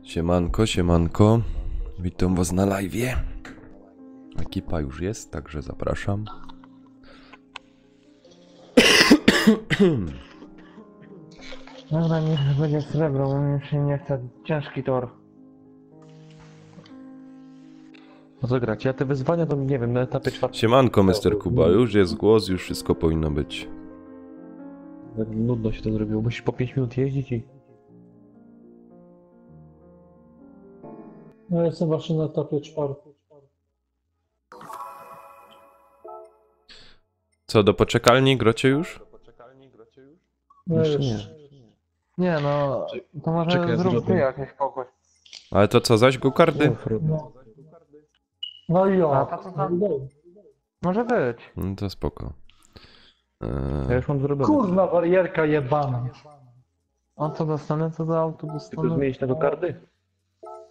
Siemanko, siemanko. Witam was na live'ie. Ekipa już jest, także zapraszam. Dobra, niech będzie srebro, bo mi się nie chce. Ciężki tor. No to grać, ja te wyzwania to nie wiem, na etapie czwartym. Siemanko, Mr. Kuba. Już jest głos, już wszystko powinno być. Nudno się to zrobiło, musisz po 5 minut jeździć i... No jestem właśnie na etapie czwartym. Co, do poczekalni grocie już? No Jeszcze już. nie. Nie no, to może Czekaj, zrób ty zrobię. jakiś pokój. Ale to co, zaś go kardy? No. No i A o. to co tam? Może być. No to spoko. Ja już mam zrobione. Kurna barierka jebana. A co dostanę, co za auto Tylko dostanę? zmienić tego kardy?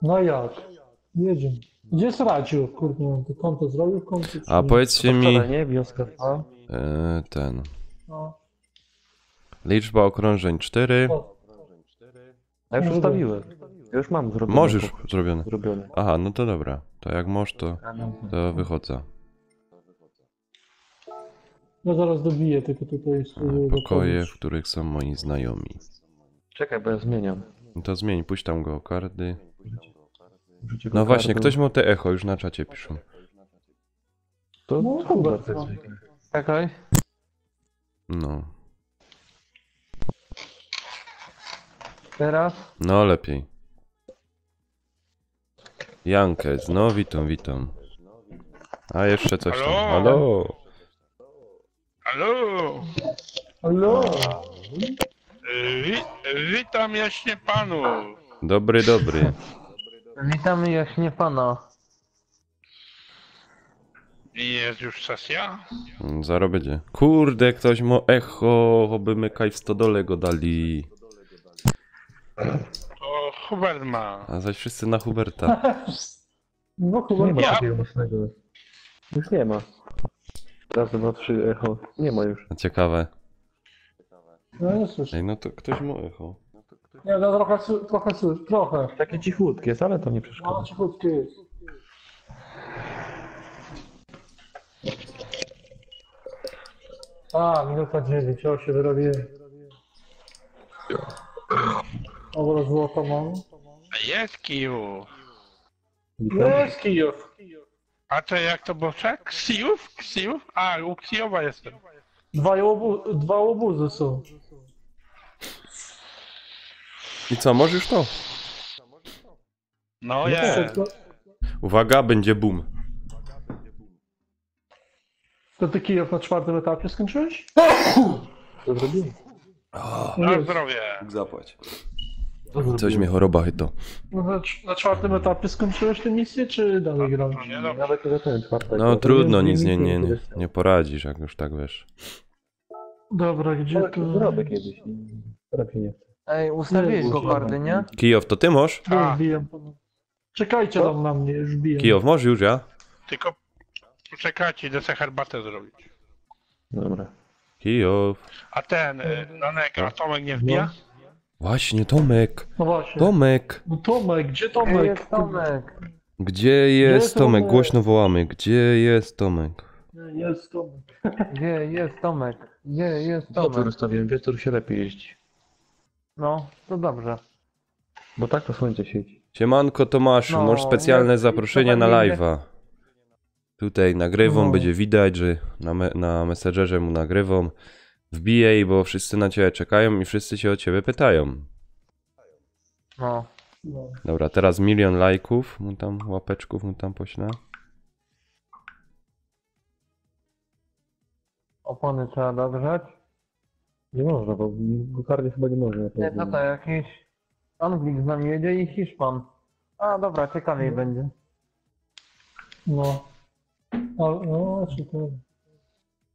No jak? Jedziemy. Gdzie jest Radziu? Kurde, to konto zrobił konto? czy A nie? powiedzcie mi, Wczoraj, nie? Wioska. ten... No. Liczba okrążeń 4. O, A już ustawiłem. Ja już mam zrobione. Możesz zrobione. Zrobione. Aha, no to dobra. To jak możesz, to wychodzę. ja zaraz dobiję, tylko tutaj jest... Pokoje, w których są moi znajomi. Czekaj, bo ja zmieniam. No to zmień, puść tam go kardy. Wrzucić No go właśnie, kardą. ktoś mu te echo już na czacie piszą. To No, Hubert no. jest. Czekaj. No. Teraz? No lepiej. Jankes, no witam. A jeszcze coś tam. Halo? Halo? Halo! Halo? Witam jaśnie panu. Dobry. Witamy jaśnie pana. I jest już sesja? Zaraz będzie. Kurde, ktoś mu echo, oby mykaj w stodole go dali. To Hubert ma. A zaś wszyscy na Huberta. No chyba Nie ma Ja- takiego mocnego. Już nie ma. Raz, dwa, trzy, echo. Nie ma już. Ciekawe. No nie słyszę. Ej, no to ktoś mu echo. Nie, no trochę. Takie cichutkie jest, ale to nie No przeszkadza. cichutkie jest. A, minuta 9, o się wyrobiłem. Dobra, złoto mam. Jest Kijów. Jest Kijów. A to jak to było? Czek? Ksijów? Ksijów? A, u Kijowa jestem. Dwa łobuzy są. I co, możesz to? No jest. Uwaga, będzie boom. To ty Kijów na czwartym etapie skończyłeś? To zrobiłem. Na zdrowie. Zapłać. Coś mnie choroba chyto. No, na czwartym etapie skończyłeś tę misję, czy dalej grałeś? No nie dobrze. Nawet nie ten czwartek. No trudno, nic nie poradzisz, jak już tak wiesz. Dobra, gdzie tu? Zrobię kiedyś. Teraz się nie chce. Ej, ustawiłeś go kardy, nie? Kijow, to ty możesz? Już biję. Czekajcie tam na mnie, już biję. Kijow, możesz już, ja? Tylko poczekajcie, idę sobie herbatę zrobić. Dobra. Kijow. A ten, Nanek, a Tomek nie wbija? Właśnie, Tomek. No właśnie. Tomek. No Tomek, gdzie Gdzie Tomek? jest Tomek? Gdzie jest Tomek? Tomek? Głośno wołamy. Gdzie jest Tomek? Nie, jest Tomek. Gdzie jest Tomek? Gdzie jest Dobrze Tomek? rozstawiłem, wieczór się lepiej jeździ. No, to dobrze. Bo tak to słońce siedzi. Siemanko Tomaszu, No, masz specjalne jest- zaproszenie na dokładnie live'a. Tutaj nagrywam, No. będzie widać, że na Messengerze mu nagrywam. Wbijaj, bo wszyscy na ciebie czekają i wszyscy się o ciebie pytają. No. No. Dobra, teraz 1 000 000 lajków, mu tam łapeczków mu tam poślę. Opony trzeba dogrzać. Nie można, bo kardy chyba nie można. Nie, to jakiś Anglik z nami jedzie i Hiszpan. A dobra, ciekawiej będzie. No. No, czy to...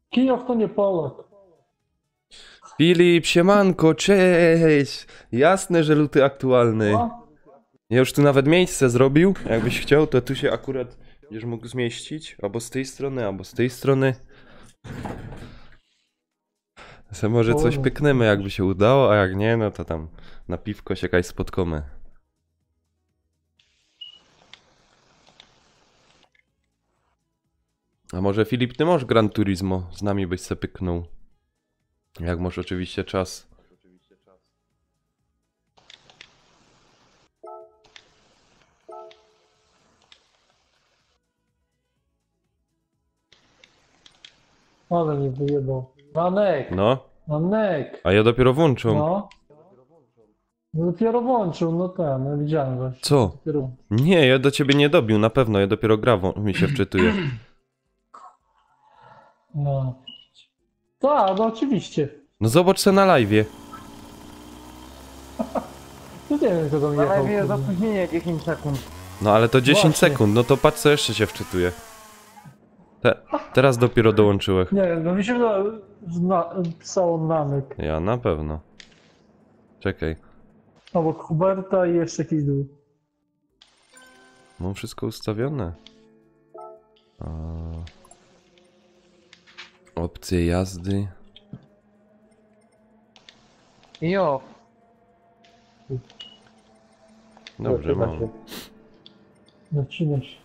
Kijów to nie Polak. Filip, siemanko, cześć! Jasne, że luty aktualny. No. Ja już tu nawet miejsce zrobił. Jakbyś chciał, to tu się akurat będziesz mógł zmieścić. Albo z tej strony, albo z tej strony. Se może coś pyknemy, jakby się udało, a jak nie, no to tam na piwko się kaj spotkamy. A może Filip, ty masz Gran Turismo? Z nami byś se pyknął. Jak masz oczywiście czas. Ale mnie wyjebał. Manek! No, Manek! a ja dopiero włączą. No. No dopiero włączył, no ten, no widziałem właśnie. Co? Dopiero. Nie, ja do ciebie nie dobił, na pewno, ja dopiero gra mi się wczytuje. No. Tak, no oczywiście. No zobacz se na live'ie. No nie wiem, kto tam Na jechał. live jest kurde. opóźnienie 10 sekund. No ale to 10 Właśnie. sekund, no to patrz co jeszcze się wczytuje. Teraz dopiero dołączyłeś. Nie wiem, no mi się wydaje, że pisało Namek. Ja na pewno. Czekaj, Obok Huberta i jeszcze jakiś dół. mam wszystko ustawione. Opcje jazdy. Jo, Dobrze, Chyba mam. się. Zaczyna się.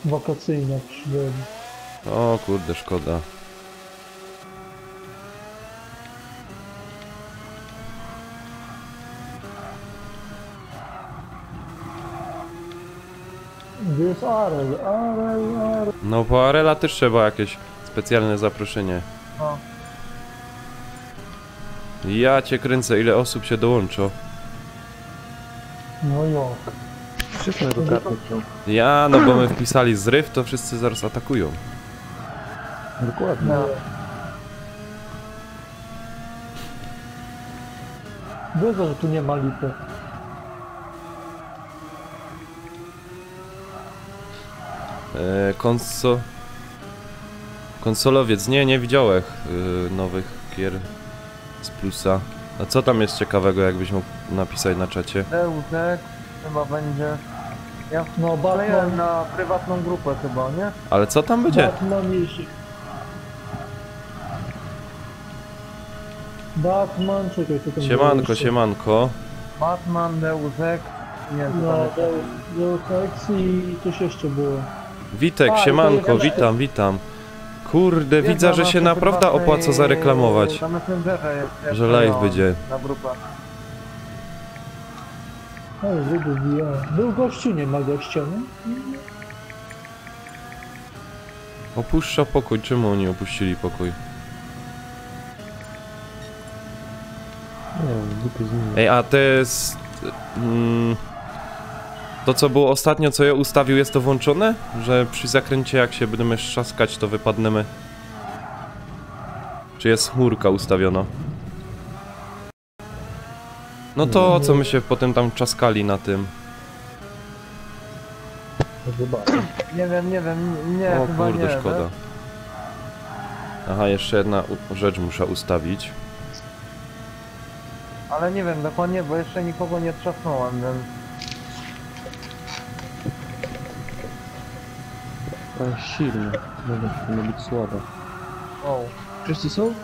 Wakacyjna przygoda. O kurde, szkoda. Gdzie jest Arel? Arel. No po Arela też trzeba jakieś specjalne zaproszenie. no. Ja cię kręcę, ile osób się dołączy. No jak? Wszyscy na kartę są. Ja, no bo my wpisali zryw, to wszyscy zaraz atakują. Dokładnie. No. Wiedzę, że tu nie ma lipy. Konsolowiec, nie widziałem nowych gier z plusa. A co tam jest ciekawego, jakbyś mógł napisać na czacie? Deusek chyba będzie. Ja No wklejałem Batman, na prywatną grupę chyba, nie? Ale co tam będzie? Batman jeśli... Batman, czekaj, co tam było Siemanko, jeszcze? siemanko. Batman, Deusek. Nie wiem, co tam No, jeszcze. Deus Ex i coś jeszcze było. Witek, A, i to siemanko, jest- witam. Kurde, Jest widzę, na że się naszej naprawdę prywatnej- opłaca zareklamować. Na Messengerze jest. Że live będzie. Na grupę. Oj, wybija. Był gościu, nie ma gościa, nie? Opuszcza pokój, czemu oni opuścili pokój? Nie wiem, głupie z nimi. Ej, a to jest... to co było ostatnio, co ja ustawił, jest to włączone? Że przy zakręcie jak się będziemy trzaskać, to wypadniemy? Czy jest chmurka ustawiona? No to co my się potem tam czaskali na tym? Zobaczę. Nie wiem, nie, O chyba kurde, nie. szkoda. wiesz? Aha, jeszcze jedna rzecz muszę ustawić. Ale nie wiem dokładnie, bo jeszcze nikogo nie trzasnąłem, więc... Ale silne. Dobra, powinno być słabe. O. Wszyscy są?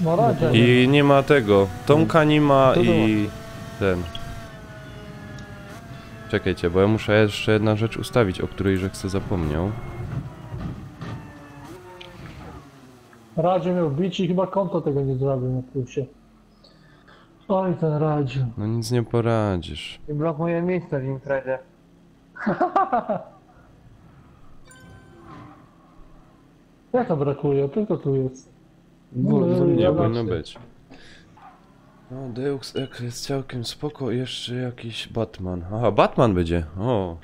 No radzie. I nie ma tego. Tomka nie ma To i... ten. Czekajcie, bo ja muszę jeszcze jedna rzecz ustawić, o której żech zapomniał. Radzie miał bić i chyba konto tego nie zrobił na plusie. Oj, ten Radziu. No nic nie poradzisz. I blokuje miejsce w imprezie. Jak to brakuje? Tylko tu jest. Bo, No, Nie ja powinno właśnie. być. No, Deus Ex jest całkiem spoko i jeszcze jakiś Batman. Aha, Batman będzie. O,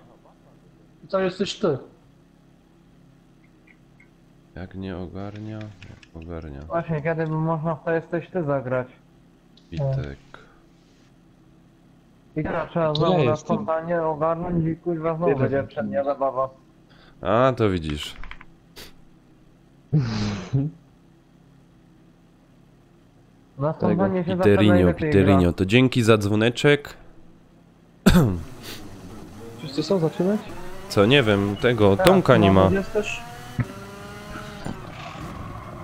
To jesteś ty. jak nie ogarnia, jak ogarnia. Właśnie, kiedy by można w to jesteś ty zagrać? Witek. I teraz trzeba Ja znowu na jestem. spontanie ogarnąć i kurwa znowu Ty będzie taki. przednia zabawa. A, to widzisz. Na spontanie się zawsze Piterinio, najlepiej Piterinio. To dzięki za dzwoneczek. Wszyscy są zaczynać? Co, nie wiem, tego, Tak, Tomka nie ma. Jesteś?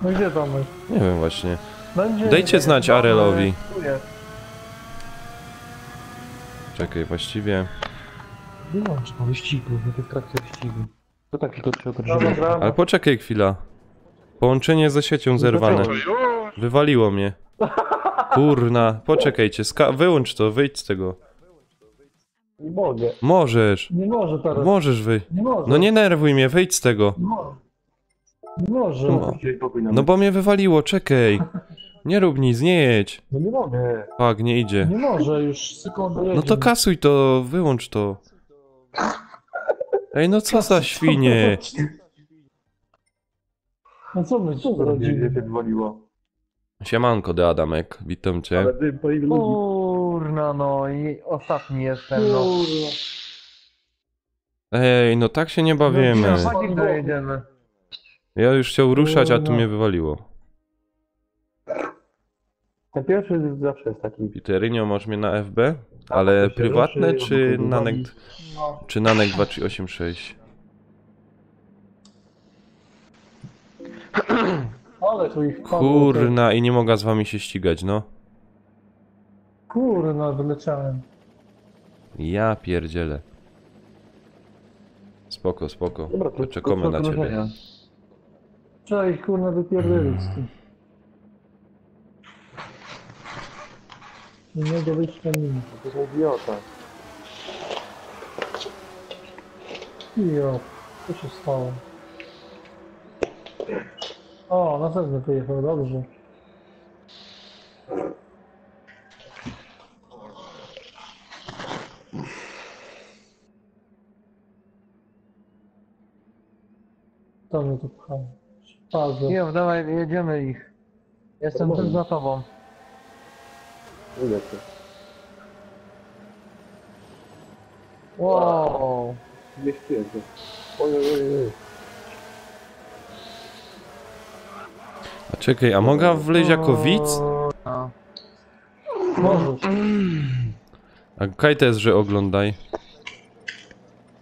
No gdzie Tomek? Nie wiem właśnie. Będzie... Dajcie znać Arelowi. Tu jest. Czekaj, właściwie... Wyłącz po wyścigu, nie w trakcie wyścigu. To tak tylko trzeba Dobra, okrążyć. dobra. Ale poczekaj chwila. Połączenie ze siecią zerwane. To już. Wywaliło mnie. Kurna, poczekajcie, wyłącz to, wyjdź z tego. Nie mogę. Możesz, Nie może teraz. możesz Nie może. No nie nerwuj mnie, wyjdź z tego. Nie może. Nie może. No. Dzisiaj pokój na No bo mnie wywaliło, czekaj. Nie rób nic, nie jedź. No nie mogę. Fak, nie idzie. Nie może, już sekundę No to jedziemy. kasuj to, wyłącz to. Ej, no co za świnie. No co my tu Gdzie rodzimy? się wywaliło? Siemanko, de Adamek, witam cię. Ale dym po ilu ludzi? Kurna no i ostatni jestem no. Kurwa. Ej, no tak się nie bawimy. No, chodź, dojedziemy. Ja już chciał ruszać, a tu mnie wywaliło. Ten pierwszy zawsze jest taki. Piterynio, masz mnie na FB? Ale to się prywatne ruszy, czy bo to Nanek, wywali. No. czy Nanek 2386? Ale tu ich padło. Kurna, i nie mogę z wami się ścigać, no. Kurna, wyleciałem. Ja pierdzielę. Spoko, spoko. Dobra, To czekamy na ciebie. Trzeba ich kurna wypierdolić z tym. Nie mogę wyjść na nim. To jest idiota. Jo, co się stało? O, na pewno wyjechał, dobrze. To mnie tu pchało. Pazę. Nie, dawaj, jedziemy ich. Jestem Dobra. też za tobą. Ile to? Wow. Nie śpię. Oj, oj, oj, oj. A czekaj, a mogę wleźć jako widz? No. Możesz. A kaj to jest, że oglądaj?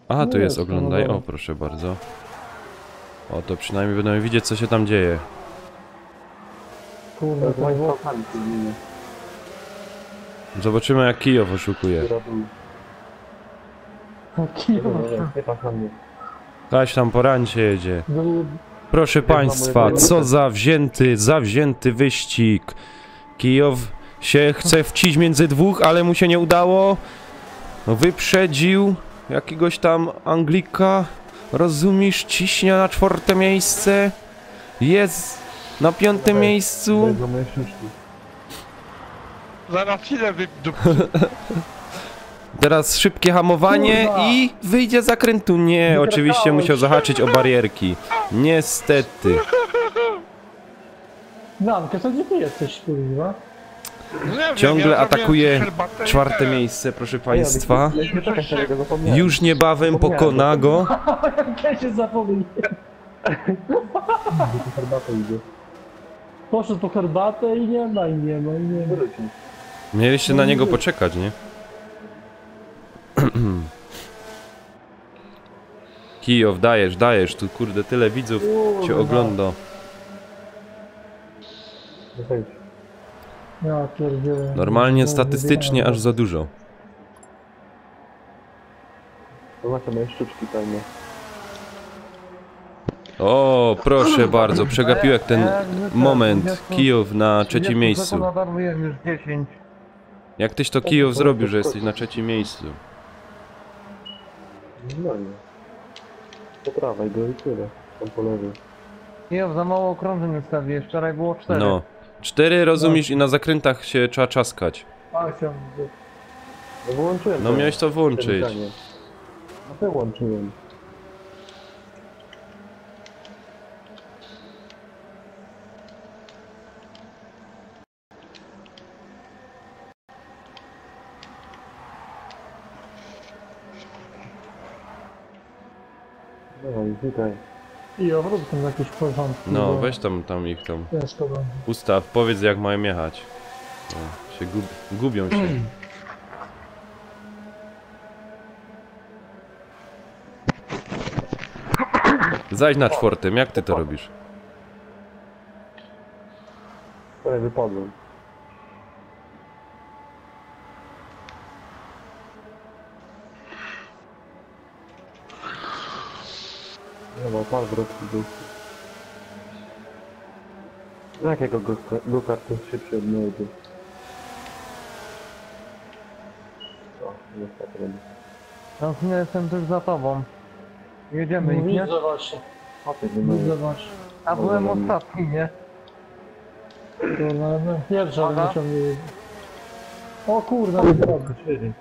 Aha, tu Nie, jest to oglądaj. dobra. O, proszę bardzo. O, to przynajmniej będziemy widzieć, co się tam dzieje. Kurna, To ten jest włos. skałkami się zmienia. Zobaczymy, jak Kijów oszukuje. Która był... Nie patrz na mnie. Kaś tam po rancie jedzie. Był- Proszę państwa, co za zawzięty wyścig. Kijów się chce wcić między dwóch, ale mu się nie udało. Wyprzedził jakiegoś tam Anglika. Rozumiesz? Ciśnie na 4. miejsce. Jest na 5. miejscu. Będą moje szyszki. Zaraz ile wydup. Teraz szybkie hamowanie Kurwa. i wyjdzie z zakrętu. Nie, Wykrakałeś. oczywiście musiał zahaczyć o barierki. Niestety. Nankę, to gdzie ty jesteś, kurwa? Nie wiem, Ciągle ja atakuje zrobiłem herbatę i 4. ten. miejsce, proszę państwa. Ja się czekać na niego, zapomniałem. Już niebawem pokona go. Ja się zapomniałem. Do herbaty idzie. Poszedł po herbatę i nie ma, i nie ma, i nie ma. Wróci. Mieliście na niego poczekać, nie? Kijów, dajesz, tu kurde tyle widzów cię ogląda. Wychodź. Ja pierdzielę. Normalnie statystycznie aż za dużo. Zobaczę moje sztuczki tajne. O, proszę bardzo, przegapiłem ten Jak zwykle, moment. 20 Kijów na 3. 30 miejscu. sekund nadarmujemy już 10. Jak tyś to Kijów zrobił, że jesteś na 3. miejscu? No nie. Po prawej go i tyle. Tam po lewej. Nie, za mało okrążeń ustawiłeś, wczoraj było 4. No. 4 rozumiesz i na zakrętach się trzeba czaskać. A, chciałem. No wyłączyłem. No miałeś to włączyć. No to włączyłem. No i tutaj. I rób tam jakieś porządki. No, bo weź tam ich tam. Ciężko będzie. Ustaw, powiedz jak mają jechać. O, się gubią się. Zajdź na 4, jak ty to robisz? Tutaj wypadłem. No bo pan wrotki był. Jakiego go-kart jest szybszy od mojego? O, nie tak robi. No, jestem tuż za tobą. Jedziemy ich, nie? Widzę właśnie. O, ty nie Widzę właśnie. A byłem ostatni, nie? Kurwa, no, pierwsza Uwaga. bym ciągnął. O kurde, nie zrobię.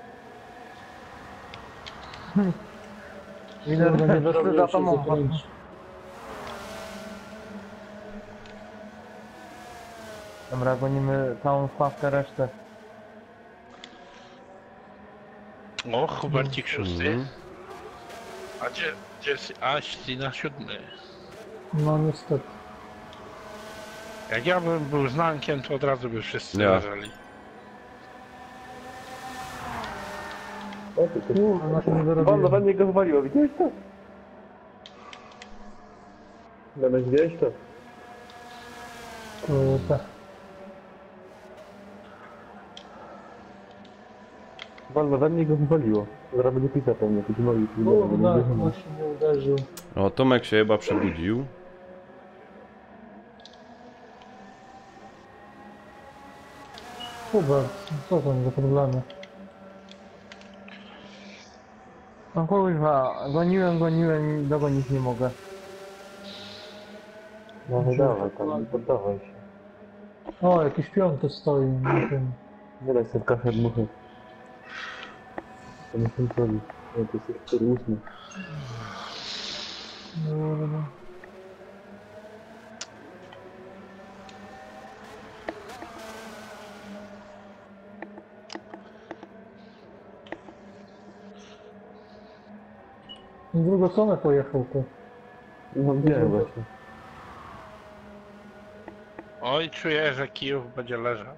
Widzę, Kurde, nie że wszyscy za wyrobiłem się tobą. zakręcić. Dobra, gonimy całą stawkę, resztę. O, Hubercik szósty. Mhm. A gdzie jest... A, Ścina siódmy. No niestety. Jak ja bym był znankiem, to od razu by wszyscy Ja. leżeli. O, ty to... Kurde, na się nie Wanda, wyrobiłem. we mnie go zwaliło, widziałeś to? Będę widziałeś to? Kurde. Wanda, we mnie go zwaliło. Zaraz będzie pisał po mnie, jakiś nogi. Kurde, właśnie nie uderzył. O, Tomek się chyba przebudził. Hubert, co tam za problemy? No kurwa, goniłem i dogonić nie mogę. No dawaj tam, nie poddawaj się. O, jakiś piąty stoi na tym. Nie daj sobie kaszę dmuchy. To nie chcę zrobić. Nie, to jest 4-8. Kurde. W drugą stronę pojechał tu. No wiem właśnie. Oj, czuję, że Kijów będzie leżał.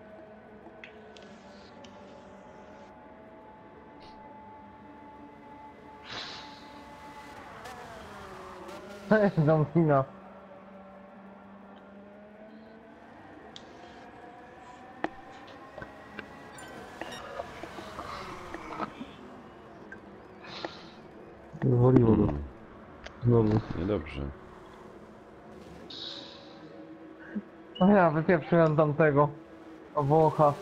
Domina. Zwaliło go. Znowu. Niedobrze. No ja wypieprzyłem tamtego. Włocha.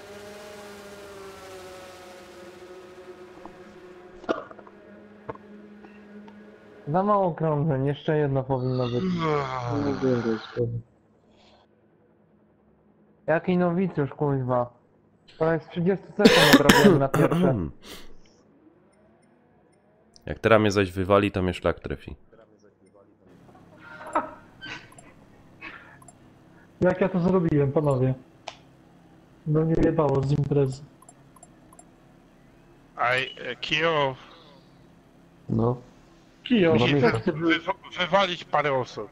Za mało krążeń, jeszcze jedno powinno być. No wiem, to jest szkoda. Jaki nowicjusz, kuźwa. To jest 30 sekund odrobiłem na pierwsze. Jak teraz mnie zaś wywali, to mnie szlak trafi. Jak ja to zrobiłem, panowie? No nie jebało z imprezy. Kijów, No. Kijo, Dwa miejsca. jak ty byłeś? wywalić parę osób.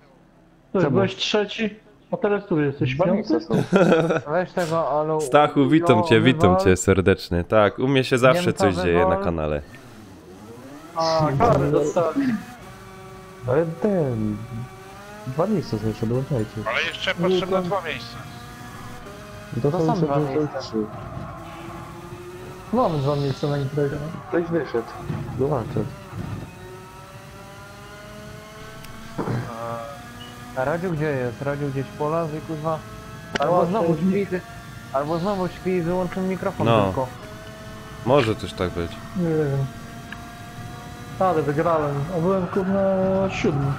Byłeś trzeci, a teraz tu jesteś piąty? są. Weź tego, ale... Stachu, witam cię, witam wywal. cię serdecznie. Tak, u mnie się zawsze Niemca coś dzieje na wywal. kanale. A, kary dostali. Ale ten... Dwa miejsca są jeszcze, dołączajcie. Ale jeszcze potrzebne dwa miejsca. To To są są jeszcze dwa są miejsca. 3. Mamy dwa miejsca na imprezie. Ktoś wyszedł. Dołączę. A Radziu gdzie jest? Radziu gdzieś pola, że kuźwa... Albo O, znowu siedzi. śpi, albo znowu śpi i wyłączył mikrofon No. tylko. Może coś tak być. Nie wiem. Ale wygrałem, a byłem kurna 7.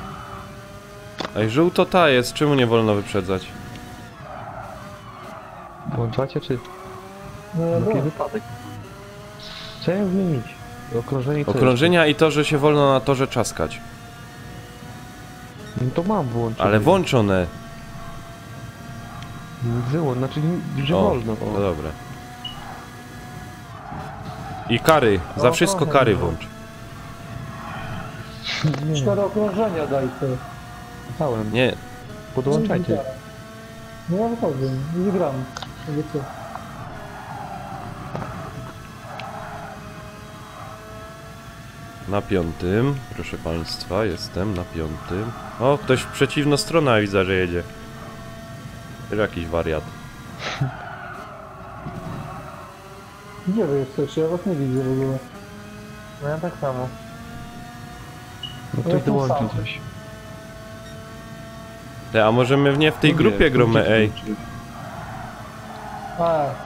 Ej, żółto ta jest, czemu nie wolno wyprzedzać? Włączacie czy... No ja Jaki byłem. wypadek? Co ja zmienić? Okrążenie co Okrążenia i to, że się wolno na torze czaskać. jeszcze? No to mam włączone. Ale włączone. Wyłącz, znaczy, że O, wolno. no O. dobra. I kary, za O, wszystko trochę kary było. włącz. 4 okrążenia daj te. Całem. Nie, Podłączajcie. No ja wychodzę, nie gram. Jakby co. na 5, proszę państwa, jestem na 5. O, ktoś w przeciwną stronę widzę, że jedzie. Też jakiś wariat. Gdzie wy jesteście? Ja was nie widzę w ogóle. No ja tak samo. No Ja ktoś tu dołączy sam. coś. A może my nie w tej grupie gromy, ej.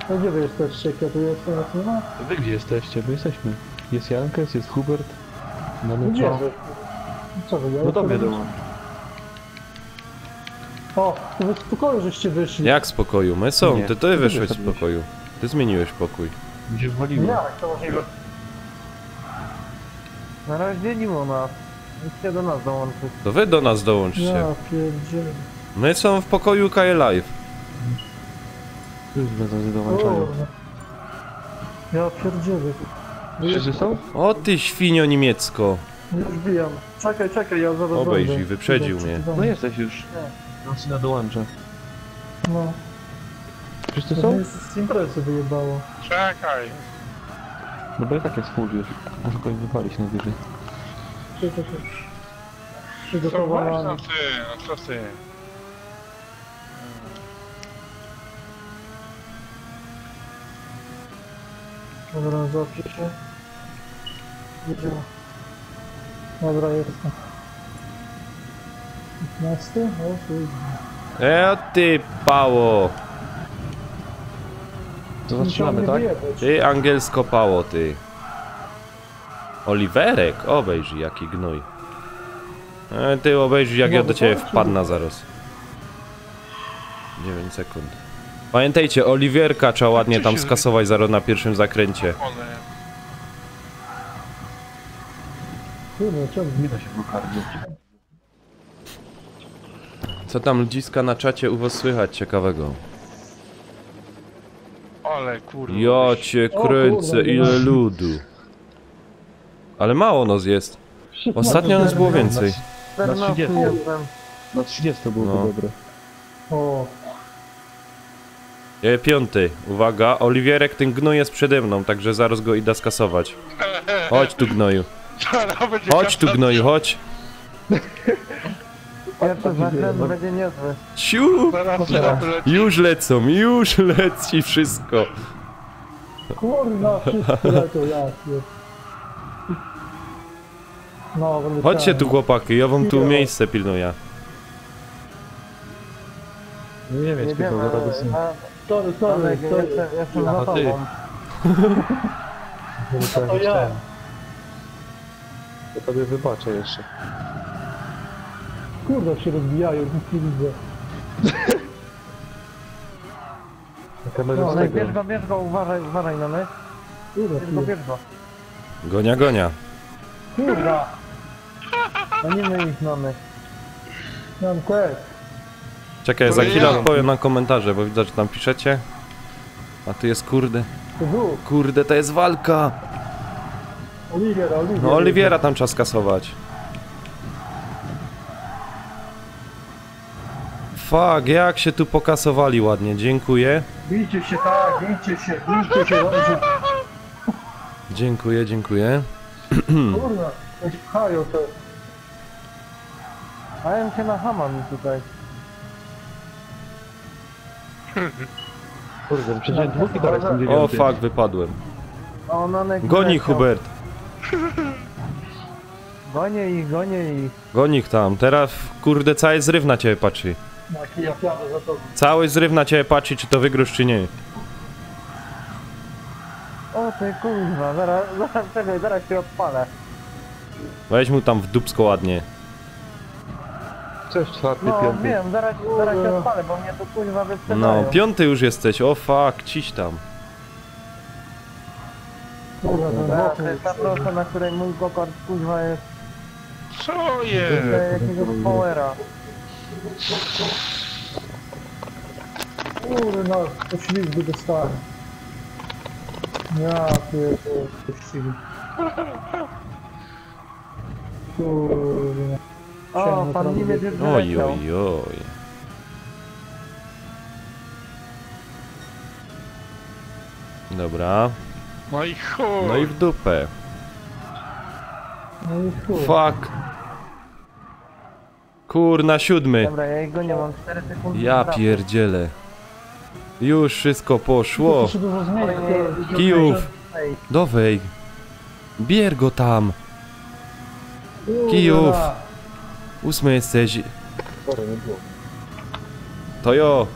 To gdzie wy jesteście? Jak ja tu jestem, jak nie ma? Wy gdzie jesteście? My jesteśmy. Jest Jankes, jest Hubert. Mamy Gdzie co? wy? Co wy? No tobie dołącz. O, to wy z pokoju żeście wyszli. Jak z pokoju? My są, Nie, ty ty wyszłeś z wyszedłeś. pokoju. Ty zmieniłeś pokój. Mi się waliło. Jak to możliwe? Na razie dzieliło nas. Idźcie do nas dołączyć. To wy do nas dołączcie. Ja pierdzielę. My są w pokoju KE Live. Już będą dołączają. Kurwa. Ja pierdzielę. Wszyscy są? O ty świnio niemiecko. Już bijam. Czekaj, ja zaraz Obejrzyj, będę. wyprzedził mnie. No jesteś już. Zaczyna dołącza. No. Wszyscy To są? mnie z imprezy wyjebało. Czekaj. No bo i tak jest full już. Może go wypalić najwyżej. Czekaj. Co weź, Przygotowany. no co ty? Dobra, zapiszę się. Gdzie? Dobra, jestem. 15? O kurde. O ty pało. To zaczynamy, tak? Ty angielsko pało, ty. Oliwerek? Obejrzyj jaki gnój. Ty obejrzyj jak ja do ciebie wpadnę zaraz. 9 sekund. Pamiętajcie, Oliwierka trzeba ładnie tam skasować zaraz na pierwszym zakręcie. One. Kurde, czemu? Nie da się blokardy. Co tam ludziska na czacie u was słychać ciekawego? Ale kurwa. Ja cię O kręcę, kurde, ile ludu. Ale mało nos jest. Ostatnio nas było więcej. 14 30. jestem. Na 30 było No. to dobre. O, Piąty, uwaga, Oliwierek ten gnój jest przede mną, także zaraz go idę skasować. Chodź tu gnoju, Zaraz będzie chodź tu gnoju, chodź. Pierwszy zakręt będzie niezły. Ciu, Zaraz leci. już leci wszystko. kurwa, wszystko lecą, ja pier... No, będę Chodźcie chciał. tu chłopaki, ja wam tu miejsce pilnuję. No nie wiem, Jedziemy. tylko zaraz są. Sorry, Tomek, jestem za Aha, ty. tobą. To ja. Ja tobie wybaczę jeszcze. Kurde, się rozbijają, nic nie widzę. Na kamerze No, z Tomek, tego. bierz go, uważaj na mnie. Kurde, Bierz go. Gonia. kurwa. A nie my ich mamy. Mam quest. Czekaj, za chwilę odpowiem na komentarze, bo widzę, że tam piszecie. A tu jest To był. kurde, to jest walka. Oliwier. No Oliwiera tam trzeba skasować. Fuck, jak się tu pokasowali ładnie, dziękuję. Bijcie się, tak, bijcie się, dobrze. Dziękuję. Kurwa, coś pchają to. Mają się na Haman tutaj. Kurde, przecież dwóch i teraz jestem O dziewiąty. fuck, wypadłem. A ona Goni Hubert. Gonię ich. Goni ich tam. Teraz kurde cały zryw na ciebie patrzy. Jaki ja jadę za to. Cały zryw na ciebie patrzy, czy to wygrasz, czy nie. O ty kurwa, zaraz się odpalę. Weź mu tam w dupsko ładnie. Cześć, czwarty, No piąty. wiem, zaraz się odpalę, bo mnie to kurwa wyprzedają. No, piąty już jesteś, o fuck, ciś tam. Kurwa, ten Tak, wokół. to jest ta prosta, na której mój gokart kurwa jest Co jest? jakiegoś powera. Kurwa, poślizgu dostałem. Ja pierdolę, pościgi. Kurwa. O, pan Niemiec już Oj, wyleciał. oj. Dobra, No i chuj. no i w dupę. No i chuj. Fuck. Kurna, 7. Dobra, ja go nie mam 4 sekundy. Ja pierdzielę. Już wszystko poszło. To się dużo zmieni. Kijów, dowej. Bier go tam. Kijów. 8 jesteś. Sorry, nie było. Tojo!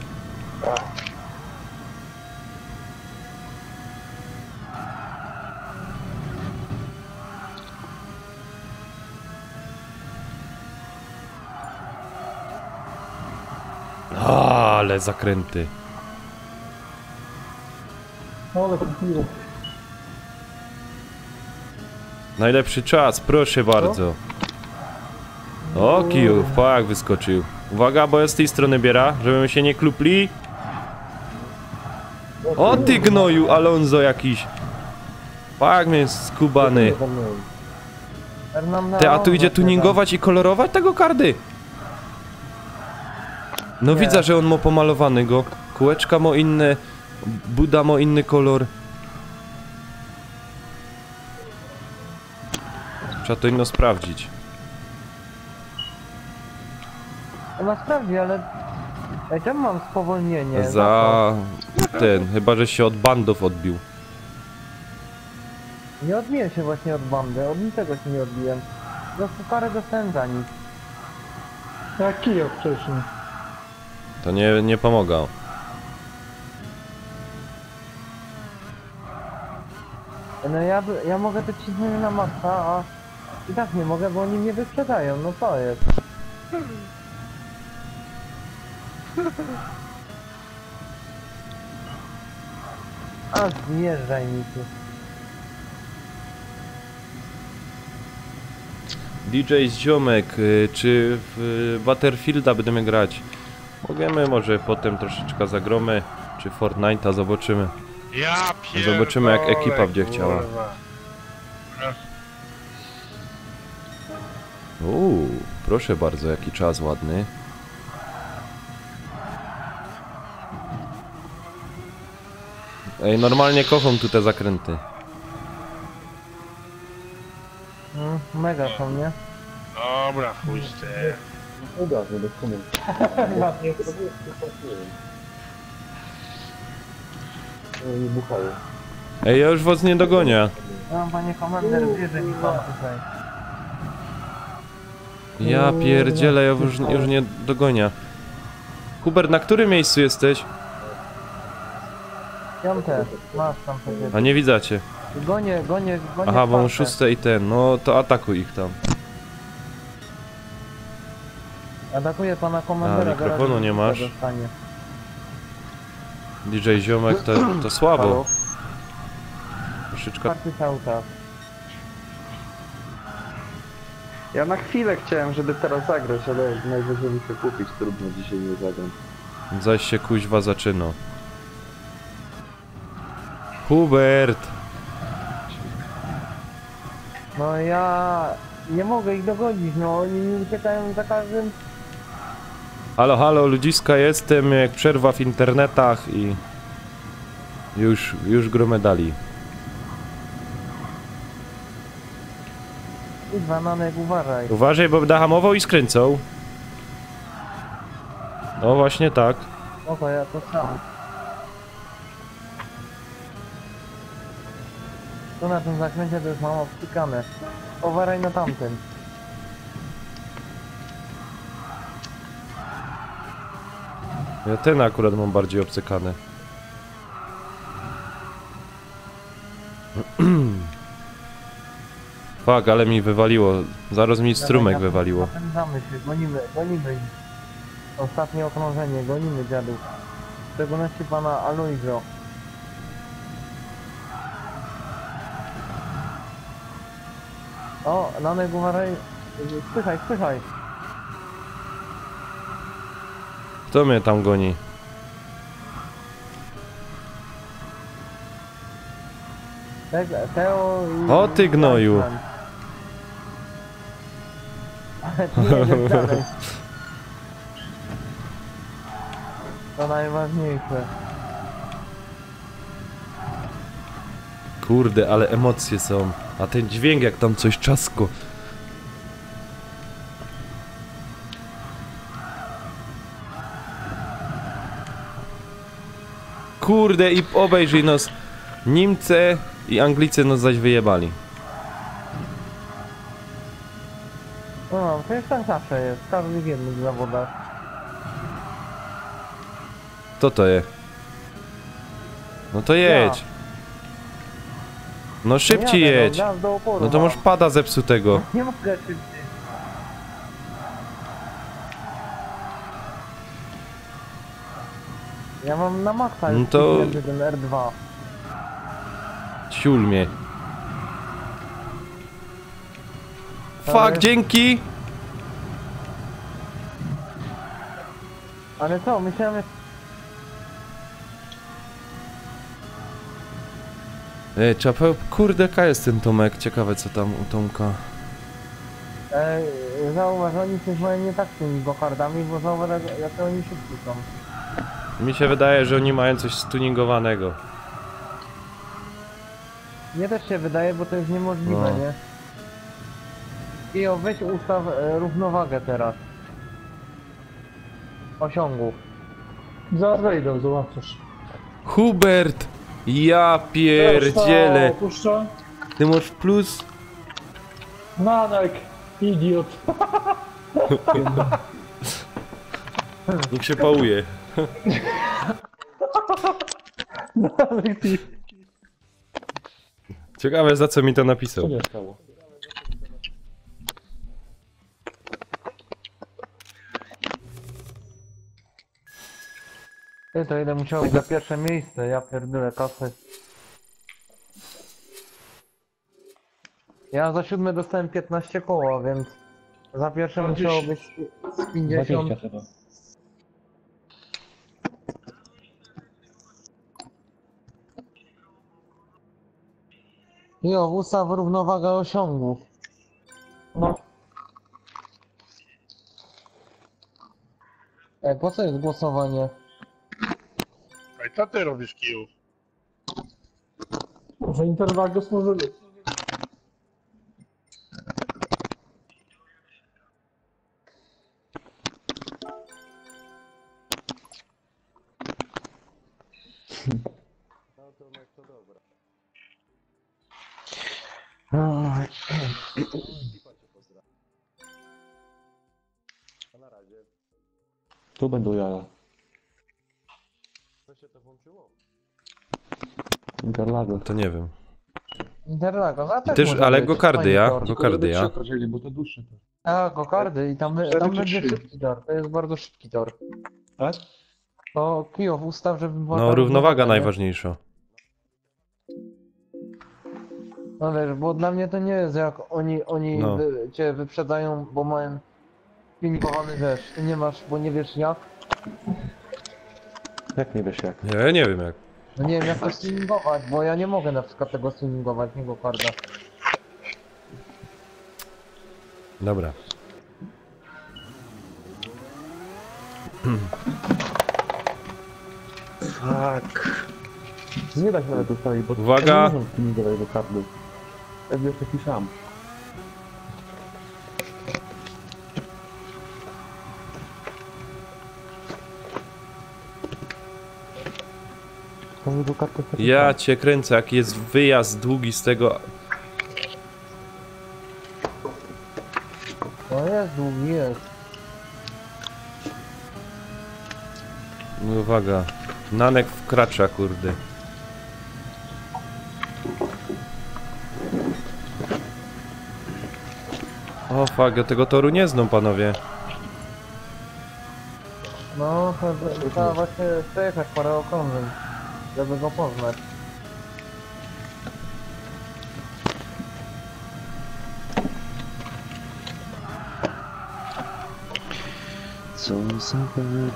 Ale zakręty. Ale kupiło. Najlepszy czas, proszę bardzo. O, Kijów, jak wyskoczył. Uwaga, bo ja z tej strony biera, żebyśmy się nie klupli. O ty gnoju, Alonso jakiś. Jak mnie skubany. Fernando Ty, a tu Alonso idzie się tuningować i kolorować tego kardy? No Nie. widzę, że on ma pomalowany go. Kółeczka ma inne, Buda ma inny kolor. Trzeba to inno sprawdzić. Ona sprawdzi, ale... Ej, czemu mam spowolnienie? Za ten, chyba że się od bandów odbił. Nie odbiłem się właśnie od bandy, od niczego się nie odbiłem. Po prostu karę dostałem za nic. Jak Kijów wcześniej. To nie pomagał. No ja mogę to cisnąć na maksa, a i tak nie mogę, bo oni mnie wyprzedają, no to jest. A zjeżdżaj mi tu. DJ z ziomek, czy w Battlefielda będziemy grać? Możemy, może potem troszeczkę zagromy, czy Fortnite'a zobaczymy. Ja pierdolę, Zobaczymy, jak ekipa będzie chciała. kurwa. Proszę bardzo, jaki czas ładny. Ej, normalnie kocham tu te zakręty. Mega są, nie? Dobra, chuj z tym. Udało, bez komentarza. Nie buchały. Ej, ja już was nie dogonię. Ja mam panie komender, bierze mi pan tutaj. Ja pierdzielę, ja już nie dogonię. Hubert, na którym miejscu jesteś? Piąte, masz tam sobie. A nie widzacie. Gonię. Aha, bo on czwarte. 6 i ten, no to atakuj ich tam. Atakuję pana komendera. A, mikrofonu zaraz nie mi masz? dostanie. DJ ziomek to słabo. Halo? Troszeczkę. Czwarty cały czas. Ja na chwilę chciałem, żeby teraz zagrać, ale najwyżej muszę kupić, trudno dzisiaj nie zagram. Zaś się kuźwa zaczyna. Hubert! No ja nie mogę ich dogonić, no oni mi uciekają za każdym. Halo, halo, ludziska, jestem jak przerwa w internetach i... Już gromę dali. Kurwa, Nanek, uważaj. Uważaj, bo będę hamował i skręcał. No właśnie tak. Oto ja to sam. Tu na tym zakręcie to już mam obstykane. Uważaj na tamtym. Ja ten akurat mam bardziej obcykany. Fuck, ale mi wywaliło. Zaraz mi strumek wywaliło. Napędzamy się, gonimy ich. Ostatnie okrążenie, gonimy dziadów. W szczególności pana Aloizio. O, Nanek, uważaj. Spychaj. Kto mnie tam goni? Teo i... O, ty gnoju. Ale ty jedziesz dalej. To najważniejsze. Kurde, ale emocje są. A ten dźwięk jak tam coś czasko. Kurde i obejrzyj nos. Niemcy i Anglicy nos zaś wyjebali. No, to jest tak zawsze jest, w każdych jednych zawodach. Co to jest? No to jedź. No szybciej jadę, jedź. No, gaz do oporu No to mam. masz pada zepsutego. Nie mogę szybciej. Ja mam na maksa No już to- przypięty ten R2. Ciul mnie. Ale- Fuck, dzięki! Ale co, myślałem, Trzeba... Kurde, jaka jest ten Tomek? Ciekawe co tam u Tomka. zauważ, oni coś mają nie tak z tymi gokardami, bo zauważ, jak oni szybki są. Mi się wydaje, że oni mają coś stuningowanego. Mnie też się wydaje, bo to jest niemożliwe, No. nie? I weź ustaw równowagę teraz. Osiągów. Zaraz wejdę, zobaczysz. Hubert! Ja pierdzielę! Puszczę. Ty masz plus? Nanek, idiot. Niech się pałuje. Nanek, ty. Ciekawe za co mi to Co napisał. nie stało? Ty, to ile musiało być za pierwsze miejsce, ja pierdolę kasy. Ja za 7 dostałem 15 koła, więc za pierwsze musiało być z 50. chyba. Jo, ustaw równowaga osiągów. No, Po co jest głosowanie? A co ty robisz, Kijów? może interwagę smażyli. Tu będą jaja. Interlagos. To nie wiem. Interlagos, a też Też, może ale być. gokardy Fajny ja? tor. Gokardy ja? Przechodzili, bo to dłuższe to. A, gokardy i tam będzie szybki tor. To jest bardzo szybki tor. Tak? To Kijów ustaw, żeby była No ta równowaga nie? najważniejsza. No wiesz, bo dla mnie to nie jest jak oni No. cię wyprzedzają, bo mają filmowany, wiesz, ty nie masz, bo nie wiesz jak. Jak nie wiesz jak? Ja nie wiem jak. No nie wiem jak to streamingować, bo ja nie mogę na przykład tego streamingować, nie gokarda. Dobra. Tak. Nie da się nawet ustawić, bo Uwaga. nie muszą stylizować do kardy. Tak wiesz taki sam. Każdy do karty jest taki Ja sam. cię kręcę, jaki jest wyjazd długi z tego. No jest długi, jest. No, uwaga. Nanek wkracza, kurde. O fuck, ja tego toru nie znam, panowie. No to trzeba właśnie przejechać parę okrążeń, żeby go poznać. Co za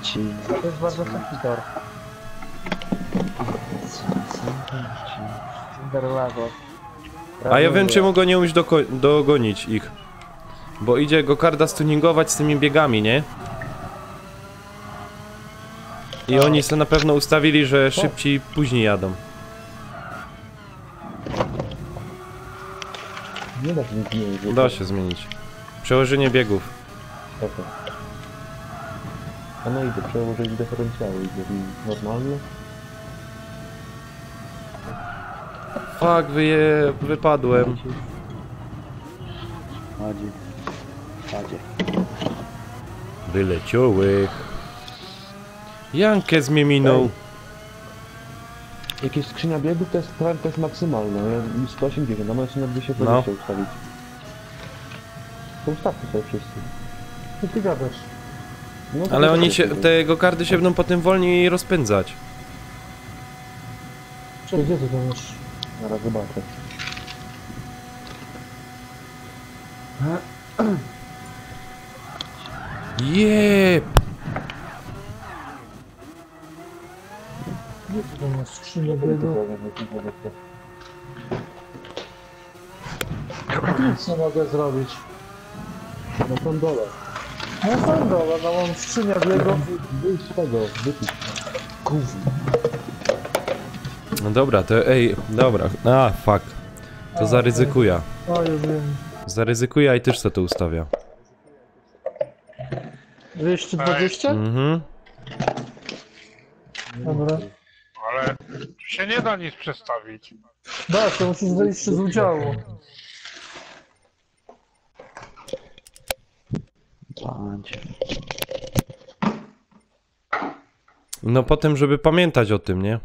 dzień, To jest bardzo szybki tor. co za dzień. Interlagos. A ja wiem czemu go nie umieć dogonić ich. Bo idzie gokarda stuningować z tymi biegami, nie? I oni sobie na pewno ustawili, że szybciej później jadą. Nie da się nic zmienić. Da się zmienić. Przełożenie biegów. Taka. A no idę, przełożyć dyferencjały, idzie normalnie. Fuck, wypadłem. Chodzi. Chodzi. Wyleciały. Jankes mnie minął. Jakieś skrzynia biegów to jest maksymalne, ja 180, a możecie na 220 No. ustawić. To ustawcie sobie wszyscy. Co ty gadasz? No, to Ale tak oni jest się, sobie. te jego karty się będą potem wolniej rozpędzać. Czekaj, gdzie ty to masz? Zaraz zobaczę. Jep! Gdzie ty to masz? Skrzynia biegu? Nic nie mogę zrobić. No tam dole. No tam dobra, no mam skrzynia biegu. Wyjdź z tego, wypić. No dobra, to ej, dobra. A, fuck. To zaryzykuję. O, już wiem. Zaryzykuję i też sobie to ustawia. 220? Mhm. Dobra. Ale tu się nie da nic przestawić. Da, to musisz zejść z udziału. Bądź. No potem, żeby pamiętać o tym, nie?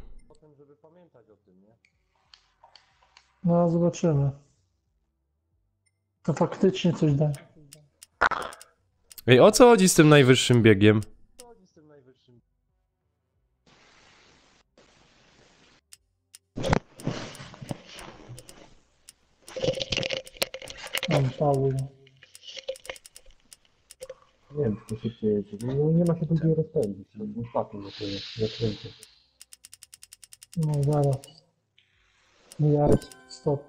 No, zobaczymy. To faktycznie coś da. Ej, o co chodzi z tym najwyższym biegiem? Mam Paweł. Nie wiem, co się dzieje. No, nie ma się tu gdzie rozpędzić. No ostatnio na tyle, zakręcie. No, zaraz. Jest, stop.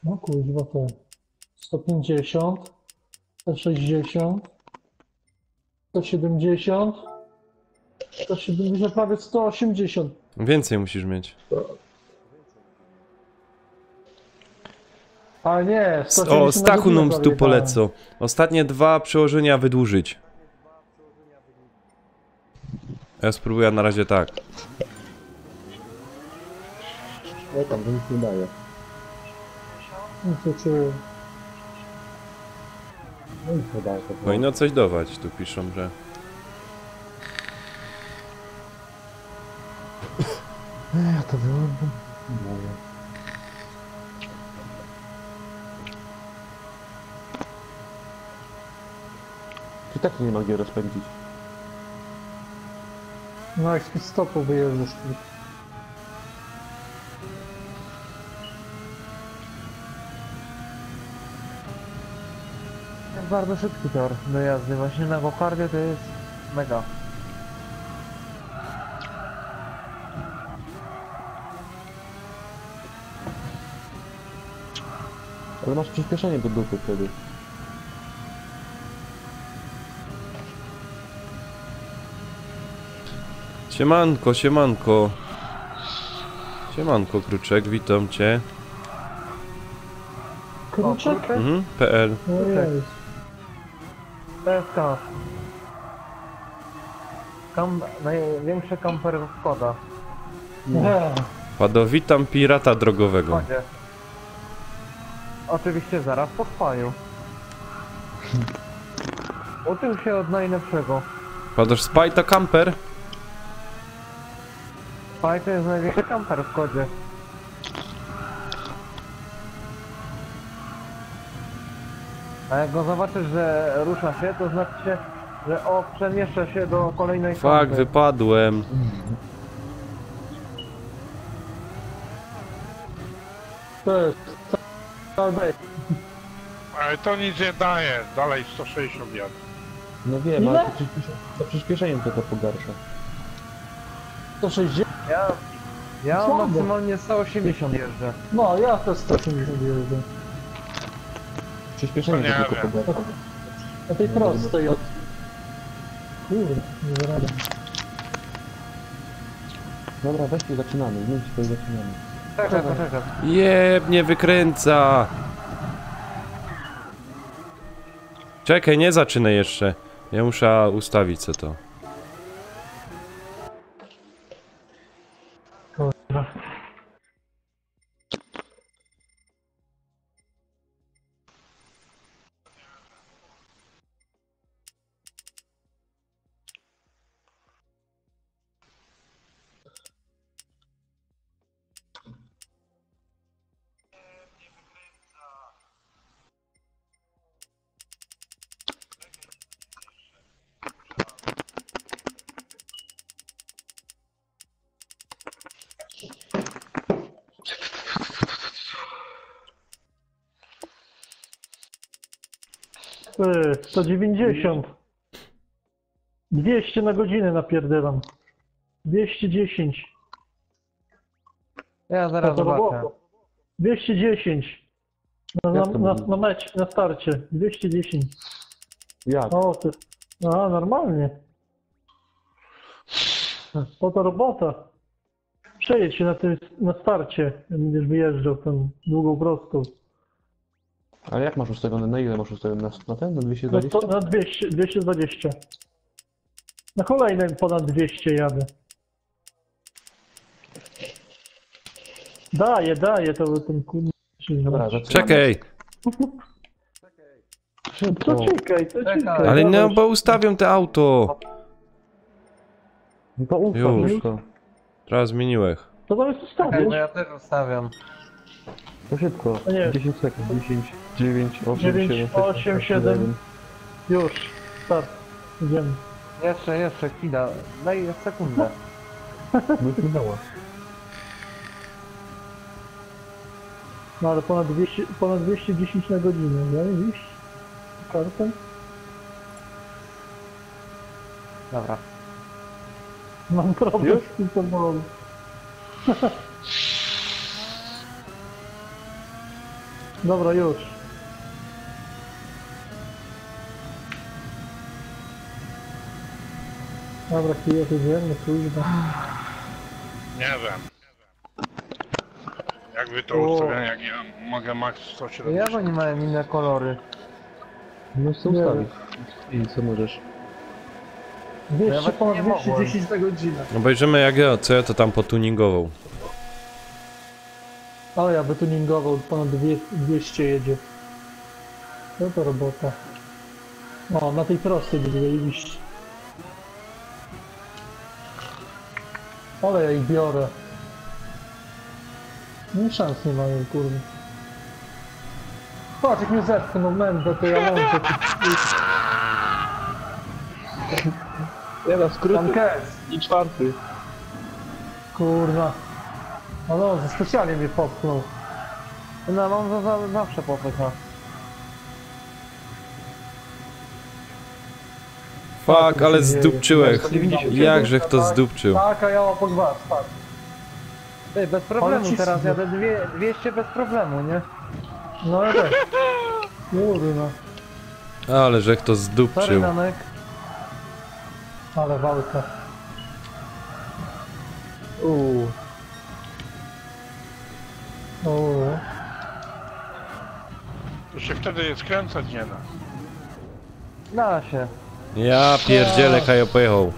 No kurwa to 150, 160, 170, 170, prawie 180. Więcej musisz mieć. A nie, O, 180 Stachu na nam godzinę tu prawie polecą. Ostatnie 2 przełożenia wydłużyć. Ja spróbuję na razie tak. No tam, to nic nie daje. jechałem. No to czuję. No nic nie daje. To Powinno coś dawać, tu piszą, że... ja to wyłączę. Czy tak nie ma gdzie rozpędzić? No jak z stopu wyjeżdżasz. Jest bardzo szybki tor do jazdy, właśnie na gokardzie to jest mega. Ale masz przyspieszenie do dupy wtedy. Siemanko, siemanko. Siemanko, Kruczek, witam cię. Kruczek? Mhm, PL. Ojej. TSK. Największy kamper Skoda. Nie. Witam pirata drogowego. Chodzie. Oczywiście zaraz po spaniu. Uczył się od najlepszego. Padasz Spy to camper? Spaj to jest największy kamper w Skodzie. A jak go zobaczysz, że rusza się, to znaczy się, że o, przemieszcza się do kolejnej Fuck, kampy. wypadłem. To jest. Ale to nic nie daje. Dalej 160 jadę. No wiem, Ile? ale to przyspieszeniem tylko pogarsza. 160. Ja Słabo. maksymalnie 180 jeżdżę. No, ja też 180 jeżdżę. Przyspieszenie To to nie tylko wiem. pogarsza. Na tej prostej od... Kurde, nie zaradę. Dobra, weźcie, zaczynamy. Zmieńcie to i zaczynamy. Czekaj, poczekaj. Jeb, nie wykręca. Czekaj, nie zaczynaj jeszcze. Ja muszę ustawić co to. 190. 200 na godzinę napierdelam. 210. Ja zaraz To zobaczę. było. 210. Na mecz, na starcie. 210. Jak? O, ty. A, normalnie. To robota. Przejedź się na starcie. Będziesz wyjeżdżał tam długą prostą. Ale jak masz ustawione? Na ile masz ustawione? Na ten? Na No 220? to na 200, 220. Na kolejnym ponad 200 jadę. Daję, to ten kurde. Dobra, zaczynamy. Czekaj, Szybko. To czekaj. ale no bo ustawiam te auto. No to ustaw Już. szybko. Teraz zmieniłeś. To tam jest Czekaj, ustawić. no ja też ustawiam. To szybko. No nie. 10 sekund. 10, 9, 8, 9, 7, 8, 7. Już. Start. Idziemy. Jeszcze chwila. Daj sekundę. No już minęło. No ale ponad 210 na godzinę. Ja nie wiesz? Kartę? Dobra. Mam problem z tym samochodem. Dobra, już. Dobra, Kijów jedziemy, kuźba. Nie wiem. Jakby to O. ustawienie, jak ja mogę max Jak 170. oni mają inne kolory? No co Nie ustawić? I co możesz? 200, właśnie ponad nie mogłem. 210 na godzinę. Obejrzymy jak ja, co ja to tam potuningował. Ale ja by tuningował, ponad 200 jedzie. Co to robota? O, na tej prostej by zajebiście. Ale ja ich biorę. No szans nie mają, kurde. Patrz, jak mnie zepchnął mędę, to ja łączę. Ja na skróty. Tam kes. I czwarty. Kurna. No dobrze, specjalnie mnie popchnął. No mam zawsze popycha. Fuck, ale zdupczyłeś. 190. Jakże kto zdupczył. Tak, a ja obok was, patrz. Ty, bez problemu cisnę. teraz jadę 200 bez problemu, nie? No ja też. Kurna. Ale że kto Sorry, zdupczył. Danek. Ale walka. O. To się wtedy skręcać nie da. Da się. Ja pierdzielę, Kajo pojechał.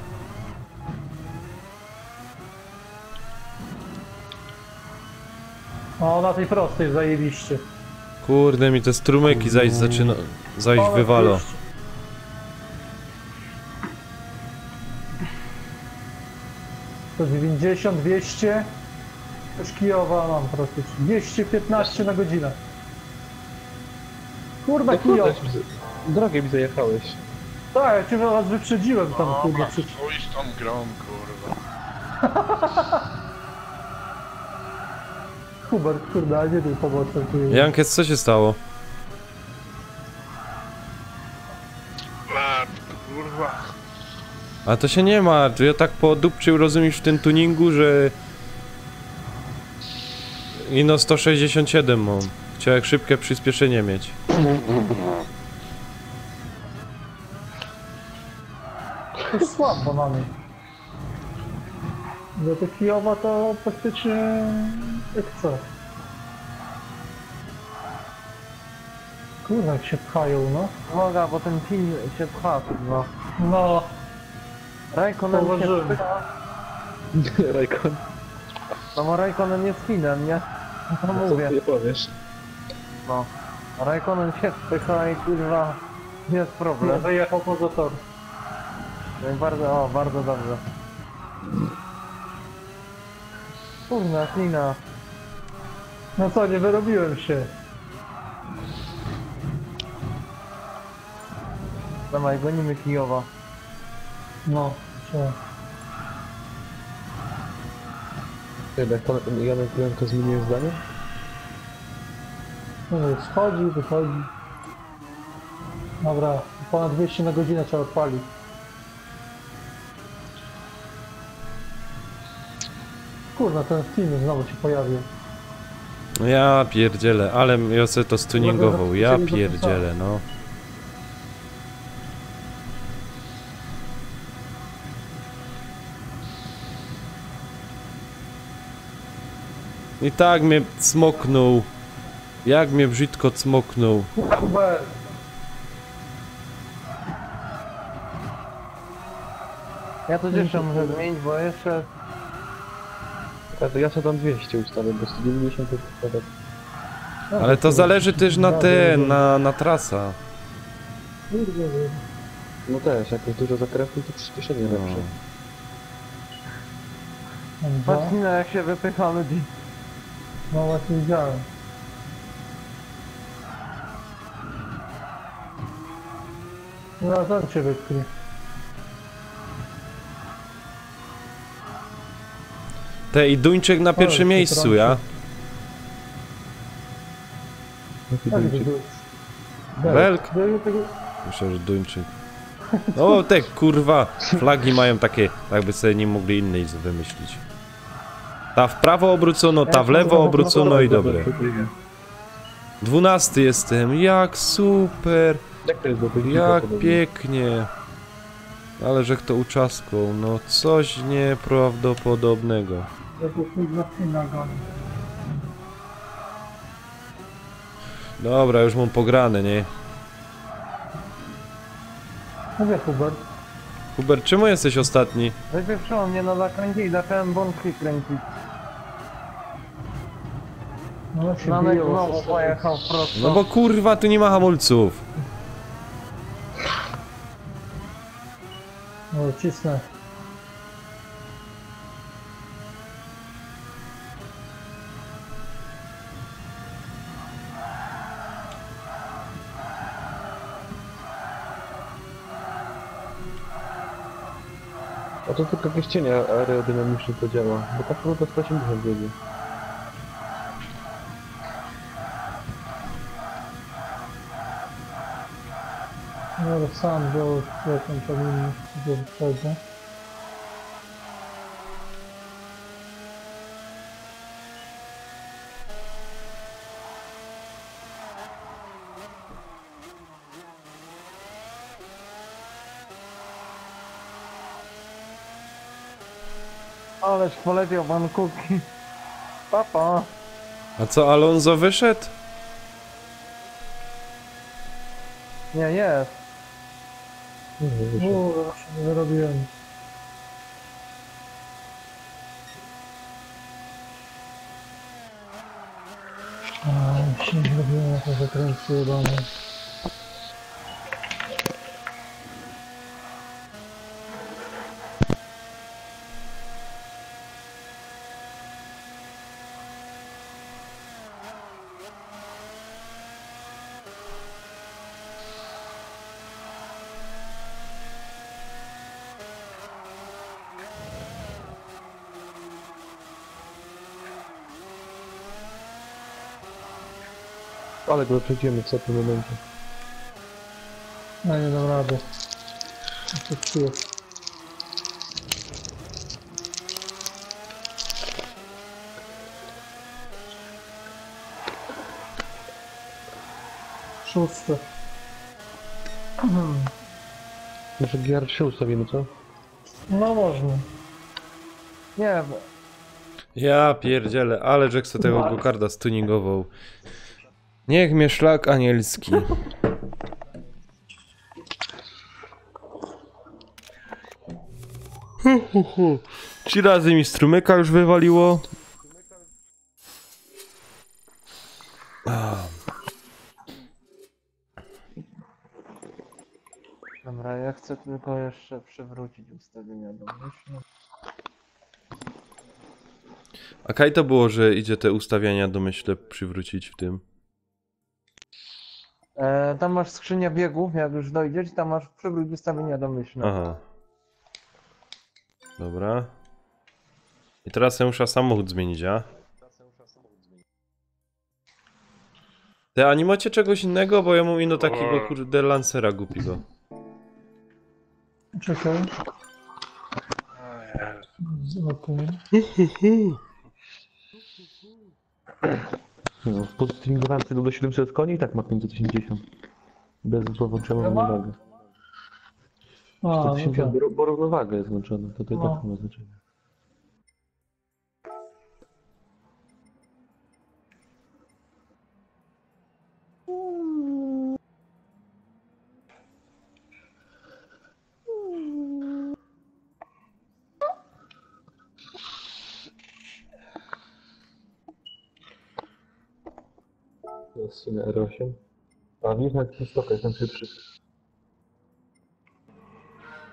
O, na tej prostej zajebiście. Kurde, mi te strumyki zajść Ale wywalo. 200. To 90, 200. Już Kijowa mam praktycznie. 215 na godzinę. Kurwa, Kijów. Drogę mi zajechałeś. Tak, ja cię was wyprzedziłem tam, kurwa. Dobra, przecież. stój z tą grą, kurwa. Hubert, kurde, a nie był pomocny. tu jest. Jankes, co się stało? A, kurwa. A to się nie martw, ja tak podupczył, rozumiesz, w tym tuningu, że... Ino 167 mam. Chciałem szybkie przyspieszenie mieć. To jest słabo mamy. Do tych Kijowa to praktycznie jak co? Kurwa, jak się pchają, no. Uwaga, bo ten film się pcha, no. No, Raikkonen się Zauważyłem. wpycha. Rajkon, No bo Raikkonen jest Finem, nie? No co mówię. nie powiesz? No. Raikkonen się wpycha i kurwa jest problem. wyjechał poza tor. No i bardzo dobrze. Kurna, klina. No co, nie wyrobiłem się. Dawaj, gonimy Kijowa. No, co? Janek to zmienił zdanie? No, schodzi, wychodzi. Dobra, ponad 200 na godzinę trzeba odpalić. Kurna, ten film znowu się pojawił. No ja pierdzielę, ale ja sobie to stuningował, ja pierdzielę, no. I tak mnie cmoknął. Jak mnie brzydko cmoknął. Hubert! Ja to jeszcze muszę zmienić, bo jeszcze... Ja sobie tam 200 ustawię, bo 190 to tak. Ale to zależy też na na trasa. No też, jak jest dużo zakrętów, to przyspieszenie lepsze. Patrz na jak się wypycha ludzi. No właśnie widziałem. No tam cię wytknie. Te i Duńczyk na pierwszym miejscu, ja. Tak, to Belk? Myślę, że Duńczyk. O, te kurwa flagi mają takie, jakby sobie nie mogli innej wymyślić. Ta w prawo obrócono, ta w lewo obrócono i dobre. 12 jestem, jak super, Jak to jest do tych jak podobnie? pięknie. Ale żech to uczaskał, no coś nieprawdopodobnego. Dobra, już mam pograne, nie? Mówię Hubert. Hubert, czemu jesteś ostatni? Wypieprzyło mnie na zakręcie i zacząłem bączki kręcić. No się Nanek biło. znowu pojechał prosto. No bo kurwa, tu nie ma hamulców. No cisnę. A to tylko jakieś cienie aerodynamiczne to działa, bo tak to 180 jedzie. No ale sam wziął jakąś inną, że wchodzę. Ależ poleciał pan Kuki. Papa. A co, Alonso wyszedł? Nie, jest. Właśnie nie zarobiłem. A, się nie zrobiłem na to zakręcie jebane. Ale go przejdziemy w tym momencie. No nie dam rady. To czuję. Szóste. Może GR3 ustawimy, co? No można. Nie, Ja pierdzielę, ale żech sobie tego gokarda stuningował. Niech mnie szlak anielski. Trzy razy mi strumyka już wywaliło. dobra, ja chcę tylko jeszcze przywrócić ustawienia domyślne. A kaj to było, że idzie te ustawiania domyślne przywrócić w tym? Tam masz skrzynię biegów, jak już dojdziesz, tam masz przywróć ustawienia domyślne. Aha. Dobra. I teraz ja muszę samochód zmienić, a? Te, a nie macie czegoś innego? Bo ja mam ino takiego, kurde, lancera głupiego. Czekaj. Okej. No, podstringowałem sobie do 700 koni i tak ma 580. Bez połączenia Ja mam- równowagę. A, no 180, tak. bo równowaga jest włączona, to i No. tak nie ma znaczenia. To jest w sumie R8. A w nich na stoka jestem szybszy.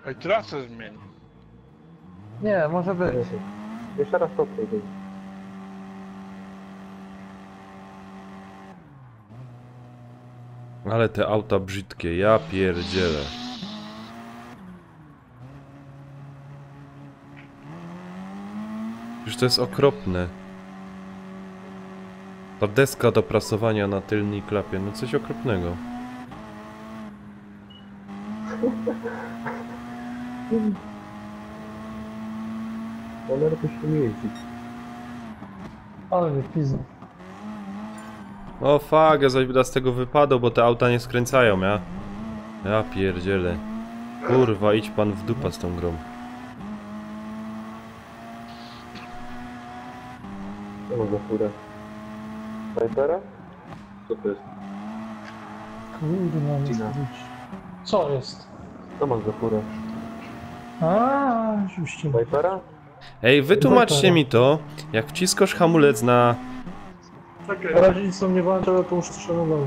Ej, trasę zmień. Nie, może być. Jeszcze raz to przejdę. Ale te auta brzydkie, ja pierdzielę. Już to jest okropne. Ta deska do prasowania na tylnej klapie, no coś okropnego. Ale lepiej się nie jeździ. Ale mnie pizza. O fuck, ja zaś będę z tego wypadał, bo te auta nie skręcają, ja? Ja pierdzielę. Kurwa, idź pan w dupa z tą grą. Co ma za furę? Vipera? Co to jest? Kurde, mam Tina. Co jest? Co masz za furę? A, oczywiście. Vipera? Ej, wytłumaczcie mi to, jak wciskasz hamulec na... Na razie nic tam nie włącza, ale to już strzelowało.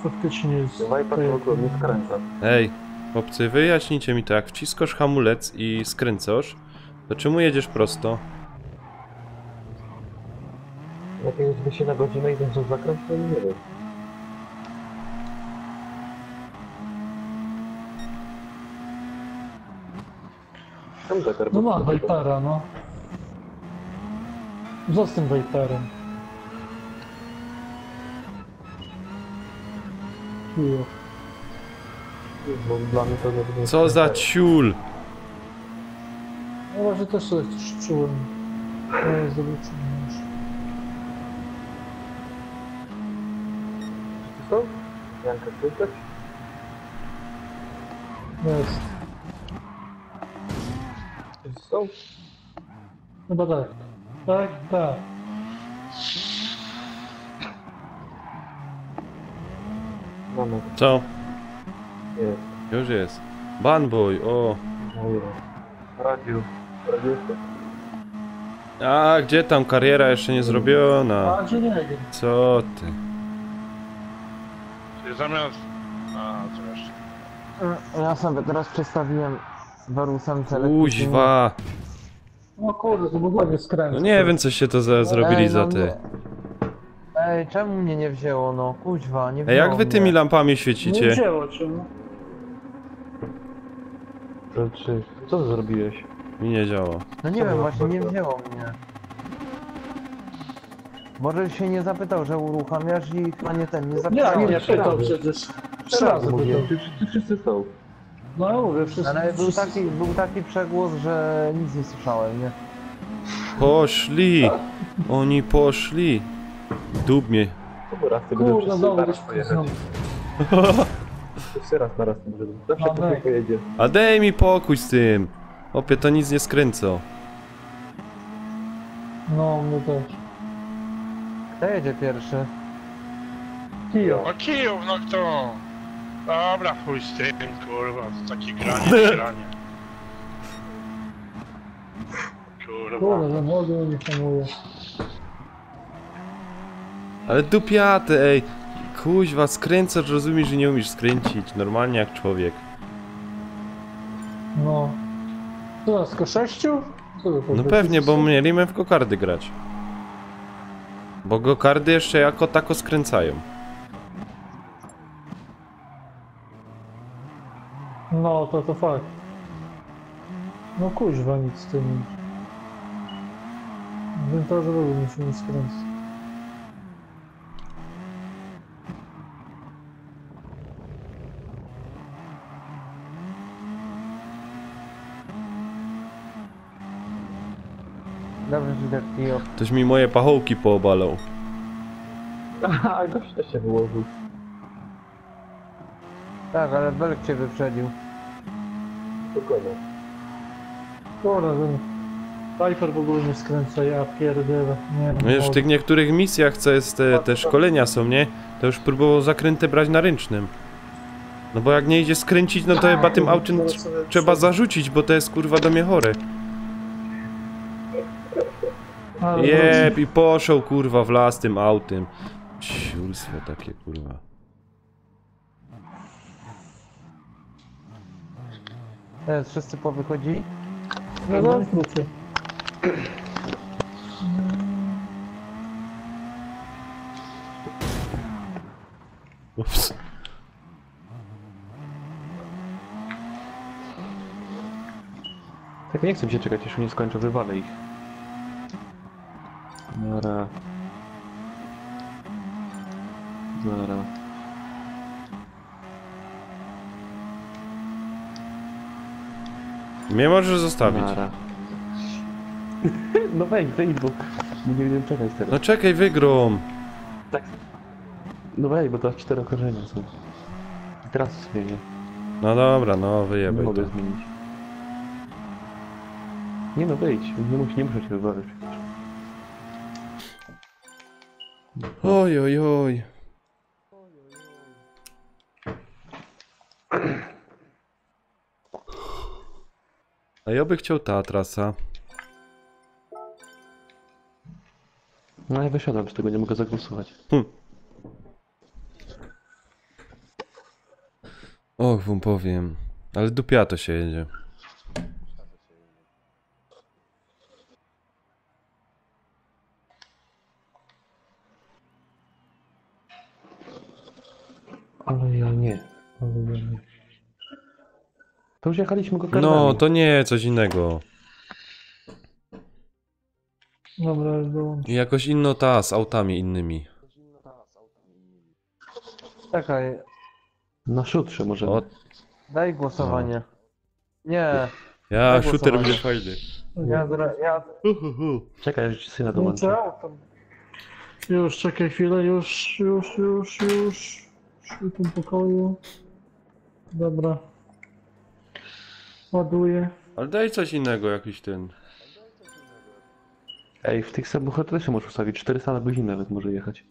Faktycznie jest. Viper to akurat nie skręca. Ej, chłopcy, wyjaśnijcie mi to, jak wciskasz hamulec i skręcasz, to czemu jedziesz prosto? Jakiegoś 200 na godzinę i ten co zakręt, to nie wiem. Czemu tak No ma Vipera, no. Co z tym Viperem? Chujo. Bo dla mnie to nie Co za ciul! No właśnie też sobie coś czułem. No zobaczymy już. Co? Janka, słyszeć? Jest. Co? Chyba tak. Tak, tak. Mamy. Co? Jest. Już jest. Banboy, o. Radio. Radio. A, gdzie tam kariera jeszcze nie zrobiona? A, gdzie nie wiem. Co ty? Czyli zamiast... A, co jeszcze? Ja sobie teraz przestawiłem warusem Kuźwa. No kurde, to w ogóle nie skręca. No nie wiem, co się to zrobili za ty. Ej, czemu mnie nie wzięło, no? Kuźwa, nie wzięło Ej, jak wy tymi mnie. lampami Nie świecicie? wzięło cię, no. Co ty zrobiłeś? Mi nie działa. No nie wiem, właśnie nie wzięło mnie. Może się nie zapytał, że uruchamiasz i chyba nie ten, nie Nie, zapytał. nie pytał przecież. Trzy razy mówię, pytał. wszyscy są. No ja mówię, wszyscy. Ale wszyscy- był taki przegłos, że nic nie słyszałem, nie? Poszli! Oni poszli! Dub mnie. To raz ty będę Kurde, wszyscy znowu naraz gdzieś pojechać. Wszyscy raz na raz tym żeby. Zawsze Dobra. ktoś pojedzie. A daj mi pokój z tym! Opie, to nic nie skręca. No, my też. Kto jedzie pierwszy? Kijo. No Kijów, no kto? Dobra, chuj z tym, kurwa, to takie granie. Kurwa. Kurde, za młody nie hamuje. Ale dupiaty, ej! Kuźwa, skręcasz, rozumiesz, że nie umiesz skręcić. Normalnie jak człowiek. No. Co nas, tylko 6? No pewnie, bo mieliśmy w gokardy grać. Bo gokardy jeszcze jako tako skręcają. No, to fakt. No kuźwa, nic z tym. Wiem to, że w ogóle się nie skręca. Dobrze ci tak Kijow. Ktoś mi moje pachołki poobalał. Aha, gość też się wyłożył. Tak, ale Belek cię wyprzedził. Spokojnie. Dobra, ten Piper w ogóle nie skręca, ja pierdolę. Nie, No wiesz, w tych niektórych misjach, co jest, te szkolenia są, nie? To już próbował zakrętę brać na ręcznym. No bo jak nie idzie skręcić, no to chyba tym autem trzeba zarzucić, bo to jest kurwa do mnie chore. Jeb, i poszł kurwa w las tym autem. Ciulstwo takie kurwa. Teraz wszyscy powychodzili? No, no, wrócę. Ups. Tak nie chcę się czekać, już nie skończę, wywalę ich. Zara. Zara. Mnie możesz zostawić. Zara. No wejdź, bo nie będziemy czekać teraz. No czekaj, wygrom. Tak. No wejdź, bo to 4 okrążenia są. I teraz zmienię. No dobra, no Nie wyjebaj mogę to. zmienić. Nie no, wyjdź. Nie muszę cię wywalić przecież. Oj, oj, oj. A ja by chciał ta trasa. No ja wysiadam z tego, nie mogę zagłosować. Och, wam powiem. Ale dupia to się jedzie. Ale ja nie. To już jechaliśmy go kartami. No, to nie, coś innego. Dobra, już dołączę. I jakoś inno ta, z autami innymi. Czekaj, Na szutrze może. O, daj głosowanie. Nie, ja, Tak shooter głosowanie. będzie fajny. ja Czekaj, aż ci syna No dołączę. co? Auto. Już, czekaj chwilę, już. W tym pokoju. Dobra. Ładuję. Ale daj coś innego, jakiś ten. Ej, w tych samochodach też się możesz ustawić. 400 na godzinę nawet może jechać.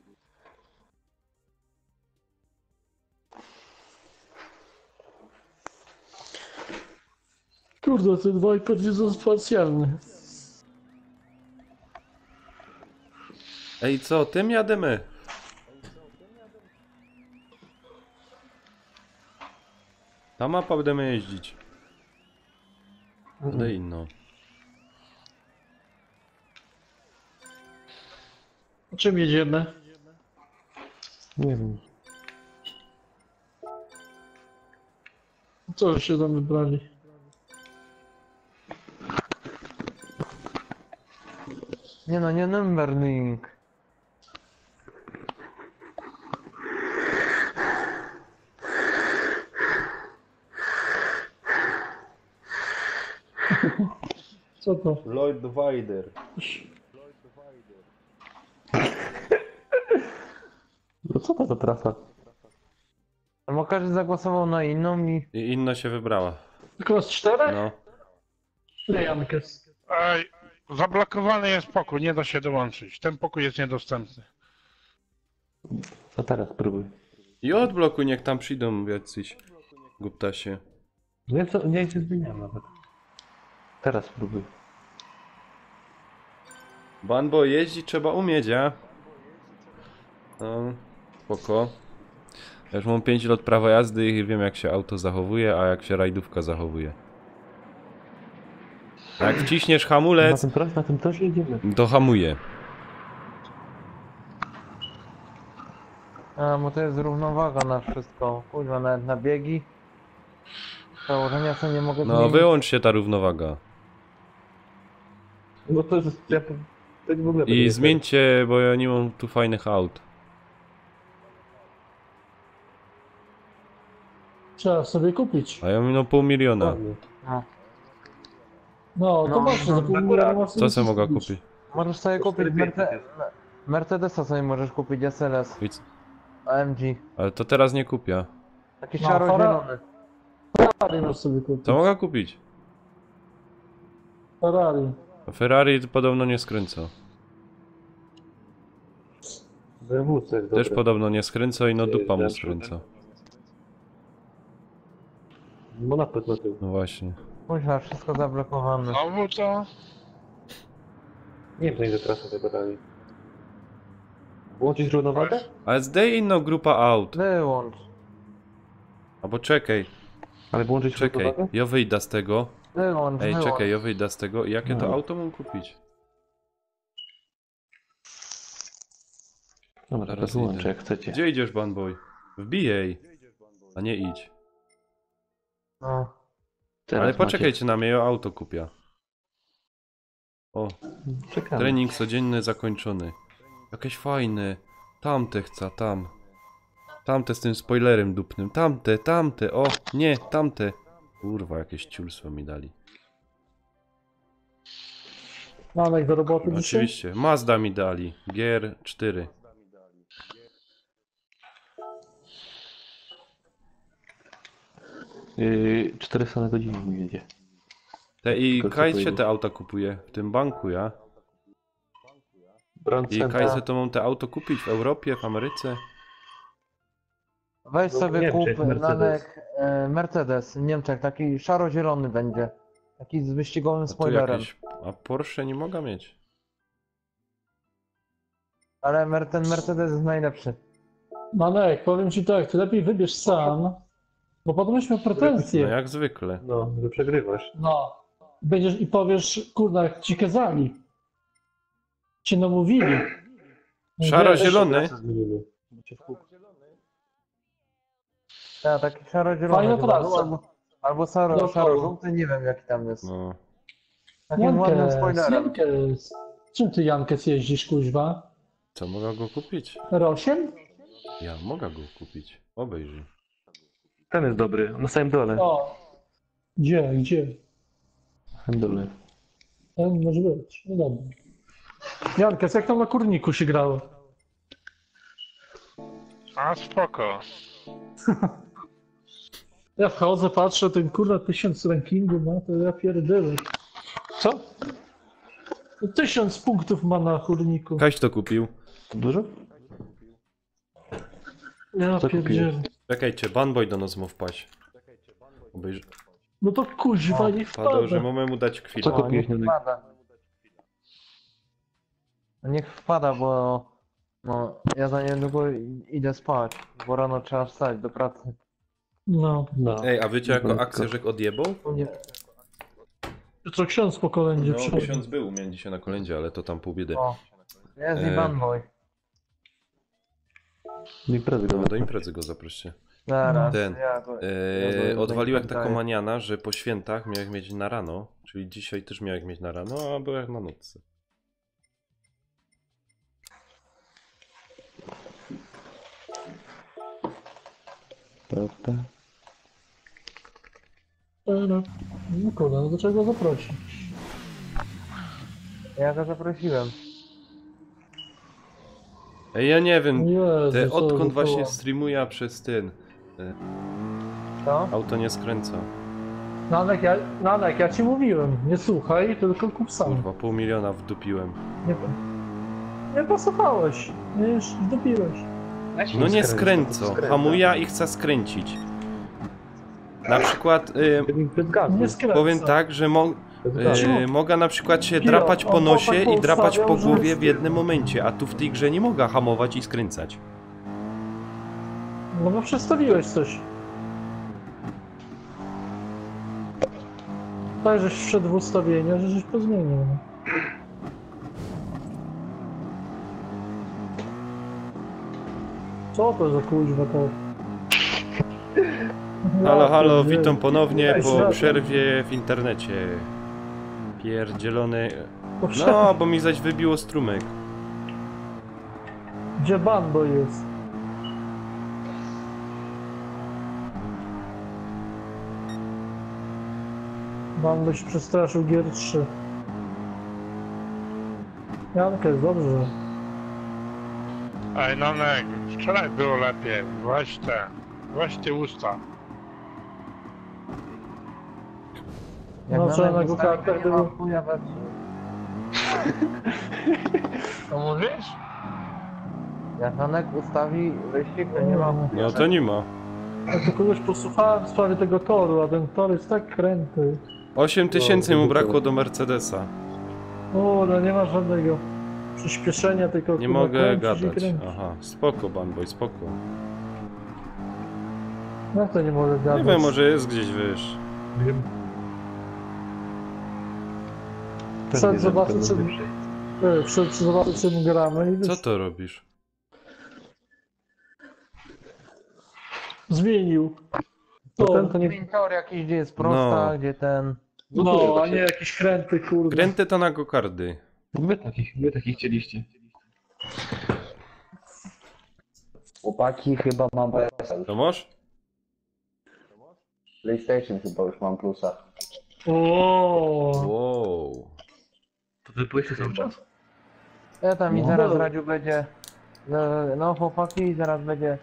Kurde, ten Viper jest specjalny. Ej, co, tym jademy? Ta mapa będziemy jeździć. Daj inną. O czym jedziemy? Nie wiem. Co się tam wybrali? Nie no, nie Nürburgring. Co to? Lloyd Wider. No co to za trasa? Bo każdy zagłosował na inną i... I inna się wybrała. Tylko z 4? No. Nie, Jankes. Ej, zablokowany jest pokój, nie da się dołączyć. Ten pokój jest niedostępny. A teraz spróbuj. I odblokuj, niech tam przyjdą jacyś guptasie. Nie się zmieniam nawet. Teraz spróbuj. Banbo, jeździć trzeba umieć, a? No, spoko. Ja już mam 5 lat prawa jazdy i wiem, jak się auto zachowuje, a jak się rajdówka zachowuje. A jak wciśniesz hamulec, Na tym też jedziemy. to hamuje. A, bo to jest równowaga na wszystko. Kurwa, nawet na biegi. Założenia sobie nie mogę No, zmienić. wyłącz się ta równowaga. No to jest... Ja to w ogóle I zmieńcie, bo ja nie mam tu fajnych aut. Trzeba sobie kupić. A ja mam no $500 000. No. No, to No, masz no, za pół miliona. Co sobie mogę kupić? Możesz sobie kupić Mercedesa sobie możesz kupić SLS, I c- AMG. Ale to teraz nie kupię. Taki No, szaro-zielony. Ferrari możesz sobie kupić. Co mogę kupić? Ferrari. A Ferrari podobno nie skręca. BMW to jest Też dobre. podobno nie skręca i no dupa mu Jest skręca. No napęd na tył. No właśnie. Kuźwa, wszystko zablokowane. Znowu to? Nie wiem, to ile trasa tego dali. Włączyć równowagę? Ale zdej inną grupa aut. Wyłącz. Albo czekaj, Ale włączyć czekaj. równowagę? Ja wyjdę z tego. Wyłącz, Ej, wyłącz. czekaj, ja wyjdę z tego. I jakie to No. auto mam kupić? Dobra, Zaraz teraz wyłączę idę. jak chcecie. Gdzie idziesz, Banboy? Wbij jej. A nie idź. No. Teraz Ale macie. poczekajcie na mnie, ja auto kupię. O, Czekamy. trening codzienny zakończony. Jakieś fajne. Tamte chcę, tam. Tamte z tym spoilerem dupnym. Tamte. O, nie, tamte. Kurwa, jakieś ciulstwo mi dali. Mamy do roboty dzisiaj? Oczywiście, Mazda mi dali. Gier 4. 400 na godzinę mi jedzie. I To co Kajs się powiedzieć? te auta kupuje. W tym banku, ja. Brand I Center. Kajsę to mam te auto kupić w Europie, w Ameryce. Weź No, sobie Niemczech, kup Mercedes. Nanek Mercedes w Niemczech, taki szaro-zielony będzie. Taki z wyścigowym A tu spoilerem. jakieś... A Porsche nie mogę mieć. Ale ten Mercedes jest najlepszy. Manek, powiem ci tak, ty lepiej wybierz sam, bo potem będziesz miał No pretensje. jak zwykle. No, że przegrywasz. No. Będziesz i powiesz, kurna, jak ci kazali. Cię namówili. Szaro-zielony. Trasę zmienimy. Macie w kółko. Tak, taki szaro-zielony. Fajna chyba trasa. był, albo Dookoła. szaro-żółty, nie wiem jaki tam jest. No. Takim ładnym Jankes, spoilerem. Jankes. Czym ty Jankes jeździsz, kuźwa? Co, mogę go kupić? R8? Ja mogę go kupić. Obejrzyj. Ten jest dobry, na samym dole. O. Gdzie? Na samym dole. Ten może być. No dobra. Jankes, jak tam na kurniku się grało? A spoko. Ja wchodzę, patrzę, ten kurwa 1000 rankingu ma, to ja pierdolę. Co? 1000 punktów ma na kurniku. Kaś to kupił. Dużo? Ja Co pierdzielę. Czekajcie, Banboy do nas ma wpaść. Obejrzyj. No to kuźwa nie Padał, że wpada. mamy mu dać Co chwilę. O, kupiłeś, niech Janek? wpada. Niech wpada, bo no, ja za niedługo idę spać, bo rano trzeba wstać do pracy. No. No. Ej, a wiecie jako Tylko- akcję, że odjebał? U mnie, Co ksiądz po kolędzie No, przychodzi. ksiądz był u mnie dzisiaj na kolędzie, ale to tam pół biedy. o, jest E, i Banboy. Do imprezy go No, do imprezy go zaproście. Zaraz, Ten, ja go... ja go Odwaliłem taką daję. maniana, że po świętach miałem mieć na rano, czyli dzisiaj też miałem mieć na rano, a byłem na nocce. Prawda? No kurde, no do czego zaprosić? Ja go zaprosiłem. Ej, ja nie wiem, Jezu, co odkąd za właśnie koła. streamuję przez ten, Co? auto nie skręca. Nanek, ja ci mówiłem, nie słuchaj, tylko kup sam. Kurwa, 500 000 wdupiłem. Nie posłuchałeś, nie już wdupiłeś. No nie skręco, hamuje i chce skręcić. Na przykład, Bez gazu. Nie skręca. powiem tak, że Bez gazu. mogę na przykład się Kilo, drapać po on nosie tak i drapać po poustawiał, głowie że- w jednym momencie, a tu w tej grze nie mogę hamować i skręcać. No bo przestawiłeś coś. Tak, żeś wszedł w ustawienia, że żeś pozmienił. No. Co to za kuźwa to? Halo, halo, Ja pierdzielę. witam ponownie Weź, po żart. przerwie w internecie. Pierdzielony... Po No, bo mi zaś wybiło strumyk. Gdzie Bando jest? Bando się przestraszył gier 3. Janka jest dobrze. Ej, Nanek, wczoraj było lepiej. Weź te usta. No, wczoraj na go-kartach było. To mówisz? Jak Hanek ustawi wyścig, to nie ma... No to nie ma. Ja to kogoś posłuchałem w sprawie tego toru, a ten tor jest tak kręty. 8000 mu brakło do Mercedesa. O, no nie ma żadnego przyspieszenia, tylko... Nie kurwa, mogę kręcisz i gadać. kręcisz. Aha, spoko, Banboy, spoko. Jak to nie mogę Nie gadać? wiem, może jest gdzieś, wiesz. Wszedł zobaczyć czym gramy i Co to robisz? zmienił. To To, ten to nie... Tor jakiś, gdzie jest prosta, No. gdzie ten... no, a nie jakieś kręty, kurde. Kręty to na gokardy. Wy takich chcieliście. Chłopaki, chyba mam PS-a już. To masz? PlayStation chyba już mam plusa. O, Wow. To wy byłeś cały czas? Ja tam i No. zaraz Radziu będzie... No chłopaki, zaraz będzie...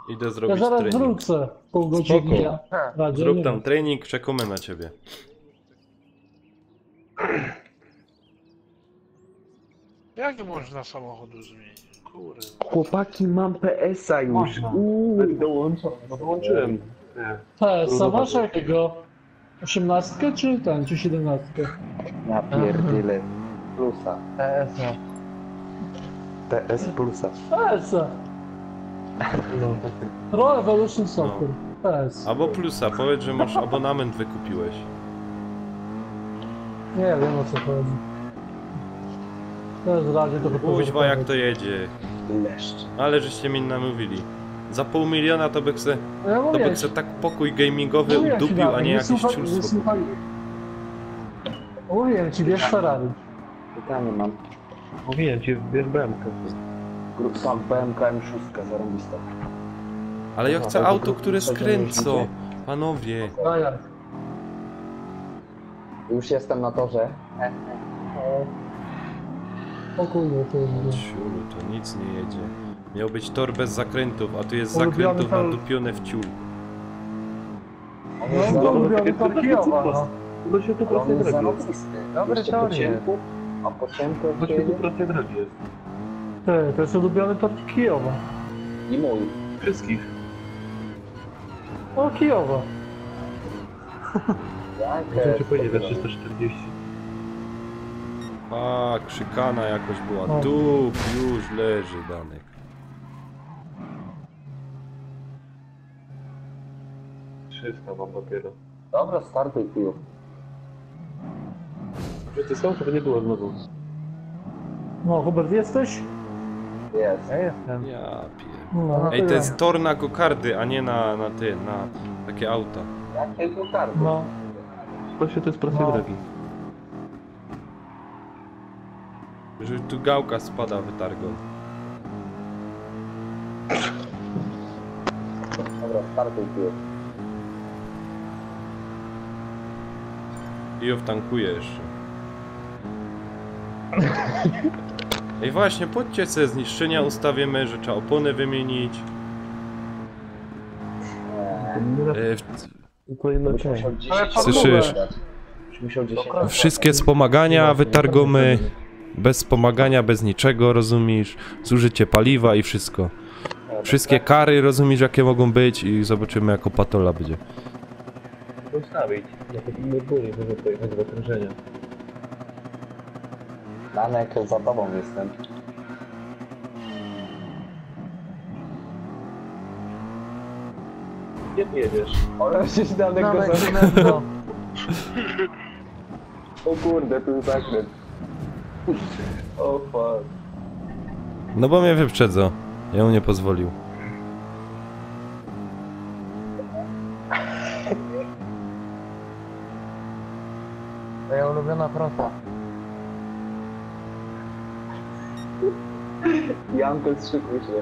Idę ja zrobić zaraz trening. wrócę pół godziny. Spoko. Ha. Radzie, Zrób nie tam wiem. trening, czekamy na ciebie. Jak można samochodu zmienić? Kurde. Chłopaki, mam PS-a już. Można. Dołączam. No dołączyłem. PS-a masz jakiego? 18 czy ten, czy 17? Ja pierdyle. Plusa. TS, no. PS plusa. PS-a! Pro Evolution Soccer. PS. Albo plusa, powiedz, że masz abonament wykupiłeś. Nie wiem o co chodzi. To jest Radzie to Kuźwa, jak to jedzie. Leszcz. Ale żeście mi namówili. Za $500 000 to by chce, Ja to mówię by chce tak pokój gamingowy mówię ci, udupił, a Dawid, nie jakieś słuchaj- ciulstwo. słuchaj. Mówiłem ci, bierz Ferrari. Pytanie mam. Mówiłem ci, bierz BMK. Grupa BMK M6 zarąbista. Ale ja No, chcę to auto, tylko które powiedziałem, skręco. że- Panowie. A jak? Już jestem na torze. O kurde, to jest... Ciulu, to nic nie jedzie. Miał być tor bez zakrętów, a tu jest Ulubiony zakrętów tor. nadupione w ciul. No, to ulubiony tor Kijowa, no. To się tu Ale on prostej jest drogi jest. zarąbisty. Dobry Jeszcze po tor jest. ciemku, a po ciemku To się tu jedzie prostej drogi jest. Ty, to jest ulubiony tor Kijowa. i mój. Wszystkich. O, Kijowa. Chciałem ci powiedzieć, że 340. A, krzykana jakoś była. O. Dup, już leży Danek. Wszystko mam dopiero. Dobra, startuj chuju. Wszyscy są, żeby nie było znowu. No, Hubert, jesteś? Jest. Ja jestem. Ja pier... No, Ej, to ja. jest tor na gokardy, a nie na takie auta. Jakiego kartu? No, Właśnie to jest prostej No. drogi. Że tu gałka spada wytargą. Dobra, startuj chuju. I wtankuje jeszcze. Ej właśnie, podcie se zniszczenia, ustawiamy, że trzeba opony wymienić. Kolejna Byś część. musiał 10 Słyszysz? Byś musiał 10 Wszystkie wspomagania wytargomy, bez wspomagania, bez niczego, rozumiesz? Zużycie paliwa i wszystko. Wszystkie kary, rozumiesz, jakie mogą być i zobaczymy, jak opatola będzie. Ustawić. Na to nie było, żeby pojechać do okrążenia. Danek, za tobą jestem. Nie jedziesz. Ale się Danek go Dawaj, za... Cemento. O kurde, ten zakręt. O fuck. No bo mnie wyprzedzał. Ja mu nie pozwolił. Moja ulubiona prosta. Janko, szykuj się.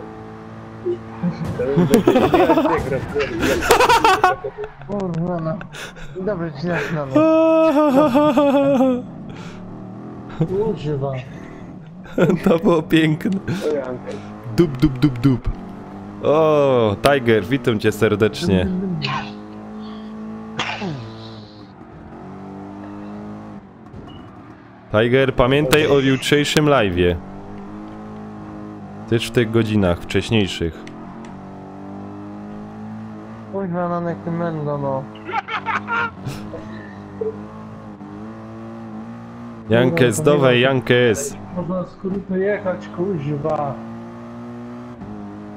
Kurwa, no. Dobrze ci zaczynamy. Używa. To było piękne. O Jankę. Dup, dup, dup, dup. O, Tiger, witam cię serdecznie. Tiger, pamiętaj o jutrzejszym live'ie. Też w tych godzinach wcześniejszych. Kuźwa, Nanek, ty mendo, no. Jankes, dawaj, Jankes. Można skróty jechać, kuźwa.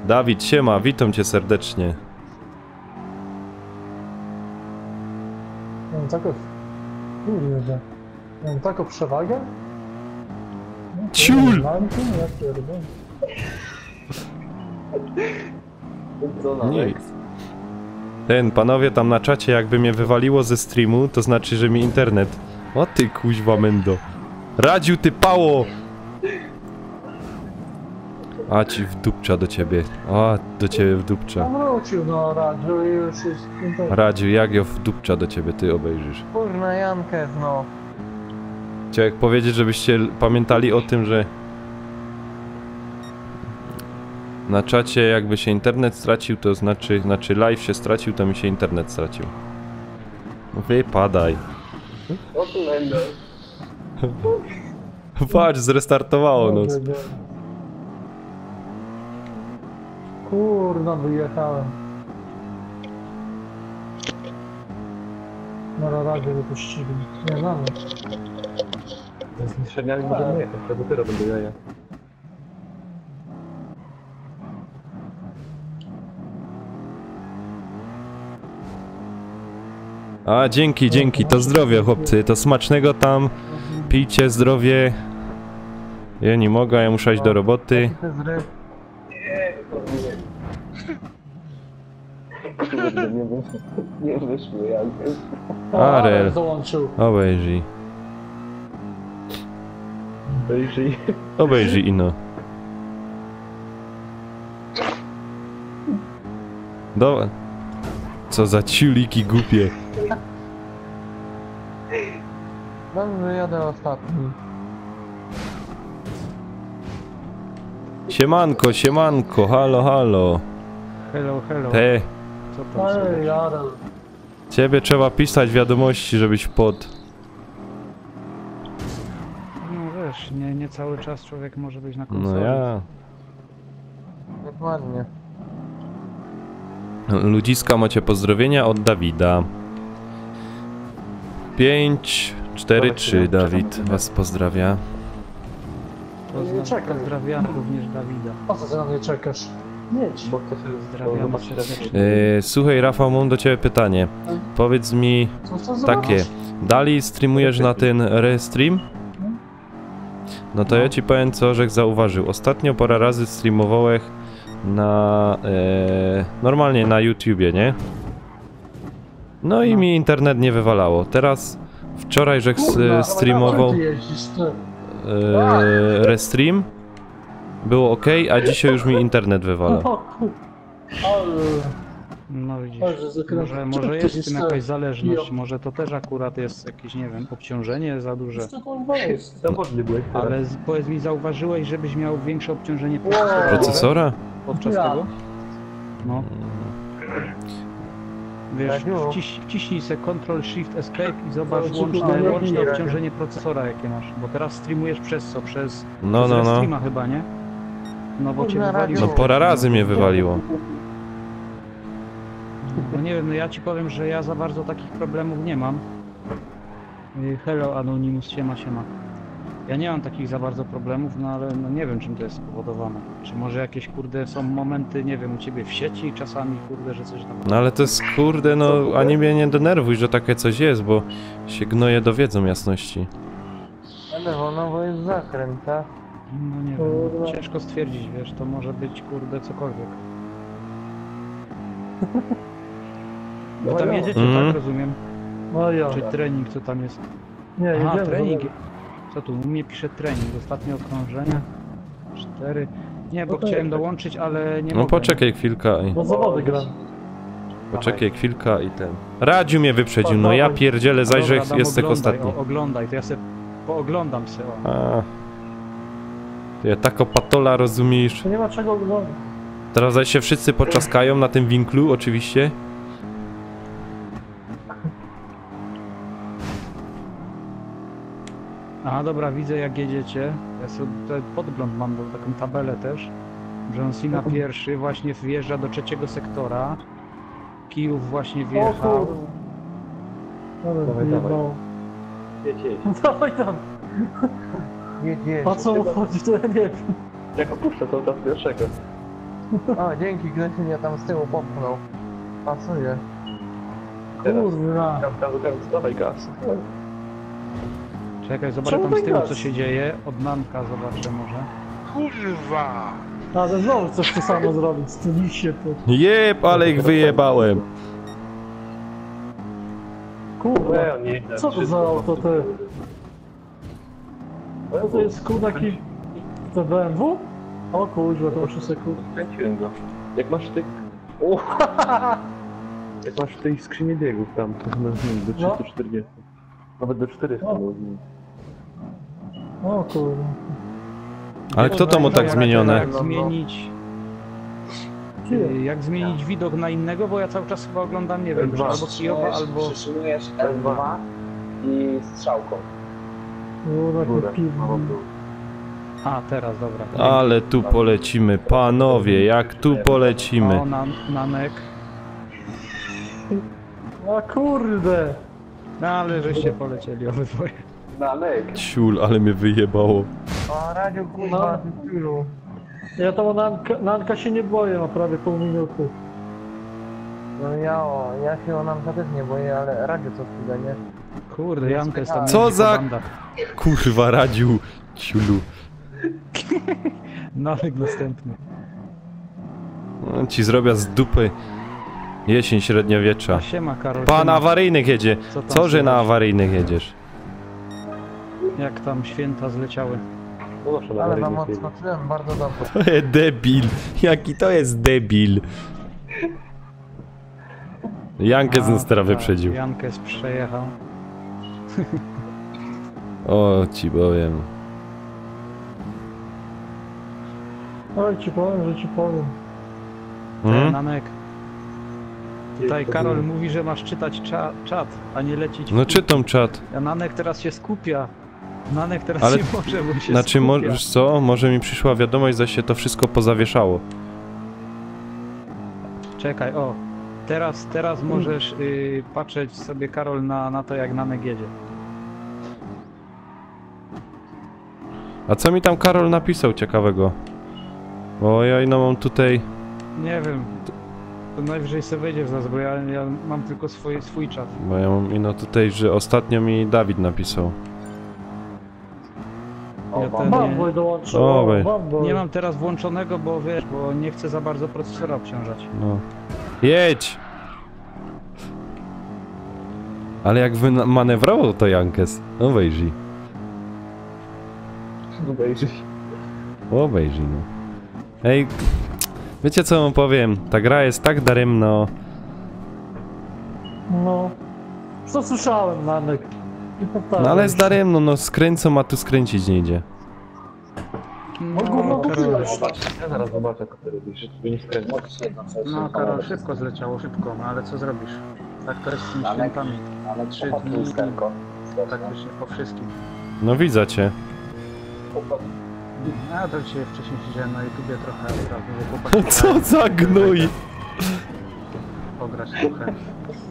Dawid, siema, witam cię serdecznie. Mam taką... Kurde. Mam taką przewagę? No, Ciul! Ja pierdolę. Co na Nie. Ten, panowie tam na czacie, jakby mnie wywaliło ze streamu, to znaczy, że mi internet... O ty kuźwa mendo. Radziu, ty pało! A ci wdupcza do ciebie. A, do ciebie wdupcza. Wrócił no Radziu i już jest... Radziu, jak ja wdupcza do ciebie, ty obejrzysz. Kurna, Jankes, no. Chciałem powiedzieć, żebyście pamiętali o tym, że... Na czacie jakby się internet stracił, to znaczy live się stracił, to mi się internet stracił. Wypadaj. O tu będę. Patrz, zrestartowało nas. Kurna, wyjechałem. Na razie wypuścili. Nie, na mnie. Z niszczeniami możemy jechać, to dopiero będą jaja. A, dzięki, dzięki, to zdrowie chłopcy, to smacznego tam. Pijcie zdrowie. Ja nie mogę, ja muszę iść do roboty. To jest ryb. Kurde, nie wyszło Jankę. O, Arel. dołączył. Obejrzyj. Wyjrzyj. Obejrzyj ino. Co za ciuliki głupie. Dobrze, jadę ostatni. Siemanko, siemanko, halo, halo. Hello, hello. Te, Co tam Ej, słychać? Arel. ciebie trzeba pisać wiadomości, żebyś pod... No wiesz, nie cały czas człowiek może być na konsoli. No ja... Dokładnie. Ludziska, macie pozdrowienia od Dawida. 5, 4, 3, Dawid was pozdrawia. Pozdrawiamy również Dawida. Po co ty na mnie czekasz? Jedź. Bo to się Pozdrawiamy serdecznie. Słuchaj Rafał, mam do ciebie pytanie. Powiedz mi Co za takie, dalej streamujesz na ten restream? No to ja ci powiem co, żech zauważył. Ostatnio parę razy streamowałem na... normalnie na YouTubie, nie? No i mi internet nie wywalało. Teraz, wczoraj żech streamował Ty jeździsz, ty. restream. Było ok, a dzisiaj już mi internet wywala. O kur... Ale... No widzisz, Boże, zakręt- może jest w tym jest jakaś to- zależność, może to też akurat jest jakieś, nie wiem, obciążenie za duże. Co to jest? Zawodny byłeś teraz. Ale powiedz mi, zauważyłeś, żebyś miał większe obciążenie procesora Procesora? podczas Ja. tego? No. Wiesz, Tak, wciśnij se Ctrl Shift Escape i zobacz Co, łączne nie, obciążenie procesora jakie masz, bo teraz streamujesz przez co? Przez No, no, no. streama chyba, nie? No bo cię Na wywaliło. No pora razy mnie wywaliło. No nie wiem, no ja ci powiem, że ja za bardzo takich problemów nie mam. Hello Anonymous, siema, siema. Ja nie mam takich za bardzo problemów, no ale no nie wiem czym to jest spowodowane. Czy może jakieś kurde są momenty, nie wiem, u ciebie w sieci czasami kurde, że coś tam... No ale to jest kurde, no ani mnie nie denerwuj, że takie coś jest, bo się gnoje dowiedzą jasności. Ale wolno, bo jest zakręt, tak? No nie wiem, no, ciężko stwierdzić, wiesz, to może być kurde cokolwiek. Bo tam jedziecie, tak rozumiem? No ja. Czy trening, co tam jest? Nie, Aha, jedziemy. trening. Co tu? U mnie pisze trening. Ostatnie okrążenia. 4. Nie, bo No to chciałem jak? dołączyć, ale nie No mogę. poczekaj chwilka i... Bo zawody gram. Poczekaj chwilka i ten... Radziu mnie wyprzedził, no ja pierdzielę, Dobra, zajrzę Adam, jest tak oglądaj, ostatni. Oglądaj, to ja se pooglądam se. O. A. Ja tako patola, rozumiesz? To nie ma czego oglądać. Teraz zaś się wszyscy poczaskają na tym winklu, oczywiście. A dobra, widzę jak jedziecie. Ja sobie tutaj podgląd mam, bo taką tabelę też. John Cena pierwszy właśnie wjeżdża do trzeciego sektora. Kijów właśnie O wjechał. kurde. Ale Dawaj, wyjebało. Jedź. Dawaj tam. Jedź. A co mu chodzi, to ja nie wiem. Jak opuszczę to od pierwszego. O, dzięki, Grzesiu mnie tam z tyłu popchnął. Pasuje. Kurwa. Dawaj gaz. Czekaj, zobaczę Czemu tam z tak tyłu gaz? co się dzieje. Od Nanka zobaczę może. Kurwa! Ale znowu chcesz to samo zrobić, studisz się to. Jeb, ale ich wyjebałem. Kurwa. nie, Co to za auto te? To jest kudaki... To BMW? O kurwa, to 3 sekundy. Kręciłem go. Jak masz ty... O! Jak masz w tej skrzyni biegów tam, to do 340. Nawet do 400. O. O kurwa. Ale kto to mu tak zmienione? Jak zmienić... Jak zmienić widok na innego, bo ja cały czas chyba oglądam, nie wiem, L2. albo Kijowa, albo... Przytrzymujesz L2 i strzałką. Kurwa, Górę. jaki piwny. A, teraz, dobra. Ale tu polecimy, panowie, jak tu polecimy. O, Nanek. A kurde. No ale żeście polecieli obydwoje. Dalek. Ciul, ale mnie wyjebało. O, Radziu, kurwa, ty tylu. Ja tam Nanka się nie boję, ma prawie pół minuty. No ja się o Namka też nie boję, ale Radziu co chwilę, nie? Kurde, Janka jest tam... Co za- po bandach. Kurwa, Radziu, ciulu. Nanek następny. No, ci zrobię z dupy jesień średniowiecza. A siema, Karol. Pan siema. awaryjnych jedzie. Co tam Co, że na słychać? awaryjnych jedziesz? Jak tam święta zleciały. Ale wam odskoczyłem bardzo dobrze. Debil. Jaki to jest debil. Jankes nas teraz wyprzedził. Jankes przejechał. O, ci powiem. Oj, ci powiem, że ci powiem. Nanek. Tutaj Karol mówi, że masz czytać czat, a nie lecić. w No kółko. czytam czat. A Nanek teraz się skupia. Nanek teraz Ale- nie może, bo się Znaczy, skupia. wiesz co? Może mi przyszła wiadomość, że się to wszystko pozawieszało. Czekaj, o. Teraz możesz patrzeć sobie, Karol, na to, jak Nanek jedzie. A co mi tam Karol napisał ciekawego? Ojoj, no mam tutaj... Nie wiem. To najwyżej sobie wejdziesz zaraz, bo ja mam tylko swój czat. Bo ja mam ino tutaj, że ostatnio mi Dawid napisał. Ja ten Bamboy dołączył. Oj. Bamboy. nie mam teraz włączonego, bo wiesz, bo nie chcę za bardzo procesora obciążać. No. Jedź! Ale jak manewrował to Jankes. Obejrzyj. Obejrzyj, no. Ej, wiecie co wam powiem? Ta gra jest tak daremno. No. Co słyszałem, Nanek? I powtarzam. No ale jest daremno, no skręcą, a tu skręcić nie idzie. No, Gówno Karol, kupiłeś. Ja zaraz zobaczę, co ty robisz, żeby nie skręcać. no Karol, szybko zleciało, szybko, no ale co zrobisz? Tak to jest z tymi Nanek. świętami. Ale 3 popatrz dni, lusterko. praktycznie po wszystkim. No widzę cię. Ja to dzisiaj wcześniej siedziałem na YouTubie trochę, teraz mówię, chłopaki, Co za gnój! pograć trochę.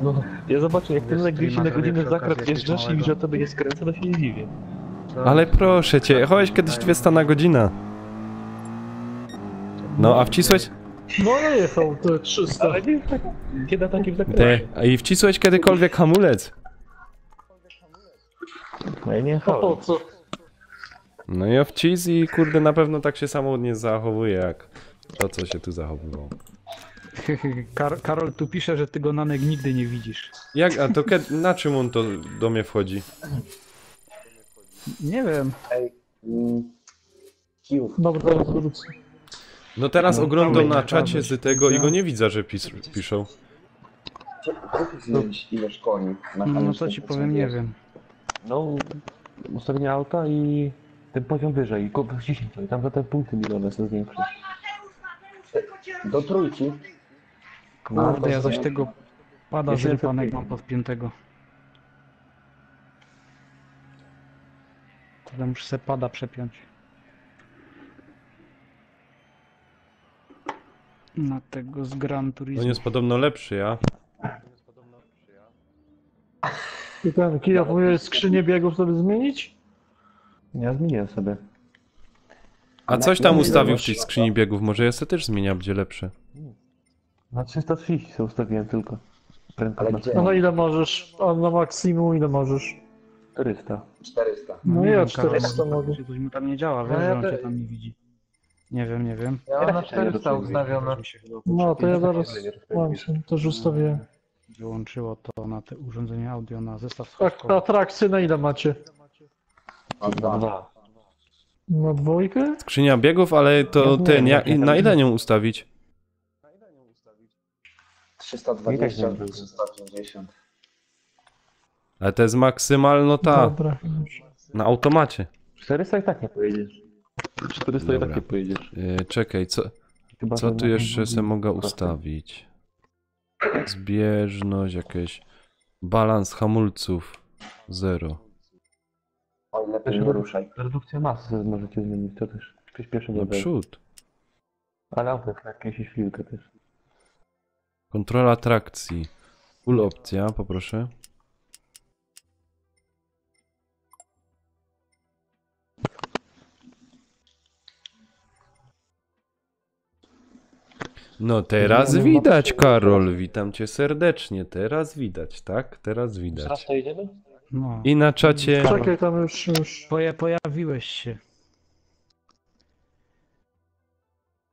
No, ja zobaczę, jak ty Wiesz, na gdzieś na streama godzinę zrobię przy zakręt okazji jeżdżasz i jakiegoś że tobie nie skręca, to się nie dziwię. Co? Ale proszę cię, chowałeś kiedyś 200 na godzinę. No, a wcisłeś... No nie jechał, to 300. Ale nie, tak, nie na takim zakręcie. I wcisłeś kiedykolwiek hamulec? No ja nie A jechałem. po co? No i wcis i kurde na pewno tak się samo nie zachowuje jak to, co się tu zachowywało. Karol tu pisze, że ty go, Nanek, nigdy nie widzisz. Jak, a to na czym on to do mnie wchodzi? Nie wiem. Kijów. Dobra, teraz wrócę. No teraz oglądam na dawaj, czacie z tego i go nie widzę, że piszą. Zjedź ilość koni. No co ci powiem, nie wiem. No, ustawienie auta i ten poziom wyżej, wciśnij to i tam za te punkty miliony są większe. Do trójki. Kurde, ja coś tego pada Ja się zrypanek lepiej- mam podpiętego. To muszę se pada przepiąć. Na tego z Gran On Turismo. jest podobno lepszy, ja. I ten Kijow mówi, skrzynię biegów sobie zmienić? Ja zmieniłem sobie. A coś tam ustawił w tej skrzyni biegów, może ja sobie też zmieniam, będzie lepsze. Na 330 sobie ustawiłem tylko. Ale Prędkość gdzie? No na ile możesz? A na maksimum ile możesz? 400. 400. No nie ja wiem, 400 Karol, mogę. czy coś mu tam nie działa, wiesz, No ja że on cię te- tam nie widzi. Nie wiem, nie wiem. Ja mam na 400 ustawione. No to ja zaraz mam się też ustawiłem. Wyłączyło to na te urządzenie audio, na zestaw Tak, słuchawkowy. na trakcję na ile macie? O, 2. 2. Na dwójkę? Skrzynia biegów, ale to ten, na ile nią ustawić? 320 albo 350. Ale to jest maksymalno ta, Dobra. na automacie. 400 i tak nie pojedziesz. 400 i Dobra. tak nie pojedziesz. Czekaj, Chyba, co że tu na- jeszcze sobie mogę ustawić? Zbieżność, jakieś... Balans hamulców. 0. Oj, lepiej Też nie ruszaj. redukcja masy możecie zmienić, to też przyspieszy do Naprzód. Ale auto jest jakieś chwilkę też. Kontrola trakcji. Full opcja, poproszę. No teraz widać, Karol. Witam cię serdecznie. Teraz widać, tak? Teraz widać. to jedziemy? No. I na czacie... Czekaj, tam już. Pojawiłeś się.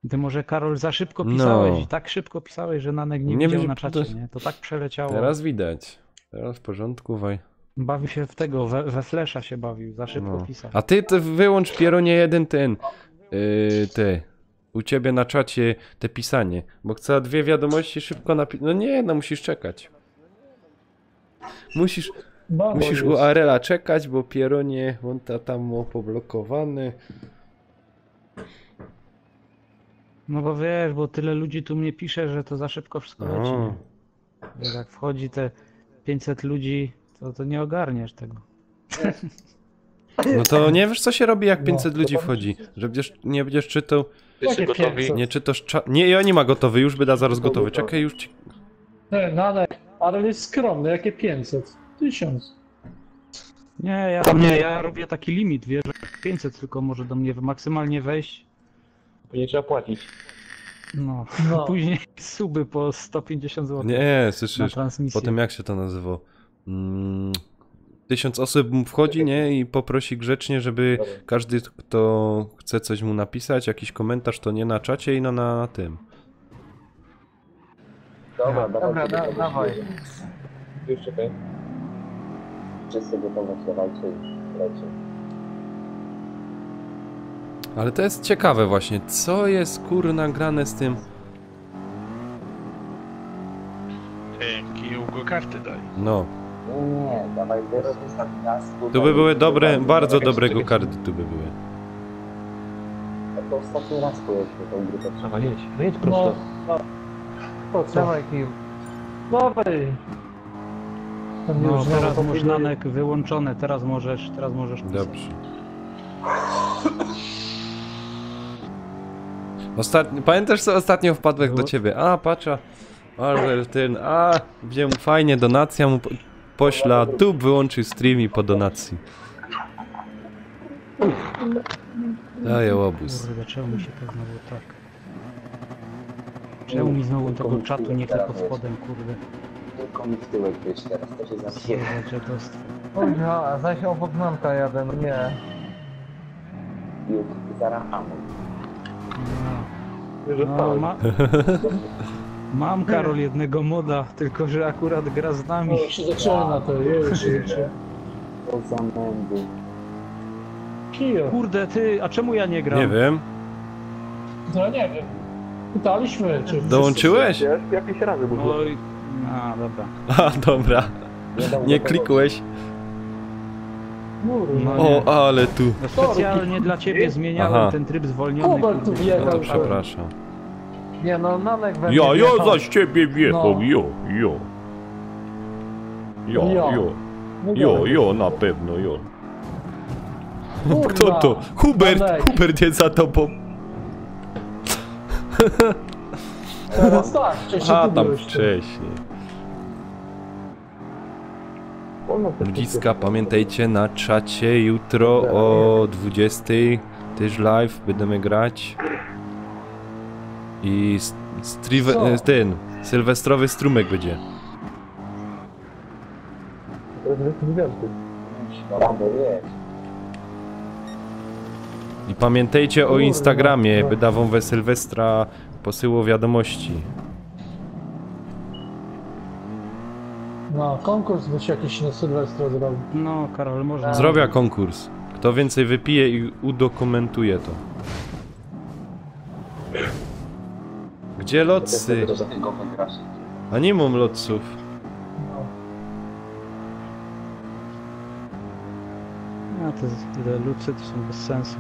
Ty może, Karol, za szybko pisałeś No. i tak szybko pisałeś, że Nanek nie Nie widział będzie- na czacie, to- nie? To tak przeleciało. Teraz widać. Teraz w porządku, waj. Bawi się w tego, we Flasha się bawił, za szybko No. pisał. A ty to wyłącz Pieronie jeden ten. Ty. U ciebie na czacie te pisanie. Bo chcę 2 wiadomości szybko napisać. No nie, no musisz czekać. Musisz u Arela czekać, bo Pieronie, on tam ma poblokowany. No bo wiesz, bo tyle ludzi tu mnie pisze, że to za szybko wszystko leci. O. nie? Że jak wchodzi te 500 ludzi, to nie ogarniesz tego. No to nie wiesz co się robi jak 500 ludzi wchodzi. Że nie będziesz czytał. Jakie 500? Nie czytasz Nie, ja nie ma gotowy, już będę zaraz gotowy. Czekaj, już ci... Nie, Nanek, ale jest skromny, jakie 500? 1000. Nie, ja robię taki limit, wiesz, że 500 tylko może do mnie maksymalnie wejść. Nie trzeba płacić. No, No. później suby po 150 zł Nie, na słyszysz. transmisję. Potem jak się to nazywa? 1000 osób mu wchodzi, nie? I poprosi grzecznie, żeby każdy, kto chce coś mu napisać, jakiś komentarz, to nie na czacie i na tym. Dobra, Dobra, dawaj. Już czekaj. Wszyscy gotować, dawajcie już. Lecie. Ale to jest ciekawe właśnie, co jest kurna grane z tym? Kiju go karty daj. No, Nie, dawaj teraz ostatni raz. tu by były dobre, bardzo dobre go-kardy tu by były. To ostatni raz pojedźmy tą grupę. Dobra, jedź. No jedź No, prosto. po co? Dawaj, Kiju. Dawaj. Tam No, już teraz znowu masz to Nanek wyłączone, teraz możesz pisać. Dobrze. Pamiętasz co ostatnio wpadłem do ciebie? A, patrza. Ale ten, gdzie mu fajnie, donacja mu pośla, tu wyłączył stream i po donacji. Daję łobuz. Kurde, czemu mi się to znowu tak... Czemu mi znowu tego czatu nie chce pod spodem, kurde. Tylko mi w tyłek wiesz teraz, to się zamknie. Co za dziadostwo. Oj, a zaś obok Nanka jadę, no nie. Juk, zaraz hamuj. No, mam, Karol, jednego moda, tylko że akurat gra z nami. O, się zaczyna to, już się zaczyna. To za mędy. Kijo. Kurde, ty, a czemu ja nie gram? Nie wiem. No nie wiem. Pytaliśmy, czy... Dołączyłeś? Jakieś razy było. Oj, dobra. A, dobra. Nie klikłeś. Kurwa. No nie. O, ale tu. No specjalnie dla ciebie zmieniałem Aha. ten tryb zwolniony. Hubert tu kurde, wjechał. No to tak. przepraszam. Nie no, Nanek we mnie Ja wjechał. zaś ciebie wjechał, No. jo. No Jo, na pewno, jo. kurwa. Kto to? Hubert! Janek. Hubert jest za tobą. Teraz tak, wcześniej A ty tam byłeś tu. wcześniej. Wolno też Ludziska, pamiętajcie na czacie jutro o 20 też live będziemy grać. I Co? ten sylwestrowy strumek będzie. Teraz jest 9. Rambo jest. I pamiętajcie o Kurwa, Instagramie, no. będę wam we Sylwestra posyłał wiadomości. No, konkurs byś jakiś na Sylwestra zrobił. No, Karol, można. Zrobię konkurs. Kto więcej wypije i udokumentuje to. Gdzie lotsy? To za tego wygrasz. A nie mam lotsów. No. No, te lucy to są bez sensu.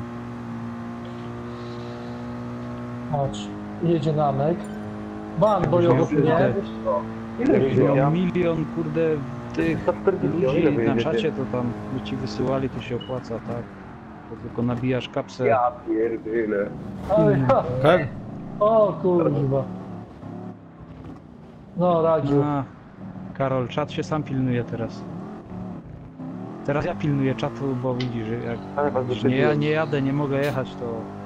Chodź, jedzie Namek. Ban bojowy, Kurde. nie? Ile Jakbyś wyjdzie? miał milion, kurde, tych 140, ile ludzi na wyjedziecie? czacie, to tam by ci wysyłali, to się opłaca, tak? To tylko nabijasz kapsę. Ja pierdolę. Oj, ha. Tak? O kurwa. No, Radziu. A, Karol, czat się sam pilnuje teraz. Teraz ja pilnuję czatu, bo widzisz, że jak Ale was nie, wyprzedziłem. nie jadę, nie mogę jechać,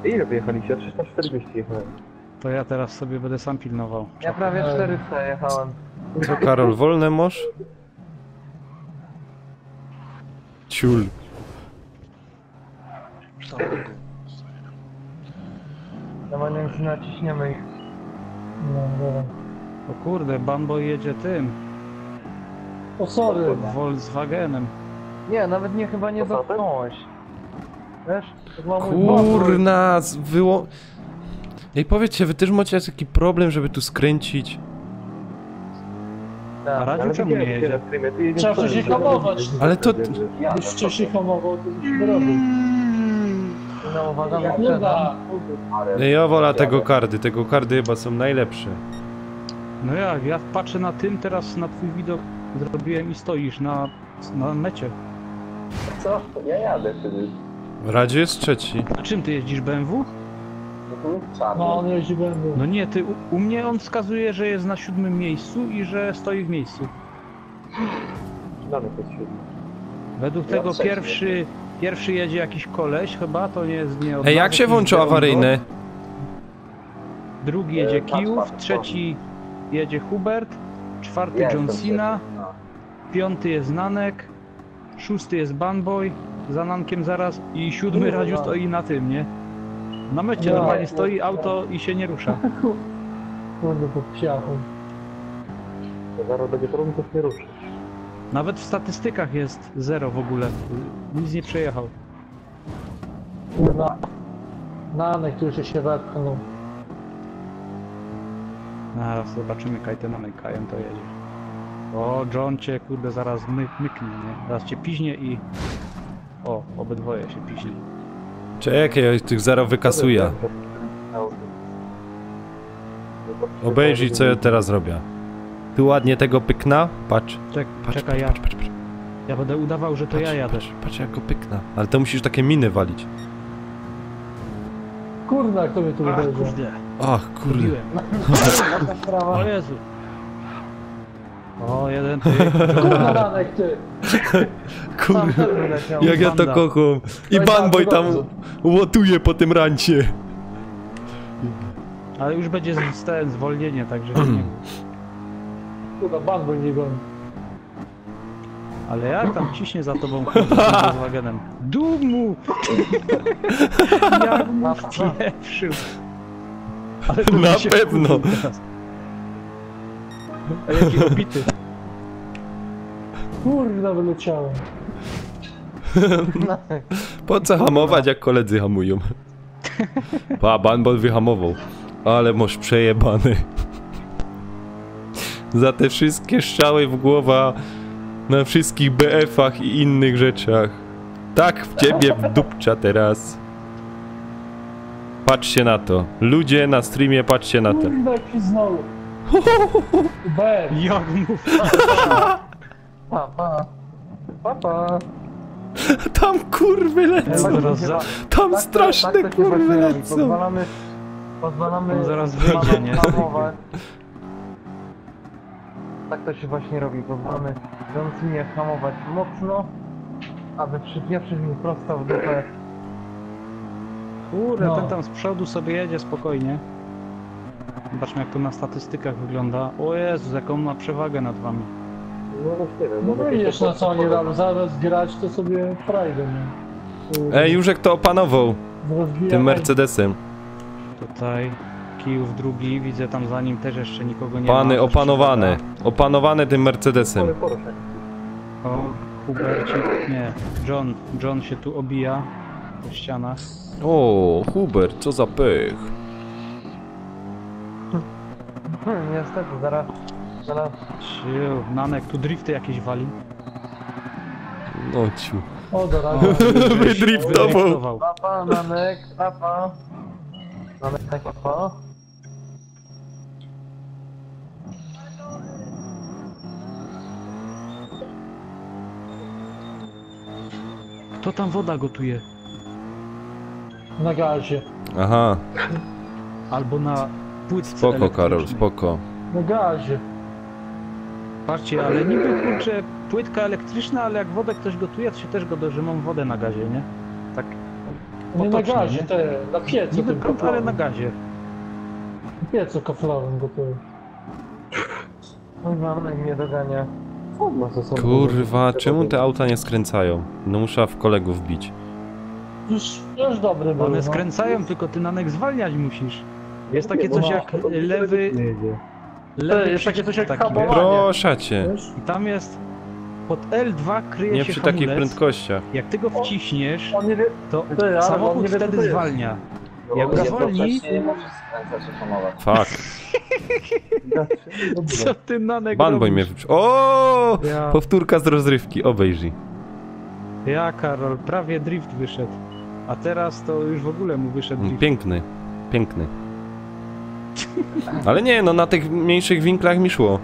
Ile wyjechaliście? 340 jechałem. to ja teraz sobie będę sam pilnował. Ja prawie 400 jechałem. Co Karol, wolne moż? Ciul. Dobra, nie wiem, czy naciśniemy ich. No, dobra. O kurde, Banboy jedzie tym, O, sorry. Volkswagenem. Nie, nawet mnie chyba nie Passatem? dotknąłeś. Wiesz? To była mój błąd. Kurna, Ej, powiedzcie, wy też macie taki problem, żeby tu skręcić? A Tak. Radziu czemu nie jedzie? Trzeba wcześniej hamować. Ale to- Byś wcześniej hamował, to byś nie robił. No uwaga, no Nie sprzedam. da. Ja wolę tego kardy chyba są najlepsze. No jak, ja patrzę na tym, teraz na twój widok zrobiłem i stoisz na mecie. Co? Ja jadę wtedy. W Radzie jest trzeci. A czym ty jeździsz, BMW? Czarny. No, on jeździ będę. No nie, ty, u mnie on wskazuje, że jest na 7. miejscu i że stoi w miejscu. Dane to jest 7. Według Ja tego trzeci. pierwszy jedzie jakiś koleś chyba, to nie jest nie od Ej, nas, jak się jakiś włączy Deondo. awaryjne? Drugi jedzie patrz, Kijów, patrz, trzeci jedzie Hubert, czwarty Ja John jestem Cena, trzeci, no. piąty jest Nanek, szósty jest Banboy, za Nankiem zaraz i 7. Radziu stoi na tym, nie? Na mecie No. normalnie stoi auto i się nie rusza. Kurde, po psiachu. To zaraz będzie problem, to się nie ruszy. Nawet w statystykach jest 0 w ogóle. Nic nie przejechał. Kurwa. Nanek tu jeszcze się wepchnął. Zaraz zobaczymy, Kajtenanek Kajem to jedzie. O, John cię kurde zaraz myknie, nie? Zaraz cię piźnie i... O, obydwoje się piźni. Czekaj, ja tych zero wykasuję. Obejrzyj, co ja teraz robię. Tu ładnie tego pykna. Patrz. Czekaj, ja będę udawał, że to ja jadę. Patrz jak go pykna. Ale to musisz takie miny walić. Kurna, jak to mnie tu Ach, uderza. kurde, Ach, kurde. lubiłem. Sprawa. O Jezu. O, jeden to jedzie. Kurna, Nanek, ty. Sam Kurde. też wyleciał. Jak ja to Banda. kocham. I No i Banboy bardzo tam dobrze. łotuje po tym rancie. Ale już będzie ten zwolnienie, także nie. Kurwa, Banboy nie goni. Ale jak tam ciśnie za tobą kurde, z Volkswagenem? Dumu! Jak mu wpieprzył. Ale to Na się pewno. wkurzył teraz. A jaki obity. Kurna, wyleciałem. Po co hamować, jak koledzy hamują? Pa, Banboy wyhamował. Ale masz przejebany. Za te wszystkie strzały w głowę na wszystkich BF-ach i innych rzeczach. Tak w ciebie wdupcza teraz. Patrzcie na to. Ludzie na streamie, patrzcie na to. Kurde, jaki znowu. Ber. Jak mów? Papa. Papa. Tam kurwy lecą. Zaraz za... Tam straszne tak to się kurwy właśnie robi. lecą. Pozwalamy On zaraz wyjdzie, nie? hamować. Tak to się właśnie robi. Pozwalamy Johnsonie hamować mocno, aby przypieprzyć mi prosto w dupę. Kurde, No. ten tam z przodu sobie jedzie spokojnie. Zobaczmy jak to na statystykach wygląda. O Jezus, jaką ma przewagę nad wami. No właściwie, No widzisz, na co oni tam zamiast grać, to sobie frajdę, nie? Ej, Józek to opanował tym Mercedesem. Tutaj Kijów drugi, widzę tam za nim też jeszcze nikogo nie Pany ma. opanowane. Opanowane tym Mercedesem. O, Hubercik, nie, John się tu obija po ścianach. O, Hubert, co za pech. Niestety, zaraz. Ciu, Nanek tu drifty jakieś wali. No ciu. O, do O, rady. Wydriftował. Papa, Nanek, papa. Nanek, papa. Kto tam woda gotuje? Na gazie. Aha, Albo na płytce spoko Karol, elektrycznej. spoko. Na gazie. Patrzcie, ale niby kurczę płytka elektryczna, ale jak wodę ktoś gotuje, to się też go że mam wodę na gazie, nie? Tak Nie na potocznie, gazie, nie? te, na piecu Niby tym prąd, ale na kaflowym. gazie. Na piecu kaflowym gotuję. Mój Nanek mnie dogania. Kurwa, czemu te auta nie skręcają? No muszę w kolegów bić. Już dobry był, One no. skręcają, tylko ty Nanek zwalniać musisz. Jest takie coś jak lewy Jest takie coś jak taki, hamowanie. wiesz? Proszę cię. Wiesz? I tam jest pod L2 kryje Nie się przy takich hamulec. prędkościach. Jak ty go wciśniesz, On nie wie, to Ty, ale on samochód nie wie, co wtedy to jest. zwalnia. Jak go zwolni, Nie możesz skręcać i hamować. Fuck. co ty Nanek Banboy mnie robisz? wyprzedzał. O! Ja, Powtórka z rozrywki, obejrzyj. ja Karol, prawie drift wyszedł. A teraz to już w ogóle mu wyszedł drift. Piękny, piękny. Ale nie, no na tych mniejszych winklach mi szło.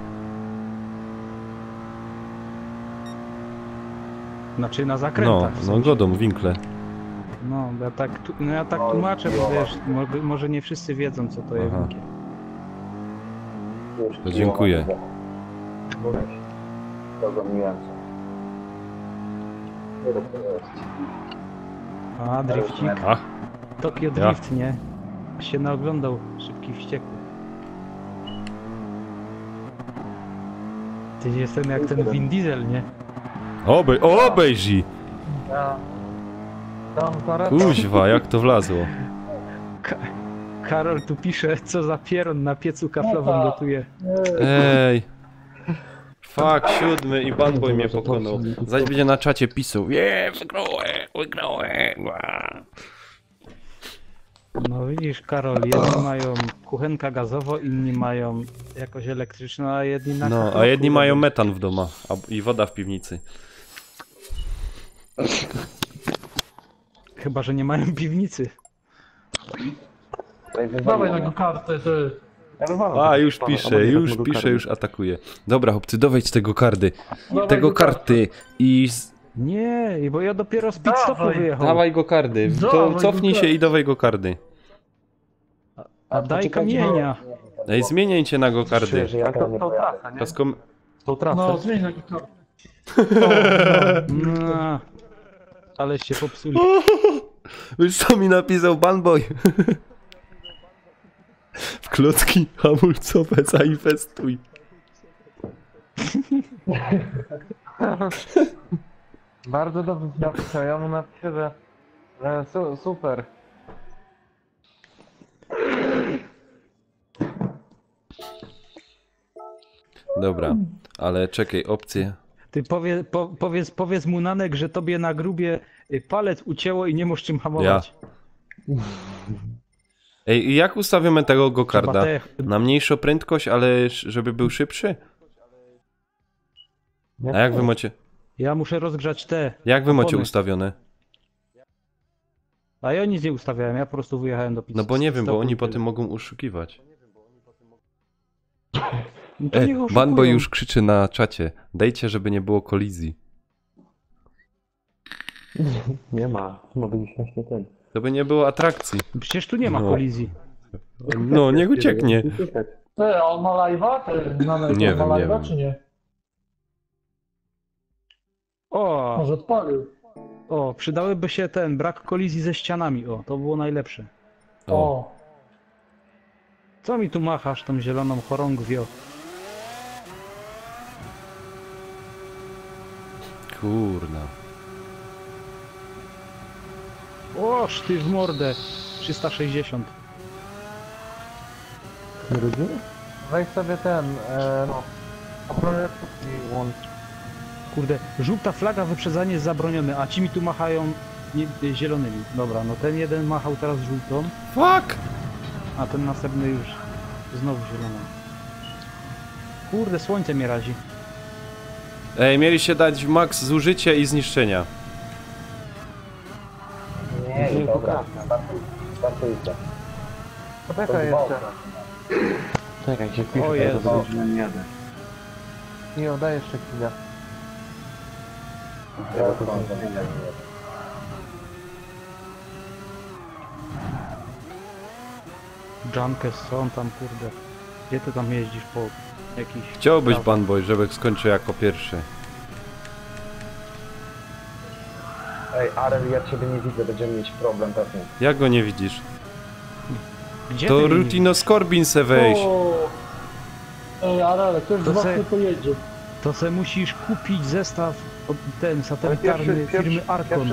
Znaczy na No, zakrętach. w no sensie. godą, winkle. No, ja tak tłumaczę, bo wiesz, może nie wszyscy wiedzą co to jest Aha. winkiel. To dziękuję. Dogoniłem cię. A, drifcik. Ach, Tokio Drift, nie? Się naoglądał Szybkich Wściekłych. Ty jestem jak ten Vin Diesel, nie? obejrzyj! Ja. Tam zaraz. Kuźwa, jak to wlazło. Karol tu pisze, co za pieron na piecu kaflowym No tak. gotuje. Ej. Fuck, 7 i Banboy mnie pokonał. Zaś będzie na czacie pisał. Wygrałem. No widzisz, Karol, jedni mają kuchenkę gazowo, inni mają jakoś elektryczną, a jedni na No, a kafloku jedni mają robią. metan w domu i woda w piwnicy. Chyba, że nie mają piwnicy. Dawaj na go kartę, ty. A, już pisze, już atakuje. Dobra, chłopcy, dowejdź tego kardy. Tego karty i... Nie, bo ja dopiero z pit stopu wyjechał. Dawaj go kardy. To Dawaj go cofnij się kardy. i dawaj go kardy. A daj kamienia. Ej, zmieniajcie na go kardy. To trasa, nie? Paskom... No, zmień na go kartę. No, ale się popsuli. Wiesz co mi napisał Banboy? W klocki hamulcowe zainwestuj. Bardzo dobrze napisał, ja mu napiszę, że super. Dobra, ale czekaj, opcje. Ty powiedz mu Nanek, że tobie na grubie palec ucięło i nie możesz czym hamować. Ej, jak ustawimy tego go-karda? Trzeba te- Na mniejszą prędkość, ale żeby był szybszy? A jak wy macie... Ja muszę rozgrzać te Jak wy macie opony. ustawione? A ja nic nie ustawiałem, ja po prostu wyjechałem do pizzy. No bo nie wiem, bo oni potem mogą oszukiwać. No to niech oszukują. Banboy już krzyczy na czacie. Dejcie, żeby nie było kolizji. Nie ma. Ma być właśnie ten. To by nie było atrakcji. Przecież tu nie ma No. kolizji. No, niech ucieknie. Ty, a on ma live'a? Ty, Nanek, Nie on ma wiem, nie live'a, wiem. czy nie? O, Może odpalił. o, przydałyby się ten brak kolizji ze ścianami. O, to było najlepsze. O, O. Co mi tu machasz tą zieloną chorągwią? kurna. Oż ty w mordę. 360. Weź sobie ten, no. I łącz. Kurde, żółta flaga, wyprzedzanie jest zabronione, a ci mi tu machają zielonymi. Dobra, no ten jeden machał teraz żółtą, Fuck! a ten następny już znowu zieloną. Kurde, słońce mnie razi. Ej, mieliście dać max zużycie i zniszczenia. Nie, dobra. Startujcie. Poczekaj jeszcze. Czekaj, się wpiszę, O ja Jezu. to nie jadę. Nie, daj jeszcze chwilę. Ja to nie. Junkes, co on tam, kurde? Gdzie ty tam jeździsz po jakiś... Chciałbyś, Banboy, żeby skończył jako pierwszy. Ej, Arel, ja ciebie nie widzę, będziemy mieć problem pewnie. Jak go nie widzisz? Gdzie To ty mnie Rutino Skorbin se wejść. O. Ej, ale ktoś To z was se- nie pojedzie. To se musisz kupić zestaw ten satelitarny firmy Arkon.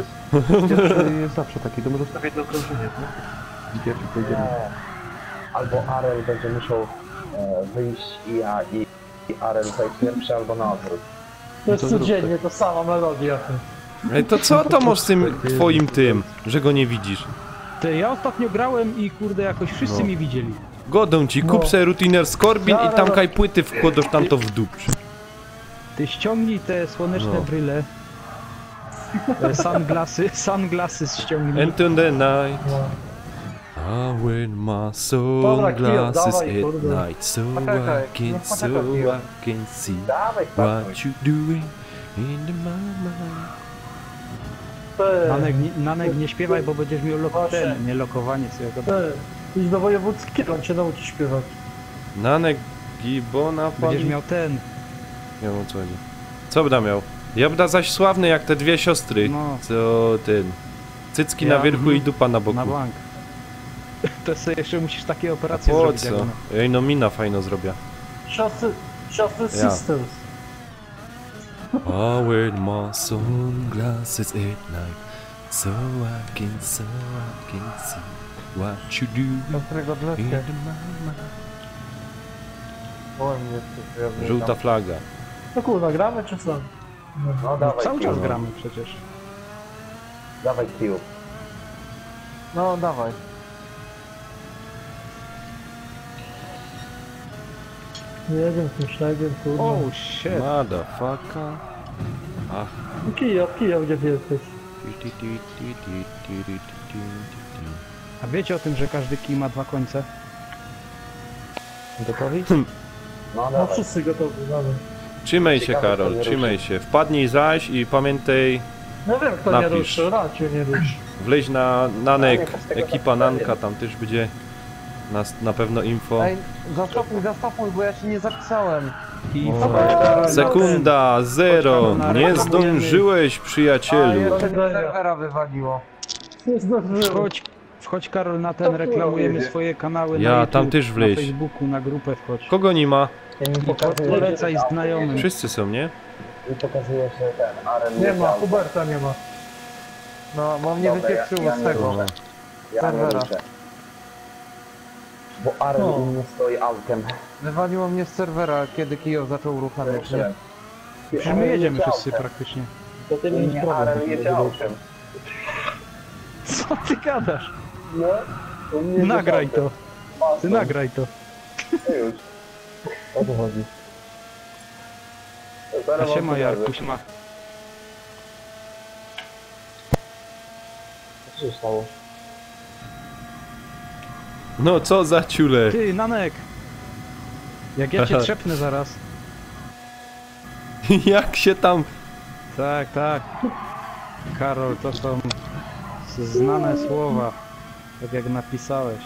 Pierwszy jest zawsze taki, to może zostawię jedno okrążenie, nie? Pierwszy pojedziemy. Nie. Albo Arel będzie musiał wyjść i ja i Arel tutaj pierwszy, albo na odwrót. To jest To zrób codziennie, to sama melodia. Ej, to co to masz z tym twoim tym, że go nie widzisz? Ty, ja ostatnio grałem i kurde jakoś wszyscy No. mnie widzieli. Godą ci, kup No. se Rutiner Skorbin i tam kaj płyty wkładasz tam to w dupcie. Ty ściągnij te słoneczne No. bryle. Sunglasy ściągnij. And in the night, No. I wear my Dobra, Kio, sunglasses dawaj, at kurde. night, so Poczekaj, I no can, so poczekaj, Kio. I can see Dawaj, startuj. what you doing in the mind. Nanek, nie śpiewaj, bo będziesz miał Proszę. nie lokowanie, co ja gadam. Ty, idź do wojewódzkiego, on cię nauczy śpiewać. Nanek Gibona Będziesz pali? miał ten, Nie wiem o co chodzi. Co bda miał? Ja bda zaś sławny jak te dwie siostry, no, co ten... Cycki Ja- na wierchu i dupa na boku. na bank. To sobie jeszcze musisz takie operacje Po zrobić. co? jak ona. Ej, no mina fajno zrobię. Siostry Ja. Sisters. I wear my sunglasses at night, so I can see what you do Ostrego in dlewkę. the mind. Byłem jeszcze. Żółta flaga. No kurwa, gramy czy co? No dawaj, Cały czas Q. gramy przecież. Dawaj Q. No dawaj. Nie wiem, z tym śledziem, kurwa. Oh shit. Motherfucker. Ach. Kijów, gdzie ty jesteś? A wiecie o tym, że każdy kij ma dwa końce? Gotowi? No No dawaj. wszyscy gotowi, dawaj. Trzymaj się, Ciekawe, Karol, kto nie trzymaj się. Wpadnij zaś i pamiętaj, No wiem, kto Napisz. nie ruszy, raczej nie ruszy. wleź na Nanek, Ale z tego ekipa tak Nanka, tam też będzie na pewno info. Ej, zastopuj, bo ja się nie zapisałem. I Sekunda, zero, nie zdążyłeś, A przyjacielu. jeszcze mi serwera wywaliło. Nie zdążyłem. Wchodź Karol na ten, reklamujemy swoje kanały Ja, na YouTube, tam też wleź. na Facebooku, na grupę wchodź. Kogo nie ma? Ty mi I pokazujesz, polecaj znajomym. Wszyscy są, nie? mi pokazujesz, że ten Arel Nie ma, chciał. Huberta nie ma. No, bo mnie Dobra, wypieprzyło ja z nie tego. ruszę. Ja nie serwera. ruszę. Bo Arel No. u mnie stoi autem. Wywaliło mnie z serwera, kiedy Kijów zaczął uruchamiać, nie? Przecież my jedziemy wszyscy praktycznie. To ty miałeś Nie, problem. Arel jedzie autem. Co ty gadasz? No, u mnie jedzie Nagraj autem. to, ty Masą. nagraj to. Już. O to chodzi. A Zaraz wam siema pokażę. Jarku, siema. Co się stało? No co za ciule. Ty, Nanek! Jak ja cię trzepnę zaraz. Jak się tam... Tak, tak. Karol, to są znane słowa. Tak jak napisałeś.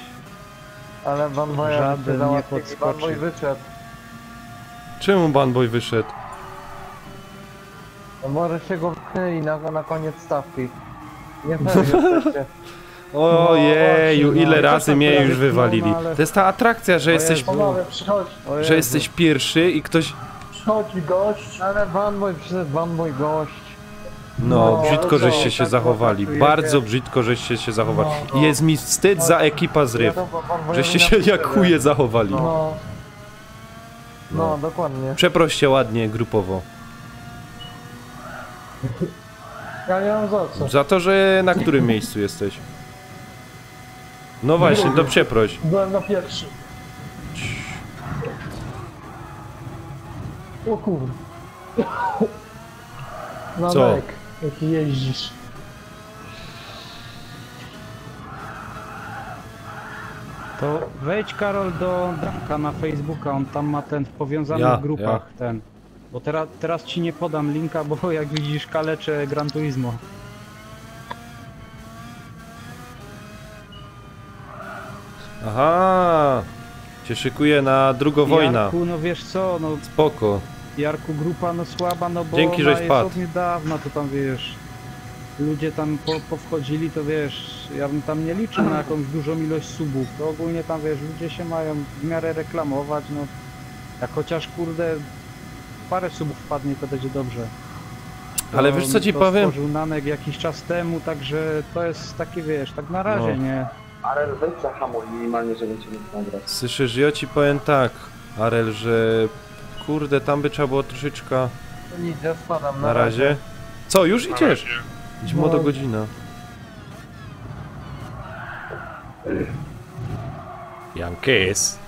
Ale Van Boya Żaden nie Van podskoczy. Boy wyszedł. Czemu Banboy wyszedł? No może się go wpchnęli na koniec stawki. Nie pewnie jesteście. Ojeju, właśnie, ile no. razy mnie już wywalili. No, ale- To jest ta atrakcja, że jesteś, Panowie, przychodź, O że Jezu. jesteś pierwszy i ktoś... przychodzi gość. Ale Van Boy przyszedł, Van Boy gość. No, No, brzydko co, żeście się tak zachowali. potraktujecie? Bardzo brzydko żeście się zachowali. No. Jest mi wstyd za ekipa z Ryf. Ja to Van Boyowi Żeście się napiszę, jak chuje zachowali. No, No, dokładnie. Przeproście ładnie, grupowo. ja nie mam za co. Za to, że na którym miejscu jesteś? No właśnie, to przeproś. Byłem na pierwszy. O kurde. Namek, jak jeździsz. To wejdź, Karol, do Danka na Facebooka, on tam ma ten w powiązanych Ja, grupach ten. Bo teraz ci nie podam linka, bo jak widzisz kaleczę Gran Turismo. Aha! Cię szykuje na drugą wojnę. Jarku, no wiesz co, no Spoko. Jarku grupa no słaba, no bo Dzięki, ona żeś jest padł. od niedawna, to tam wiesz, ludzie tam powchodzili, to wiesz, ja bym tam nie liczył na jakąś dużą ilość subów, to ogólnie tam wiesz, ludzie się mają w miarę reklamować, no jak chociaż kurde parę subów wpadnie, to będzie dobrze. Ale wiesz co ci to powiem? stworzył Nanek jakiś czas temu, także to jest takie wiesz, tak na razie, No. nie? Arel, weź zahamuj minimalnie, żebym cię mógł nagrać. Słyszysz, ja ci powiem tak, Arel, że kurde, tam by trzeba było troszeczkę Nic, ja spadam na razie. Co, już Na idziesz? razie. Idź młodo godzina. Jankes.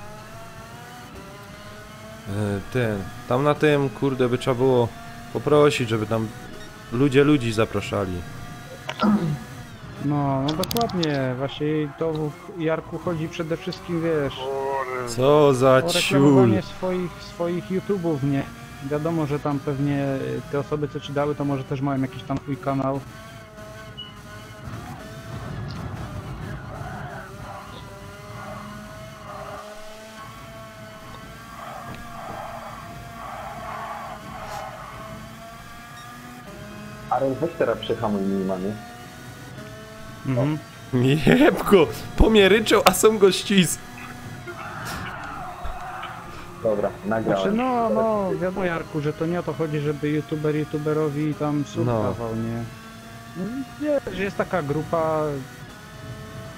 Tam na tym, kurde, by trzeba było poprosić, żeby tam ludzi zapraszali. No dokładnie, właśnie to w Jarku chodzi przede wszystkim, wiesz, Kurde. Co za o ciul. reklamowanie swoich YouTube'ów, nie? Wiadomo, że tam pewnie te osoby, co ci dały, to może też mają jakiś tam twój kanał. Arel, weź teraz przyhamuj minimalnie. Mhm. Jebko, po mnie ryczą, a są go ścis. Dobra, nagrałem. Znaczy no, wiadomo Jarku, że to nie o to chodzi, żeby youtuberowi tam sub No. dawał, nie? No, wiesz, jest taka grupa,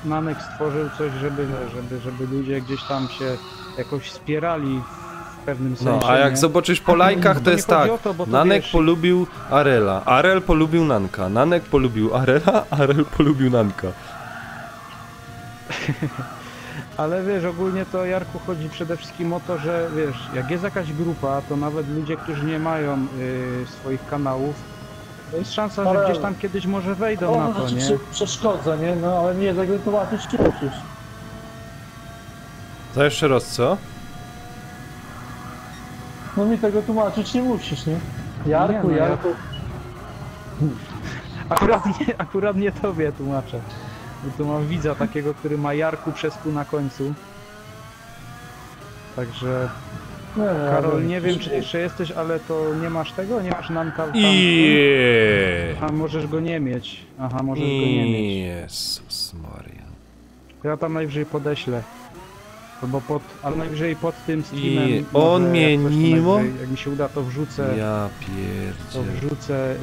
Nanek stworzył coś, żeby ludzie gdzieś tam się jakoś wspierali w pewnym sensie, No, a jak nie? zobaczysz po lajkach, to nie jest chodzi tak. o to, bo to Nanek wiesz- polubił Arela, Arel polubił Nanka, Nanek polubił Arela, Arel polubił Nanka. Ale wiesz, ogólnie to Jarku chodzi przede wszystkim o to, że wiesz, jak jest jakaś grupa, to nawet ludzie, którzy nie mają swoich kanałów, to jest szansa, że Ale- gdzieś tam kiedyś może wejdą O, na to, może nie? ci przeszkodza, nie? No ale nie, tak tłumaczyć ci musisz. To jeszcze raz, co? No mi tego tłumaczyć nie musisz, nie? Jarku, Nie, no, Jarku. Akurat nie tobie tłumaczę. Bo tu mam widza takiego, który ma Jarku przez pół na końcu. Także Nie, Karol, nie wiem czy ty jeszcze jesteś, ale to nie masz tego? Nie masz Nanka tam? A możesz go nie mieć. Aha, możesz go nie mieć. Jezus Maria. To ja tam najwyżej podeślę. Ale najwyżej pod tym streamem. I może on mnie jak coś, to mimo- najwyżej, jak mi się uda, to wrzucę, Ja to pierdzielę. wrzucę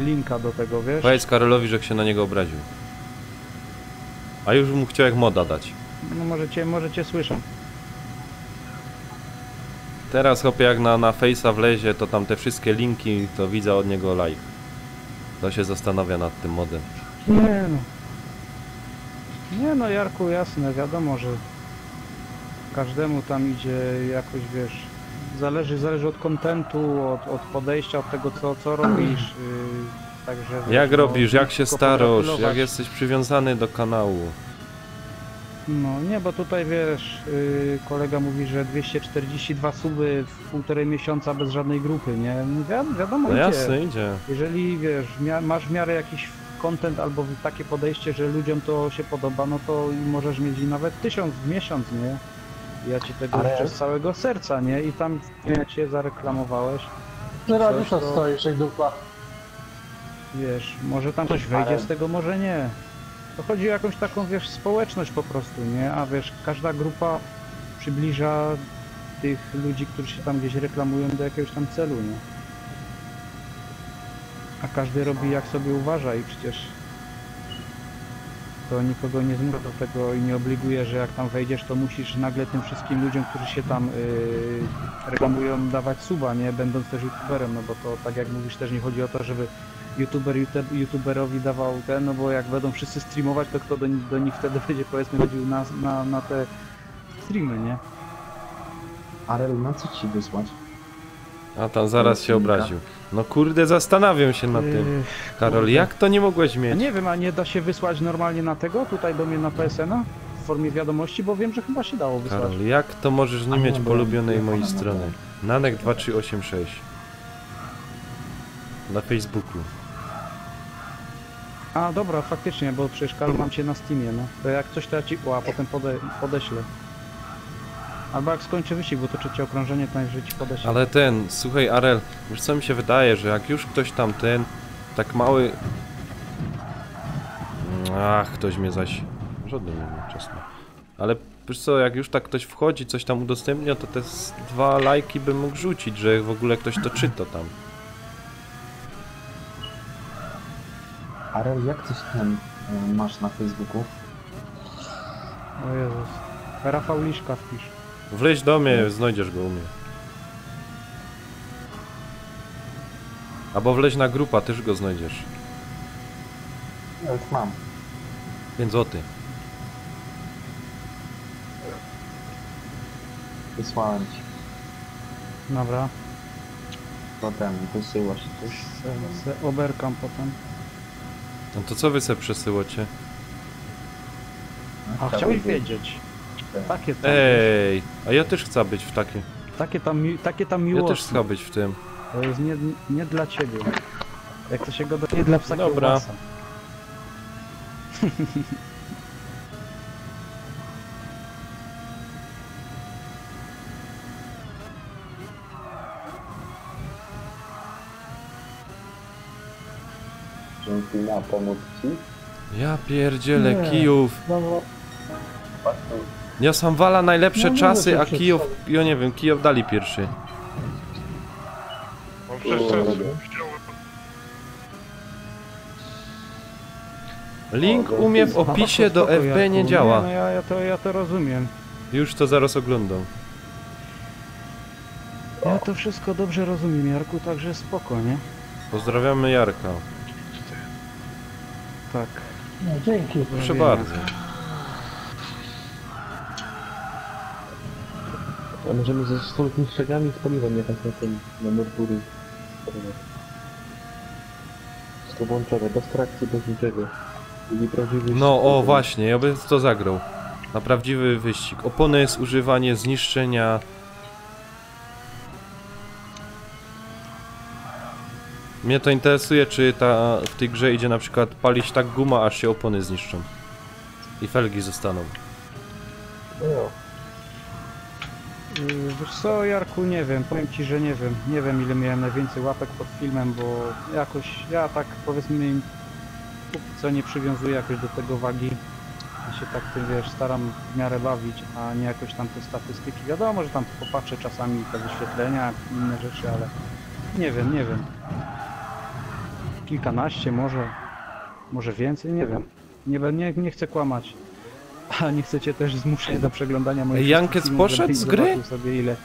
linka do tego, wiesz? Powiedz Karolowi, że się na niego obraził. A już mu chciał jak moda dać. No może cię słyszę. Teraz chłopie jak na Face'a wlezie, to tam te wszystkie linki, to widzę od niego like. To się zastanawia nad tym modem. Nie no Jarku, jasne, wiadomo, że każdemu tam idzie jakoś, wiesz, zależy od kontentu, od podejścia, od tego co robisz, także... Jak wiesz, robisz, no, jak się tylko starasz, pogratulować. jak jesteś przywiązany do kanału. No nie, bo tutaj wiesz, kolega mówi, że 242 suby w 1,5 miesiąca bez żadnej grupy, nie? Wiadomo, No idzie. jasne, idzie. Jeżeli wiesz, masz w miarę jakiś content albo takie podejście, że ludziom to się podoba, no to możesz mieć i nawet 1000 w miesiąc, nie? Ja ci tego Ale- życzę z całego serca, nie? I tam jak cię zareklamowałeś, Na razie Coś to to- stoisz jak dupa. wiesz, może tam coś wejdzie Ale- z tego, może nie. To chodzi o jakąś taką, wiesz, społeczność po prostu, nie? A wiesz, każda grupa przybliża tych ludzi, którzy się tam gdzieś reklamują do jakiegoś tam celu, nie? A każdy robi jak sobie uważa i przecież to nikogo nie zmusza do tego i nie obliguje, że jak tam wejdziesz, to musisz nagle tym wszystkim ludziom, którzy się tam reklamują, dawać suba, nie? Będąc też youtuberem, no bo to tak jak mówisz, też nie chodzi o to, żeby youtuberowi dawał ten, no bo jak będą wszyscy streamować, to kto do nich wtedy będzie, powiedzmy, chodził na te streamy, nie? Arel, na co ci wysłać? A tam zaraz się obraził. No kurde, zastanawiam się nad tym. Karol, jak to nie mogłeś A mieć? nie wiem, a nie da się wysłać normalnie na tego, tutaj do mnie na PSN-a? W formie wiadomości, bo wiem, że chyba się dało wysłać. Karol, jak to możesz nie A mieć nie, bo polubionej ja mojej mam strony? Nanek 2386 na Facebooku. A dobra, faktycznie, bo przecież Karol mam cię na Steamie, no. To jak coś to ja ci, a potem podeślę. Albo jak skończę wyścig, bo to trzecie okrążenie, to najwyżej ci podeślę. Ale ten, słuchaj Arel, wiesz co mi się wydaje, że jak już ktoś tam ten, tak mały... Ach, ktoś mnie zaś... Żaden nie wiem, czasem. Ale wiesz co, jak już tak ktoś wchodzi, coś tam udostępnia, to te 2 lajki bym mógł rzucić, że w ogóle ktoś to czyta tam. Arel, jak coś tam masz na Facebooku? O Jezus. Rafał Liszka wpisz. Wleź do mnie, znajdziesz go u mnie. Albo wleź na grupa, też go znajdziesz. Ja już mam. 5 zł. Wysłałem ci. Dobra. Potem wysyłasz coś. Oberkam potem. No to co wy se przesyłacie? A chciałbyś wiedzieć. Takie tam, Ej, a ja też chcę być w takie. takie tam Ja miłości. też chcę być w tym. To jest nie dla ciebie. Jak to się go nie dla psa Dobra. kiełbasa. Dzięki na pomóc ci. Ja pierdzielę, Nie. Kijów. No, no, Ja sam wala najlepsze No, czasy, może a się Kijów, ja nie wiem, Kijów dali pierwszy. Bo przecież to jest Link u mnie w opisie do Spoko, FB nie Jarku. działa. No ja to rozumiem. Już to zaraz oglądam. Ja to wszystko dobrze rozumiem, Jarku, także spoko, nie? Pozdrawiamy Jarka. Tak. no, dzięki. Proszę Wiem. bardzo. A możemy ze swoimi strzegami z paliwem jechać na ten, na Merkury. To włączone, bez trakcji, bez niczego. Czyli prawdziwy No o wyścig. właśnie, ja bym w to zagrał. Na prawdziwy wyścig. Opony jest używanie, zniszczenia. Mnie to interesuje, czy w tej grze idzie na przykład palić tak guma, aż się opony zniszczą. I felgi zostaną. Wiesz co, Jarku, nie wiem, powiem ci, że nie wiem. Nie wiem, ile miałem najwięcej łapek pod filmem, bo jakoś ja tak, powiedzmy, póki co nie przywiązuję jakoś do tego wagi. Ja się tak tym, wiesz, staram w miarę bawić, a nie jakoś tam te statystyki. Wiadomo, że tam popatrzę czasami te wyświetlenia, inne rzeczy, ale nie wiem. Kilkanaście może więcej, nie wiem. Nie chcę kłamać. A nie chcecie też zmuszać do przeglądania moich Jankes wszystkich filmów, poszedł żebyś z gry? zobaczył sobie, ile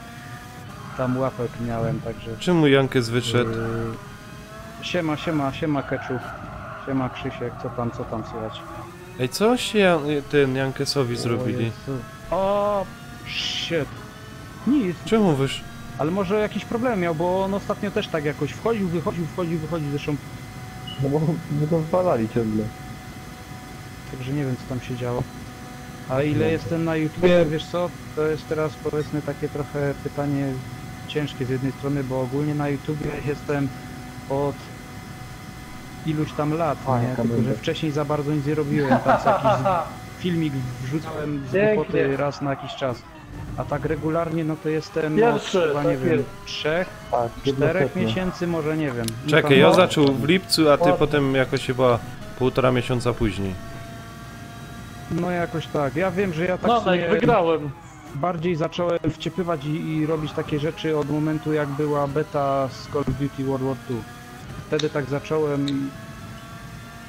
tam łapek miałem, także... Czemu Jankes wyszedł? Siema Keczu. Siema Krzysiek, co tam słychać? Ej, co się ten Jankesowi zrobili? O, shit. Nic, Czemu wysz? ale może jakiś problem miał, bo on ostatnio też tak jakoś wchodził, wychodził, zresztą, No bo my to zwalali ciągle. także nie wiem co tam się działo. A ile jestem na YouTubie, wiesz co, to jest teraz powiedzmy takie trochę pytanie ciężkie z jednej strony, bo ogólnie na YouTubie jestem od iluś tam lat, nie? Tylko że wcześniej za bardzo nic nie robiłem, tam jakiś filmik wrzucałem z głupoty raz na jakiś czas. A tak regularnie, no to jestem Pierwszy, od chyba, nie tak wiem, jest. 3-4 miesięcy, może nie wiem. No Czekaj, tam, ja no, zaczął w lipcu, a ty potem jakoś chyba 1,5 miesiąca później. No jakoś tak. Ja wiem, że ja tak No, sobie wygrałem. bardziej zacząłem wciepywać i robić takie rzeczy od momentu, jak była beta z Call of Duty World War II. Wtedy tak zacząłem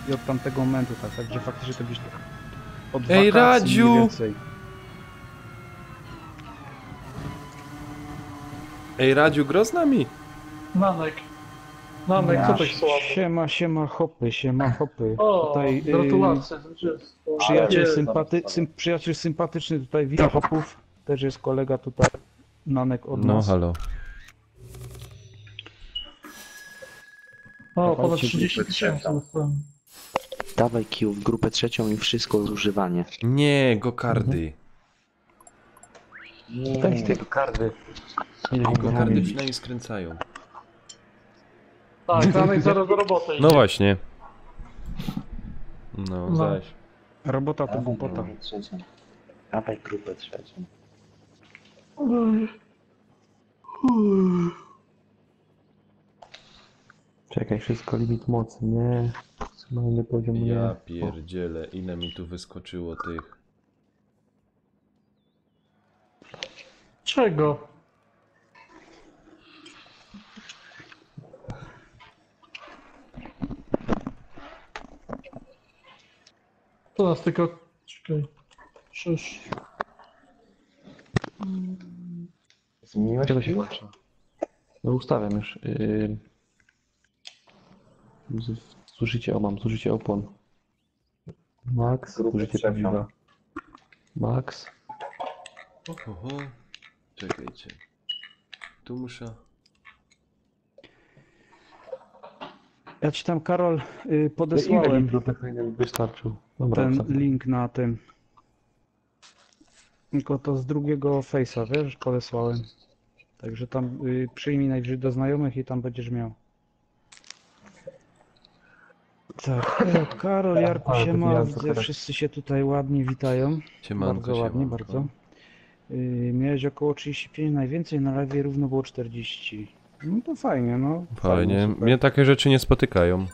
i od tamtego momentu tak, także faktycznie to gdzieś tak od Ej, wakacji Radziu! mniej więcej. Ej, Radziu, gro z nami? Nanek, co tak słabo? Siema hopy. O, Tutaj gratulacje, zwycięstwo. przyjaciel sympatyczny tutaj wita hopów. Też jest kolega tutaj, Nanek od No, nas. halo. O, ponad 30 000 dostałem. Dawaj Q w grupę trzecią i wszystko zużywanie. Nie, gokardy. Weź tego kardy. Gokardy przynajmniej skręcają. Tak, Nanek zaraz do roboty No idzie. właśnie. No, zaś. Robota to głupota. Dawaj grupę trzecią. Czekaj, wszystko limit mocy, nie. Maksymalny poziom, nie. Ja pierdzielę, ile mi tu wyskoczyło tych. Czego? To nas tylko... Czekaj. 6. Zmieniłeś Czego się włącza? No ustawiam już. Zużycie, mam zużycie opon. Max, Grupę zużycie trzecią. paliwa. Max. Oho, czekajcie. Tu muszę... Ja ci tam, Karol, Ile podesłałem litrów wystarczył? Dobra, ten ostatnio. link na tym. Tylko to z drugiego face'a, wiesz, podesłałem. Także tam przyjmij najwyżej do znajomych i tam będziesz miał. Tak, Karol, Jarku, siema, widzę, wszyscy się tutaj ładnie witają. Siemanko, Bardzo ładnie, siemanko. bardzo. Miałeś około 35, najwięcej na live równo było 40. No to fajnie, no. Fajnie, super. mnie takie rzeczy nie spotykają.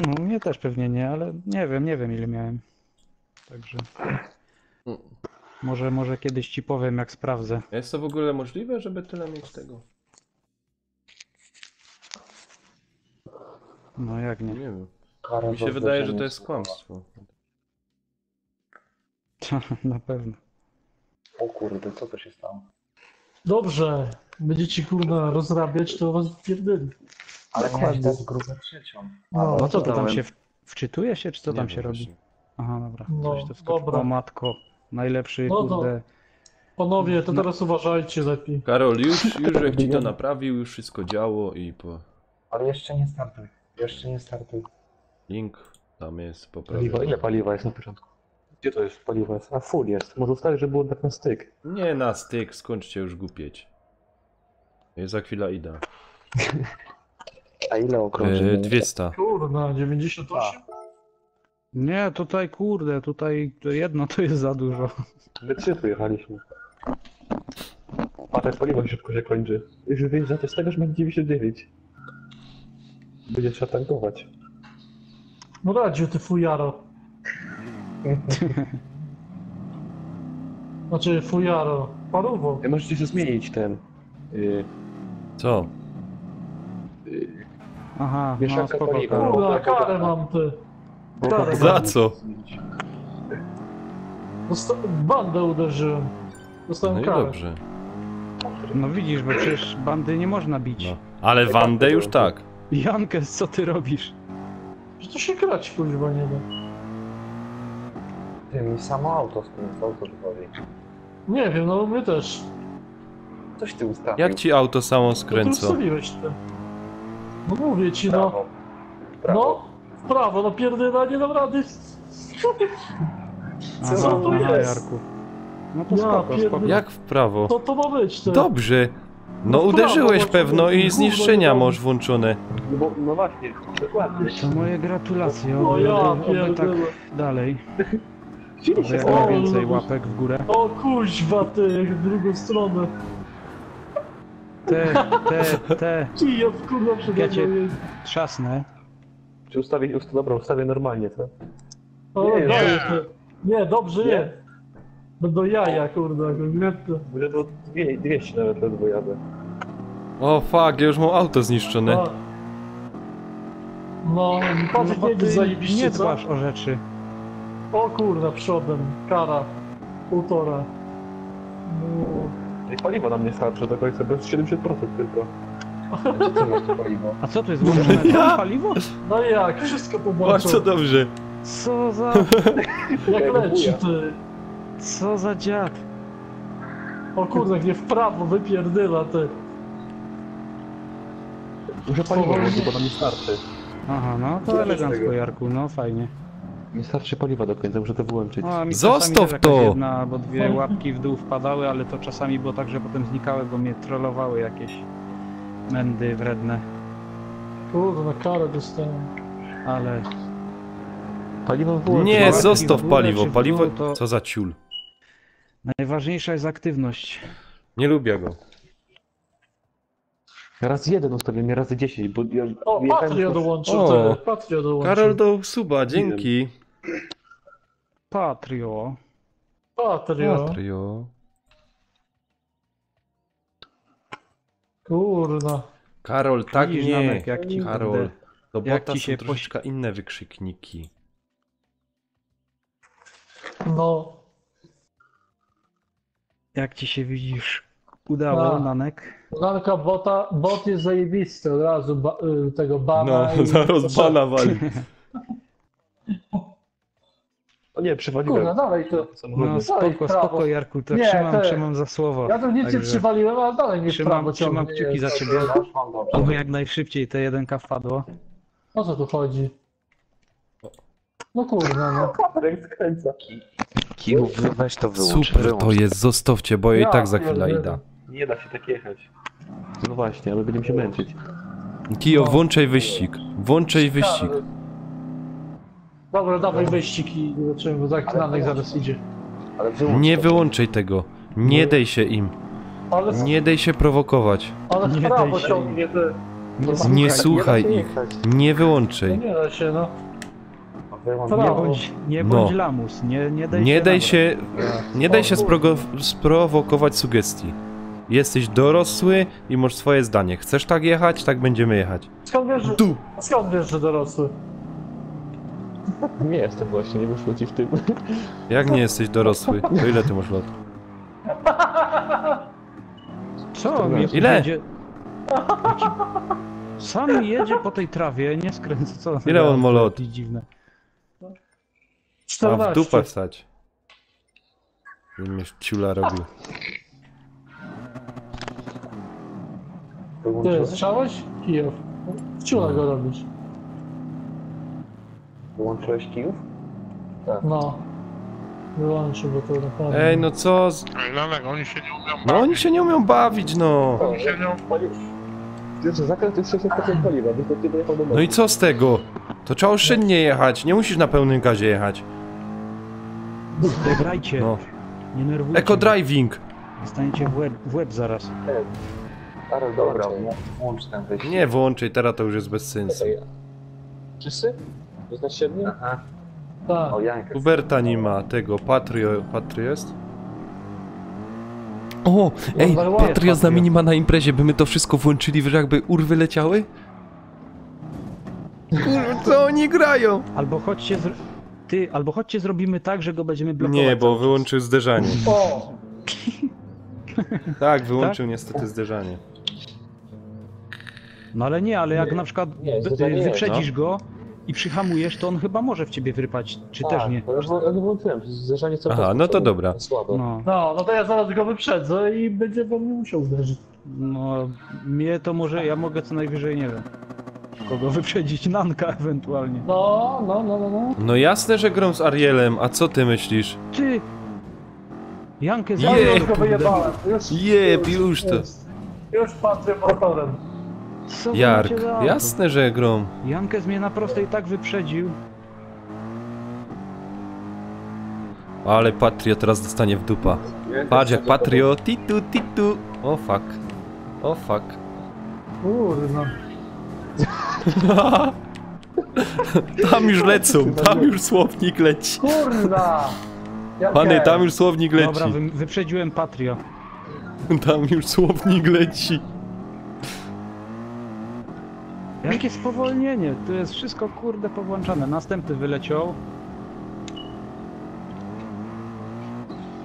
No mnie też pewnie nie, ale nie wiem ile miałem. Także... Może kiedyś ci powiem, jak sprawdzę. Jest to w ogóle możliwe, żeby tyle mieć tego? No jak Nie nie. wiem. Karol, Mi się wydaje, że to jest kłamstwo. Na pewno. O kurde, co to się stało? Dobrze. Będziecie kurna rozrabiać, to was pierdoli. Ale Dokładnie. miałeś dać grupę trzecią. No, No co to tam dałem? się wczytuje się, czy co Nie tam wiem się robi? właśnie. Aha, dobra. No, Coś to wskoczyło. dobra. O matko. Najlepszy, No to- kurde. Panowie, to teraz uważajcie lepiej. Karol, już jak ci to naprawił, już wszystko działo i po... Ale jeszcze nie startuj. Jeszcze nie startuj. Link tam jest Paliwa, poprawiony. ile paliwa jest na początku? Gdzie to jest paliwo? A full jest. Może ustawić, żeby było tak na styk. Nie na styk, skończcie już głupieć. Ja za chwilę idę. A ile okrążeń? 200. Kurna, 98? Nie, tutaj kurde, tutaj to jedno to jest za dużo. My 3 tu jechaliśmy. A tak paliwo szybko się kończy. Już wyjeżdża to z tego, że mamy 99. Będzie trzeba tankować. No radził ty fujaro. Znaczy fujaro. Paruwo. Możecie się zmienić ten. Co? Aha, no Mieszanka spoko. paliwa. Karol. Kurna, karę mam ty. Karę Za mam. co? Bandę uderzyłem. Dostałem No i karę. dobrze. No widzisz, bo przecież bandy nie można bić. No. Ale Wandę już tak. Jankes, co ty robisz? Że to się grać kurwa nie da. Ty mi samo auto skręcał, co tu powie. Nie wiem, no my też. Coś ty ustawił. Jak ci auto samo To ty skręca? ustawiłeś ty. No mówię ci, no. Prawo. Prawo. No, w prawo, no pierdyna, nie dam rady. Co Aha, to aha, jest? Jarku. No to Ja spoko, pierdolę. spoko. Jak w prawo? Co to ma być? Ty? Dobrze. No No w prawo, uderzyłeś bo- pewno i gówno zniszczenia nie masz włączone. No bo, no właśnie, dokładnie. To moje gratulacje, O ja oby tak pierdolę. dalej. Chwili Oby się jak stało. najwięcej łapek w górę. O kuźwa ty, w drugą stronę. Te, Kijów kurwa przede Ja cię- mną jest. trzasnę. Czy dobra, ustawię normalnie, co? O, Nie, dobrze, nie. ty. Nie, dobrze Nie? nie. Będą jaja kurwa, konkretnie. Może do 200 nawet ledwo jadę. O fuck, ja już mam auto zniszczone. No, no patrz bo jak ty zajebiście, nie co? dbasz o rzeczy. O kurwa, przodem, kara. 1,5. No. I paliwo nam nie starczy do końca, bez 70% tylko. Co masz paliwo? A co to jest włączone tam paliwo? No jak, wszystko poboczą. Bardzo dobrze. Co za... Jak leci ty. co za dziad? O kurde, jak nie w prawo wypierdyla ty. Muszę paliwo włożyć, bo nam nie starczy. Aha, no to elegancko, Jarku, no fajnie. Nie starczy paliwa do końca, muszę to wyłączyć. No, a mi Zostaw czasami też jakaś to! jedna albo dwie łapki w dół wpadały, ale to czasami było tak, że potem znikały, bo mnie trollowały jakieś mędy wredne. Kurde, na karę dostałem. Ale Paliwo wyłączyć. Nie, łapki zostaw w górę paliwo. czy w Paliwo, dół, to- co za ciul. najważniejsza jest aktywność. Nie lubię go. Raz 1 ustawię, nie razy 10, bo ja... O, jechałem Patrio po- dołączył, O. ty. Patrio dołączył. Karol do suba, dzięki. Patrio. Patrio. Patrio. Kurna. Karol, tak Widzisz, nie. Namek, jak ci Karol, kurde, do jak bota ci są się troszeczkę inne wykrzykniki. No. jak ci się widzisz udało, A. Nanek? Zanka bot jest zajebisty, od razu tego bana No, i... zaraz bana wali. O nie, przywaliłem. Kurna, dalej to. No Dalej w spoko, prawo. spoko, Jarku, to Nie, te- trzymam za słowo. Ja to nic nie Także przywaliłem, ale dalej nie w prawo trzymam ciągnie. kciuki za ciebie, Mam dobrze. oby jak najszybciej te 1K wpadło. O co tu chodzi? No kurna, no. Patrek skręca. Kijów, weź to wyłącz. Super wyłącz. to jest, zostawcie, bo ja i Ja tak za chwilę pierdolę. idę. Nie da się tak jechać. No właśnie, ale będziemy się męczyć. Kijo, włączaj wyścig. Włączaj wyścig. Dobra, dawaj wyścig i zobaczymy, bo tak Nanek zaraz idzie. Ale wyłącz Nie to. wyłączaj tego. Nie daj się im. Ale, Nie daj się prowokować. ale w Nie prawo daj się ciągnie ty. Nie słuchaj ich. Nie No wyłączaj. nie da się, no. Wyłącz. Prawo. Nie No. bądź lamus, nie daj się Nie daj nabrać. się. Nie daj się sprowokować sugestii. Jesteś dorosły i masz swoje zdanie. Chcesz tak jechać? Tak będziemy jechać. Skąd wiesz, że dorosły? Nie jestem właśnie, nie wyszło ci w tym. Jak nie jesteś dorosły? To ile ty masz lat? Co on mnie Ile? jedzie? Sam jedzie po tej trawie, nie skręca, co? Ile on ma lat? Jakieś dziwne. A 14. w dupę wstać. Żeby mnie ciula robił. Ty, Wyłączyłeś? słyszałeś? Kijów. Wciula go robisz. Wyłączyłeś kijów? No. Wyłączył, bo to naprawdę... Ej, no co? Lanek, oni się nie umią No oni bawić. się nie umią bawić, no. Oni się nie Wiesz, że zakręt jest 60% paliwa, więc to ty dojechał do No i co z tego? To trzeba oszczędnie jechać. Nie musisz na pełnym gazie jechać. Grajcie, No. nie nerwujcie. Eco driving. Dostaniecie w łeb zaraz. Karol, dobra, włącz ten wyścig. Nie włączaj, teraz to już jest bez sensu. Wszyscy? Znasz siedmiu? Aha. Tak. O, Janka. Huberta nie ma, tego, Patrio jest? O, ej, Patrio z nami nie ma na imprezie, by my to wszystko włączyli, że jakby urwy leciały? Kurwa, co oni grają? Albo chodźcie zrobimy tak, że go będziemy blokować. Nie, bo cały czas. wyłączył zderzanie. O! Tak, wyłączył niestety zderzanie. No ale nie, ale jak na przykład nie, zderzenie jest, wyprzedzisz go i przyhamujesz, to on chyba może w ciebie wyrypać, czy też nie? To już wyłączyłem, zderzanie cały Aha, czas no to funkcjonuje. dobra. Słabo. No, No to ja zaraz go wyprzedzę i będzie we mnie musiał uderzyć. no, mnie to może, ja mogę co najwyżej, nie wiem. Kogo wyprzedzić? Nanka ewentualnie. No. No jasne, że grom z Arielem, a co ty myślisz? Ty! Jankę Je! zabił, Już go wyjebałem. Jeb, już to. Już patrzę motorem. Co wy Jark, macie za auto? jasne, że grom. Jankes mnie na prostej tak wyprzedził. Ale Patrio teraz dostanie w dupa. Patrz jak Patrio, titu. O fuck. O fuck. Kurwa. Tam już lecą, tam już słownik leci. Kurwa! Pany, tam już słownik leci. Dobra, wyprzedziłem Patrio. Tam już słownik leci. Jakie spowolnienie? Tu jest wszystko kurde powłączane. Następny wyleciał.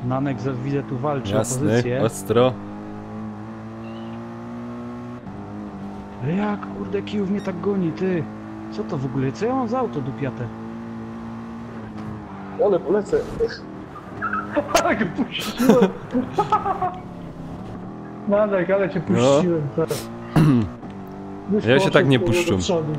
Nanek widzę tu walczy o Jasne, pozycję. ostro. Jak kurde kijów mnie tak goni, ty? Co to w ogóle? Co ja mam za auto dupiate? Ale polecę. Tak puściłem. Nadek, ale cię puściłem teraz. Już Ja się tak nie poszedł, puszczę. do przodu.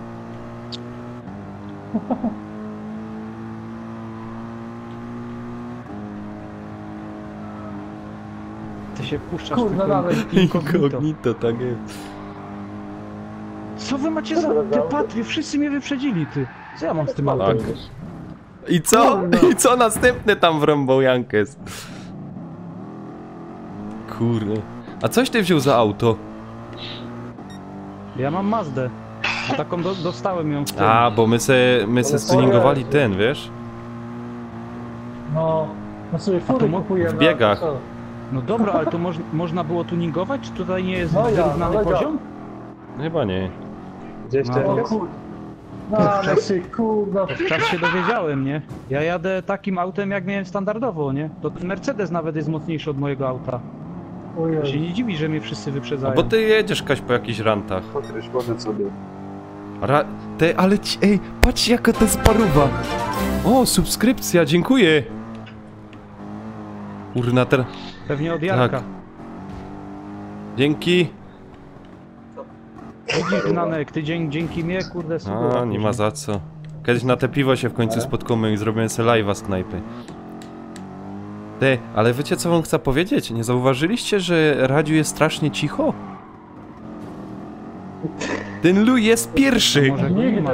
Ty się puszczasz Kurna, tylko dalej. Inkognito, tak jest. Co wy macie za te Patrie? Wszyscy mnie wyprzedzili, ty. Co ja mam z tym autem? Tak. I co? I co następne tam wrąbał Jankes? Kurde. A coś ty wziął za auto? Ja mam Mazdę. A taką dostałem ją w tym. A, bo my se stuningowali ten, wiesz? No sobie fury kupujemy. w biegach. a co? No dobra, ale to można było tuningować? Czy tutaj nie jest No ja, wyrównany no ja. poziom? Chyba nie. Gdzieś No. ten O jest? kur... No się kurwa. Wczas się dowiedziałem, nie? Ja jadę takim autem jak miałem standardowo, nie? To ten Mercedes nawet jest mocniejszy od mojego auta. Ja się Ojej. nie dziwi, że mnie wszyscy A wyprzedzają. bo ty jedziesz Kaś po jakichś rantach. Patryś, powiedz sobie. Ale ej, patrz jaka to jest paruwa. O, subskrypcja, dziękuję. Kurna, Pewnie od Jarka. Tak. Dzięki. Widzisz, Nanek, ty dzięki mnie, kurde, A, nie ma za co. Kiedyś na te piwo się w końcu spotkamy i zrobię sobie live'a z knajpy. Ty, ale wiecie co wam chcę powiedzieć? Nie zauważyliście, że Radziu jest strasznie cicho? Ten Lu jest pierwszy! Może go nie ma.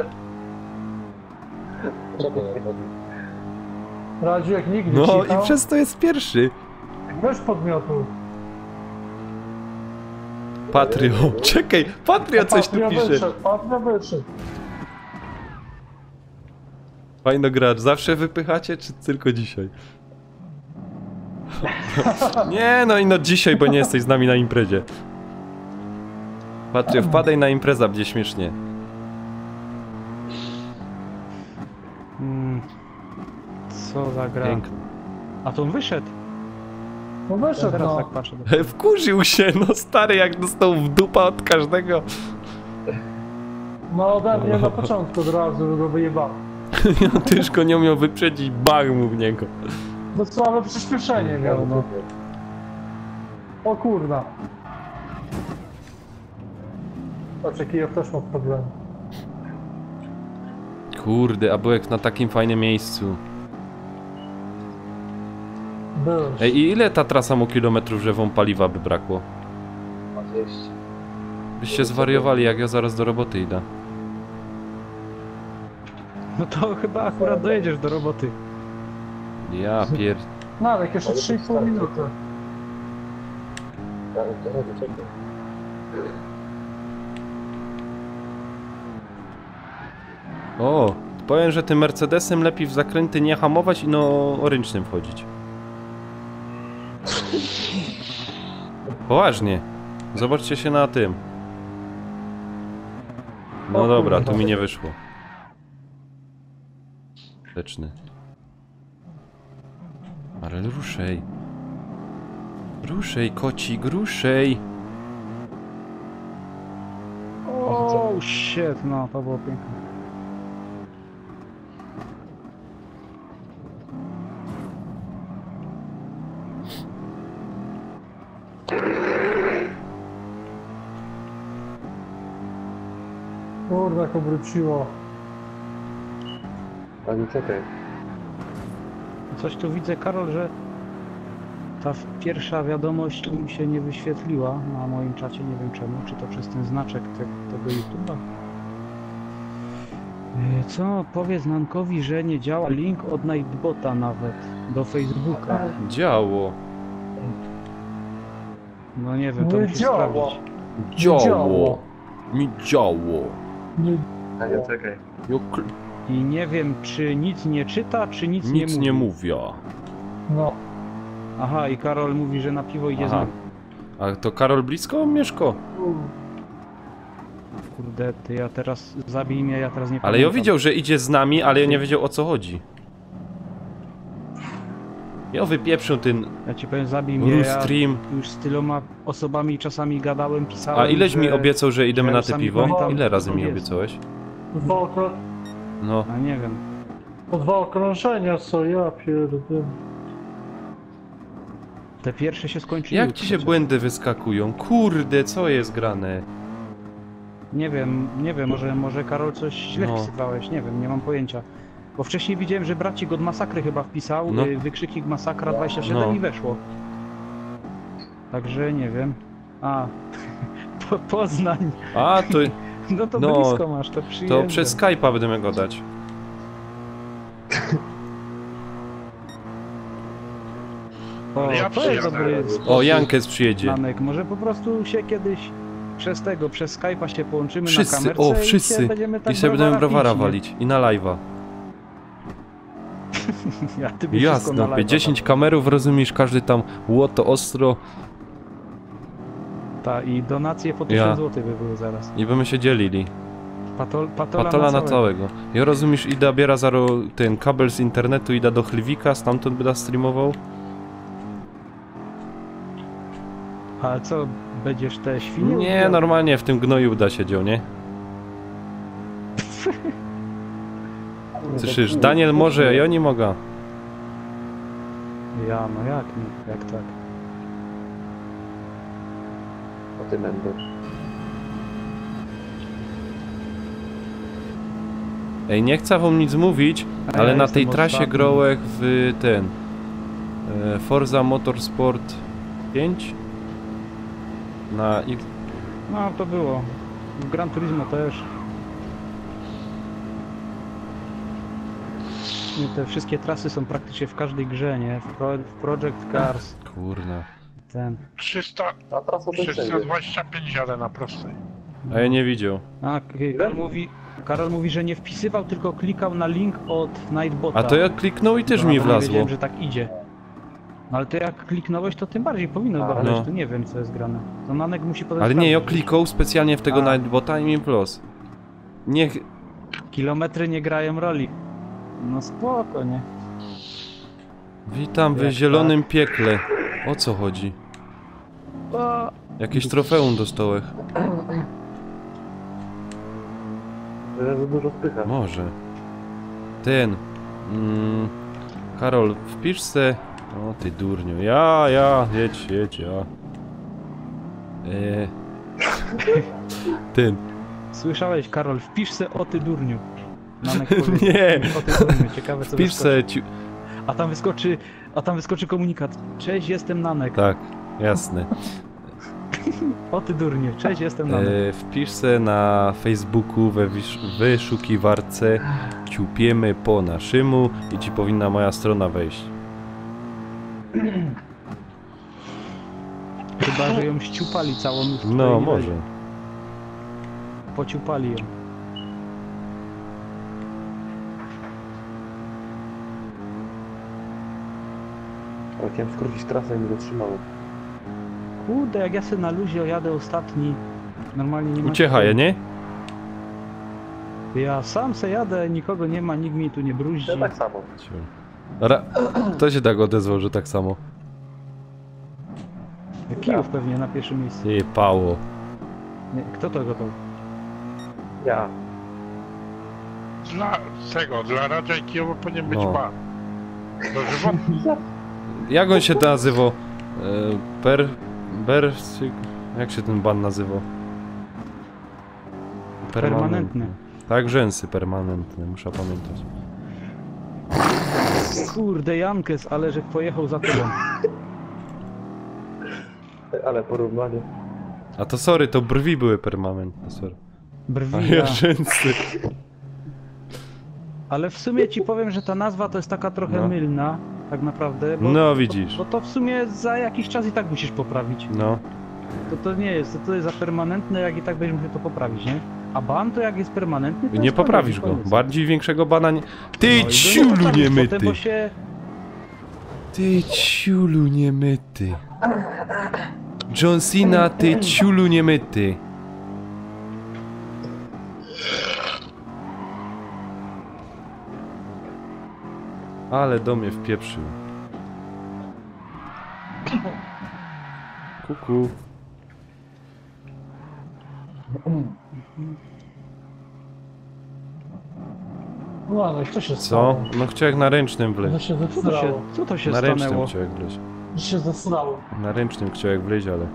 Radziu jak nigdy. No cicho. i przez to jest pierwszy. Weź podmiotu. Patrio, czekaj, Patria coś tu Patria pisze. wyszedł, Patria wyszedł. Fajno gracz, zawsze wypychacie, czy tylko dzisiaj? Nie, no i no dzisiaj, bo nie jesteś z nami na imprezie. Patrio, wpadaj na imprezę, będzie śmiesznie. Co za gra? Pięknie. A to on wyszedł. No wyszedł, Teraz no. tak patrzę. Wkurzył się, no stary, jak dostał w dupa od każdego. No ode mnie na początku od razu go wyjebał. Tyszko nie umiał wyprzedzić, bach mu w niego. No słabe przyspieszenie miał, no. O kurwa. Patrz, Kijów też ma problem. Kurde, a byłek na takim fajnym miejscu. Byłeś. Ej, i ile ta trasa mu kilometrów, że wam paliwa by brakło? 20. Byście zwariowali, jak ja zaraz do roboty idę. No to chyba akurat dojedziesz do roboty. Ja pier... No ale jeszcze 3,5 minuty. O, powiem, że tym Mercedesem lepiej w zakręty nie hamować i no ręcznym wchodzić. Poważnie. Zobaczcie się na tym. No O dobra, kurwa. tu mi nie wyszło. Leczny. Ale ruszej. Ruszej, kocik, ruszej. O, shit, no to było piękne. Kurwa, tak obróciło. Ani czekaj. Coś tu widzę, Karol, że ta pierwsza wiadomość tu mi się nie wyświetliła na moim czacie, nie wiem czemu, czy to przez ten znaczek tego YouTube'a. Co? Powiedz Nankowi, że nie działa link od Nightbota nawet do Facebooka. Działo. No nie wiem, to Nie musisz działa. sprawdzić. Działo. Mi działo. Ani czekaj. I nie wiem, czy nic nie czyta, czy nic nie Nic mówi. nie mówię. No. Aha, i Karol mówi, że na piwo idzie z Aha. nami. A to Karol blisko, Mieszko? Kurde, ty, ja teraz... Zabij mnie, ja teraz nie Ale ja pamiętam. widział, że idzie z nami, ale ja nie wiedział, o co chodzi. Ja wypieprzył ten Ja ci powiem, zabij mnie, ja Rustream. już z tyloma osobami czasami gadałem, pisałem, A ileś mi że- obiecał, że idziemy że na te sami piwo? pamiętam, Ile razy co mi jest. obiecałeś? No. No. A nie wiem. Po 2 okrążenia, co ja pierdolę. Te pierwsze się skończyły. Jak ci się przecież. błędy wyskakują? Kurde, co jest grane? Nie wiem, może Karol coś źle No. wpisywałeś, nie wiem, nie mam pojęcia. Bo wcześniej widziałem, że bracik od masakry chyba wpisał, No. wykrzyknik masakra 27 No. i weszło. Także nie wiem. A, Poznań. A, to, No to No, blisko masz, to przyjeżdżam. to przez Skype'a będę go dać. O, Ja to jest przyjadę. dobry O, sposób, Jankes przyjedzie. Nanek, może po prostu się kiedyś przez Skype'a się połączymy Wszyscy, na kamerce o, i wszyscy. się będziemy tak I sobie będziemy browara pić, nie? walić. I na live'a. Ja ty wszystko na Jasno, live'a 10 kamerów, rozumiesz, każdy tam łoto ostro Ta, i donacje po Ja. 1000 zł by były zaraz. i będziemy się dzielili. Patola Patola na całego. całego. Ja rozumiesz, Ida biera zaro ten kabel z internetu, Ida do Chlwika, stamtąd będę streamował. A co, będziesz te świnie? Nie, ubijał? normalnie w tym gnoju uda siedział, nie? Słyszysz, Daniel może, ja nie mogę. Ja, no jak nie, jak tak. O ty będziesz. Ej, nie chcę wam nic mówić, A ale ja na tej jestem trasie ostatni. grałem w ten... Forza Motorsport 5? Na X... No to było. W Gran Turismo też. I te wszystkie trasy są praktycznie w każdej grze, nie? W Project Cars. Kurna. Ten. 300, A trasa to jest 325 jadę na prostej. A ja nie widział. A, Karol mówi, że nie wpisywał, tylko klikał na link od Nightbota. A to ja kliknął i też No, mi bo nie wlazło. wiedziałem, że tak idzie. No ale ty jak kliknąłeś, to tym bardziej powinno chyba no. wleźć, tu nie wiem co jest grane. To Nanek musi podać Ale nie, ja sprawdzić. klikał specjalnie w tego A. Nightbota i mi plus. Niech... Kilometry nie grają roli. No spoko, nie? Witam w Jak zielonym piekle. O co chodzi? O, Jakieś trofeum dostałeś. Za dużo spycha. Może. Ten... Karol, wpisz se... O ty durniu. Ja, jedź, ja. Ten... Słyszałeś, Karol, wpisz se o ty durniu. Nanek powie, Nie. O ty durniu, ciekawe co Wpisz wyskoczy. se... A tam wyskoczy komunikat. Cześć, jestem Nanek. Tak, jasne. O ty durniu, cześć, jestem Nanek. Wpisz se na Facebooku we wyszukiwarce Ciupiemy po naszemu i ci powinna moja strona wejść. Chyba, że ją ściupali całą już. No, tutaj nie może. wejdzie. Pociupali ją. Ale chciałem skrócić trasę i nie dotrzymało. Kurde, jak ja sobie na luzie jadę ostatni. Normalnie nie ma... Uciecha je, nie? Ja sam se jadę, nikogo nie ma, nikt mi tu nie bruździ. Ja tak samo. Kto się tak odezwał, że tak samo? Kijów pewnie na pierwszym miejscu. Ty, Pało. Nie, kto to gotował? Ja. Dla Radza i Kijowa powinien być No. ban. Dożywotni. Jak on się nazywał? Jak się ten ban nazywał? Permanentny. Tak, rzęsy permanentne, muszę pamiętać. Kurde, Jankes, ale że pojechał za tobą. Ale porównanie. A to sorry, to brwi były permanentne, sorry. A Brwi, ja rzęsy. ale w sumie ci powiem, że ta nazwa to jest taka trochę No. mylna, tak naprawdę. Bo No widzisz. Bo to w sumie za jakiś czas i tak musisz poprawić. No. To nie jest, to jest za permanentne, jak i tak będziesz musiał to poprawić, nie? A ban to jak jest permanentny, to Nie jest poprawisz go. koniec. Bardziej większego bana nie... Ty No i go ciulu poprawisz niemyty! potem, bo się... Ty ciulu niemyty! John Cena, ty ciulu niemyty! Ale do mnie wpieprzył. Kuku. No ale co się Co? stało? No chciałem na ręcznym To wleźć. się Co to się, zesrało. co to się Na ręcznym stanęło? chciałem wleźć. To się zesrało. Na ręcznym chciałem wleźć, ale...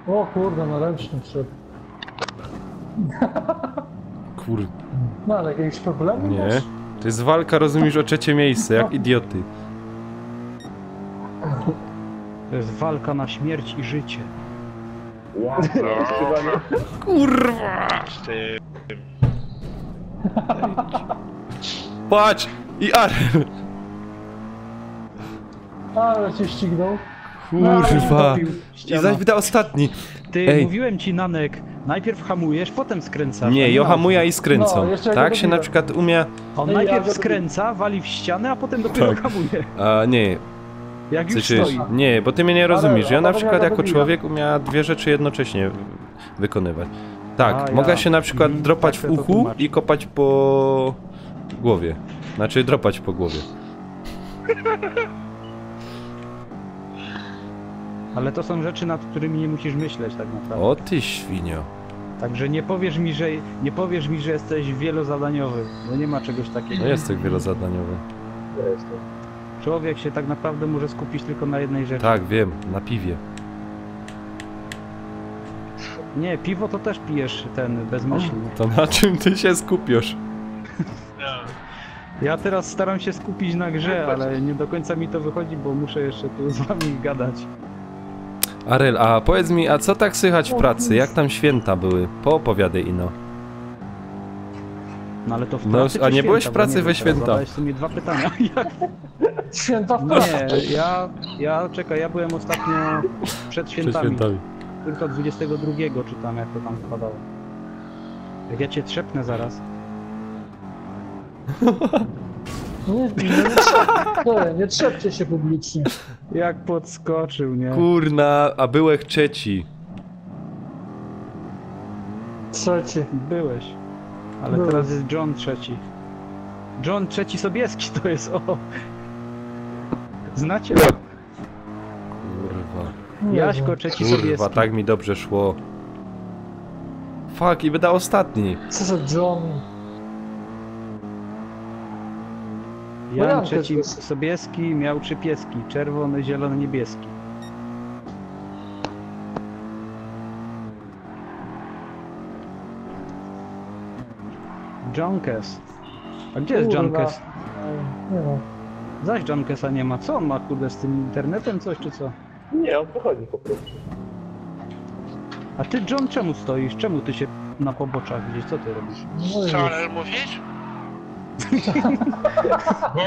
O kurde, na ręcznym szedł. Kur... No ale jakieś problemy Nie. masz? To jest walka, rozumiesz, o trzecie miejsce, jak idioty. To jest walka na śmierć i życie. Kurwa! Ty, Patrz! I Arel! Ale cię ścignął. Kurwa! I Ściana. zaś wyda ostatni. Ty, Ej. mówiłem ci, Nanek, najpierw hamujesz, potem skręcasz. a Nie, ma jo odwrót. hamuje i skręcą. No, jeszcze Tak go się na dobiłem. przykład umie... On Ej, najpierw ja- skręca, wali w ścianę, a potem dopiero Tak. hamuje. A nie, Jak w już sensie, stoi. nie, bo ty mnie nie rozumiesz. Ja na ale przykład ja jako dobijam. człowiek umiem dwie rzeczy jednocześnie wykonywać. Tak, A, mogę ja. się na przykład Mhm, dropać tak w to uchu tłumacz. i kopać po głowie. Znaczy dropać po głowie. Ale to są rzeczy, nad którymi nie musisz myśleć tak naprawdę. O ty świnio. Także nie powiesz mi, że jesteś wielozadaniowy, bo nie ma czegoś takiego. No jesteś wielozadaniowy. Ja jestem. Człowiek się tak naprawdę może skupić tylko na jednej rzeczy. Tak, wiem, na piwie. Nie, piwo to też pijesz ten bezmyślnie. To na czym ty się skupisz? Ja teraz staram się skupić na grze, ale nie do końca mi to wychodzi, bo muszę jeszcze tu z wami gadać. Arel, a powiedz mi, a co tak słychać w pracy? Jak tam święta były? Poopowiadaj ino. No ale to w No, pracy a czy nie byłeś w święta? pracy Bo nie we wiem, teraz święta? zadałeś sobie dwa pytania. Święta w pracy. Nie, czekaj, ja byłem ostatnio przed świętami. Tylko 22 czy tam jak to tam wpadało. Jak ja cię trzepnę zaraz. Nie trzepcie się publicznie. Jak podskoczył, nie? Kurna, a byłeś trzeci. Trzeci. Byłeś. Ale Byłem. teraz jest John trzeci. John trzeci Sobieski to jest, o! Znacie? Kurwa, Jaśko trzeci kurwa, Sobieski. tak mi dobrze szło. Fuck, i będę ostatni. Co za John? Jan Jankę trzeci jest. Sobieski miał 3 pieski. Czerwony, zielony, niebieski. Junkes. A gdzie jest Kurwa. Junkes? Nie no. Zaś Junkesa nie ma. Co on ma kurde z tym internetem coś czy co? Nie, on wychodzi po prostu. A ty John czemu stoisz? Czemu ty się na poboczach gdzieś? Co ty robisz? No i co ale mówisz? Bo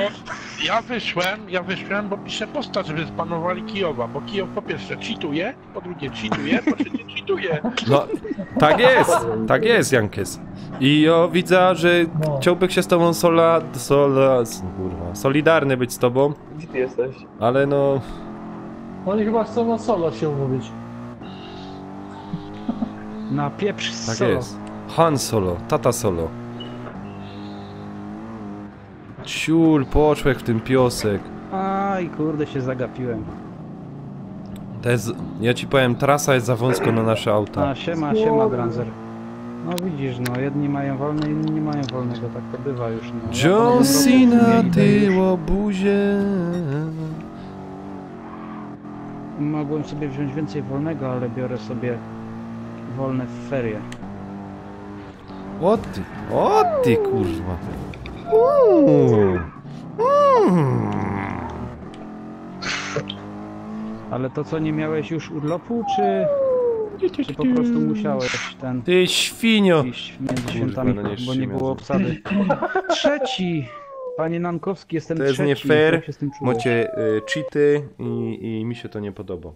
ja wyszłem, bo piszę posta, żeby zbanowali Kijowa, bo Kijów po pierwsze cheatuje, po drugie cheatuje, po trzecie cheatuje. No, tak jest, Jankes. I ja widzę, że No. chciałbym się z tobą kurwa, solidarny być z tobą, Gdzie ty jesteś? ale no, Oni chyba chcą na solo się umówić. Na pieprz tak solo. jest. Han solo, tata solo. Ciul, poczłek w tym piosek. Aj, kurde się zagapiłem. To jest, ja ci powiem, trasa jest za wąsko na nasze auta. A, siema Dranzer. No widzisz, no jedni mają wolne, inni nie mają wolnego, tak to bywa już. No. John Cena, ty łobuzie. Mogłem sobie wziąć więcej wolnego, ale biorę sobie wolne w ferie. O ty kurwa. Ale to co, nie miałeś już urlopu, czy po prostu musiałeś ten Ty świnio. iść między świętami, no nie bo nie było obsady? Trzeci! Panie Nankowski, jestem To jest trzeci. nie fair. Jak się z tym czujesz? Macie cheaty i mi się to nie podoba.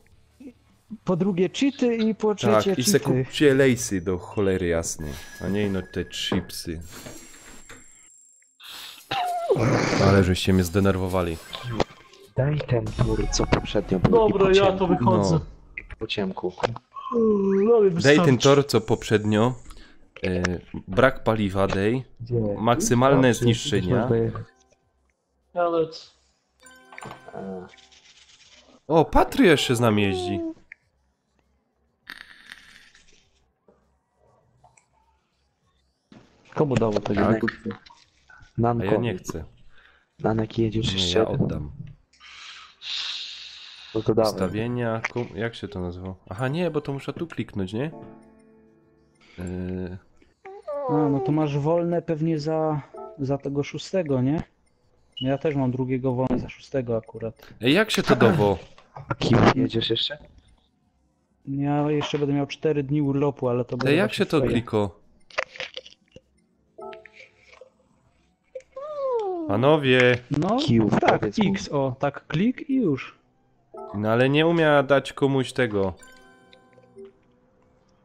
Po drugie cheaty i po Tak, trzecie i se cheaty. kupcie lejsy do cholery jasnej, a nie ino te chipsy. Ale żeście mnie zdenerwowali. Daj ten tur, co poprzednio był. Dobra, i po ja ciemku. to wychodzę. No. Po ciemku. Daj ten tor, co poprzednio. Brak paliwa, dej. Maksymalne zniszczenia. Ale... O, Patry jeszcze z nami jeździ. Komu dało to Tak. tak. A Nankowi. ja nie chcę. Nanek jedziesz Nie, jeszcze? ja oddam. No to dawaj. Ustawienia, jak się to nazywa? Aha, nie, bo to muszę tu kliknąć, nie? A, no to masz wolne pewnie za tego szóstego, nie? Ja też mam drugiego wolne za szóstego akurat. Ej, jak się to dowo? A Kijów jedziesz jeszcze? Ja jeszcze będę miał 4 dni urlopu, ale to będzie. Ej, jak się to kliko? Panowie, No, Kijów, tak, powiedz mu. X, o, tak klik i już. no ale nie umia dać komuś tego.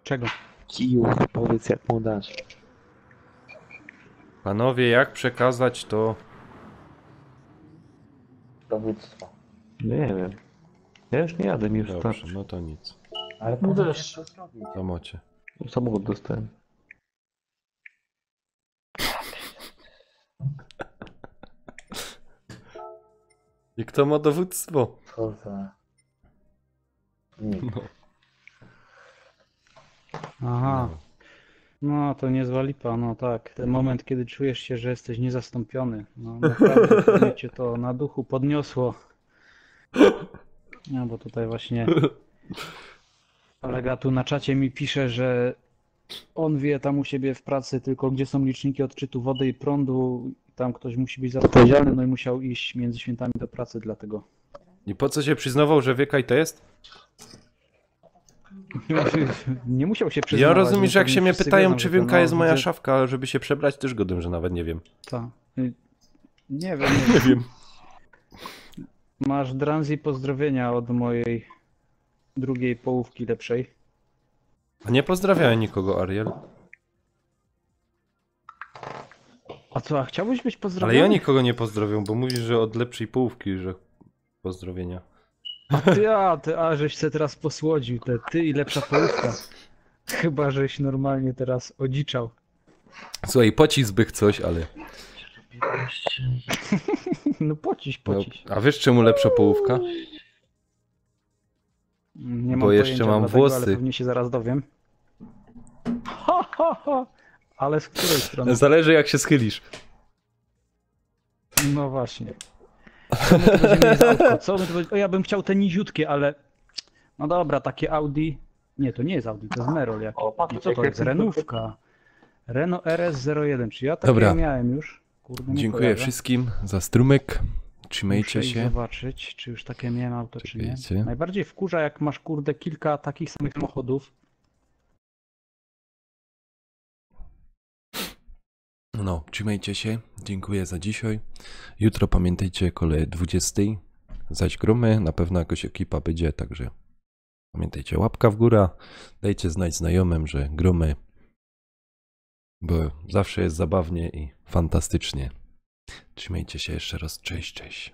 Czego? Kijów, powiedz jak mu dać. Panowie, jak przekazać to? Dowództwo. Nie wiem. Ja już nie jadę, mi już Dobrze, starczy. no to nic. Ale No po też. co to zrobić? To mocie. Samochód dostałem. I kto ma dowództwo? Co za... Nikt. No. Aha. No, to niezła lipa, no tak. Ten moment, kiedy czujesz się, że jesteś niezastąpiony. No naprawdę mnie cię to na duchu podniosło. No bo tutaj właśnie kolega tu na czacie mi pisze, że on wie tam u siebie w pracy tylko gdzie są liczniki odczytu wody i prądu. Tam ktoś musi być za to odpowiedzialny, no i musiał iść między świętami do pracy dlatego. I po co się przyznawał, że wie kaj to jest? Nie musiał się przyznawać. Ja rozumiem, że jak się mnie wszyscy pytają, wiedzą, czy że to, wiem, jaka jest moja widzę- szafka, żeby się przebrać, też godem, że nawet nie wiem. Ta. Nie wiem. Nie wiem. Masz Dranzi pozdrowienia od mojej drugiej połówki lepszej. A nie pozdrawiałem nikogo, Ariel. A co, a chciałbyś być Ale pozdrowiony? ja nikogo nie pozdrowię, bo mówisz, że od lepszej połówki, że pozdrowienia. A żeś se teraz posłodził, ty i lepsza połówka. Chyba żeś normalnie teraz odziczał. Słuchaj, pocisk by coś, ale... No pociś. No, a wiesz czemu lepsza połówka? Nie mam bo jeszcze pojęcia mam dlatego, włosy. Ale pewnie się zaraz dowiem. Ha, ha, ha. Ale z której strony? Zależy jak się schylisz. No właśnie. Co my tu będziemy mieli za autko? Co my tu będzie... O, ja bym chciał te niziutkie, ale... No dobra, takie Audi... Nie, to nie jest Audi, to jest Merol. I co to jest? Renówka. Renault RS01. Czy ja takie Dobra. miałem już? Kurde, nie Dziękuję kojarzę. wszystkim za strumyk. Trzymajcie Muszę iść się. zobaczyć, czy już takie miałem auto, czy nie. Czekajcie. Najbardziej wkurza, jak masz kurde kilka takich samych samochodów. No, trzymajcie się. Dziękuję za dzisiaj. Jutro pamiętajcie, kolej 20. Zaś gromy. Na pewno jakoś ekipa będzie, także pamiętajcie, łapka w górę. Dajcie znać znajomym, że gromy. Bo zawsze jest zabawnie i fantastycznie. Trzymajcie się jeszcze raz. Cześć, cześć.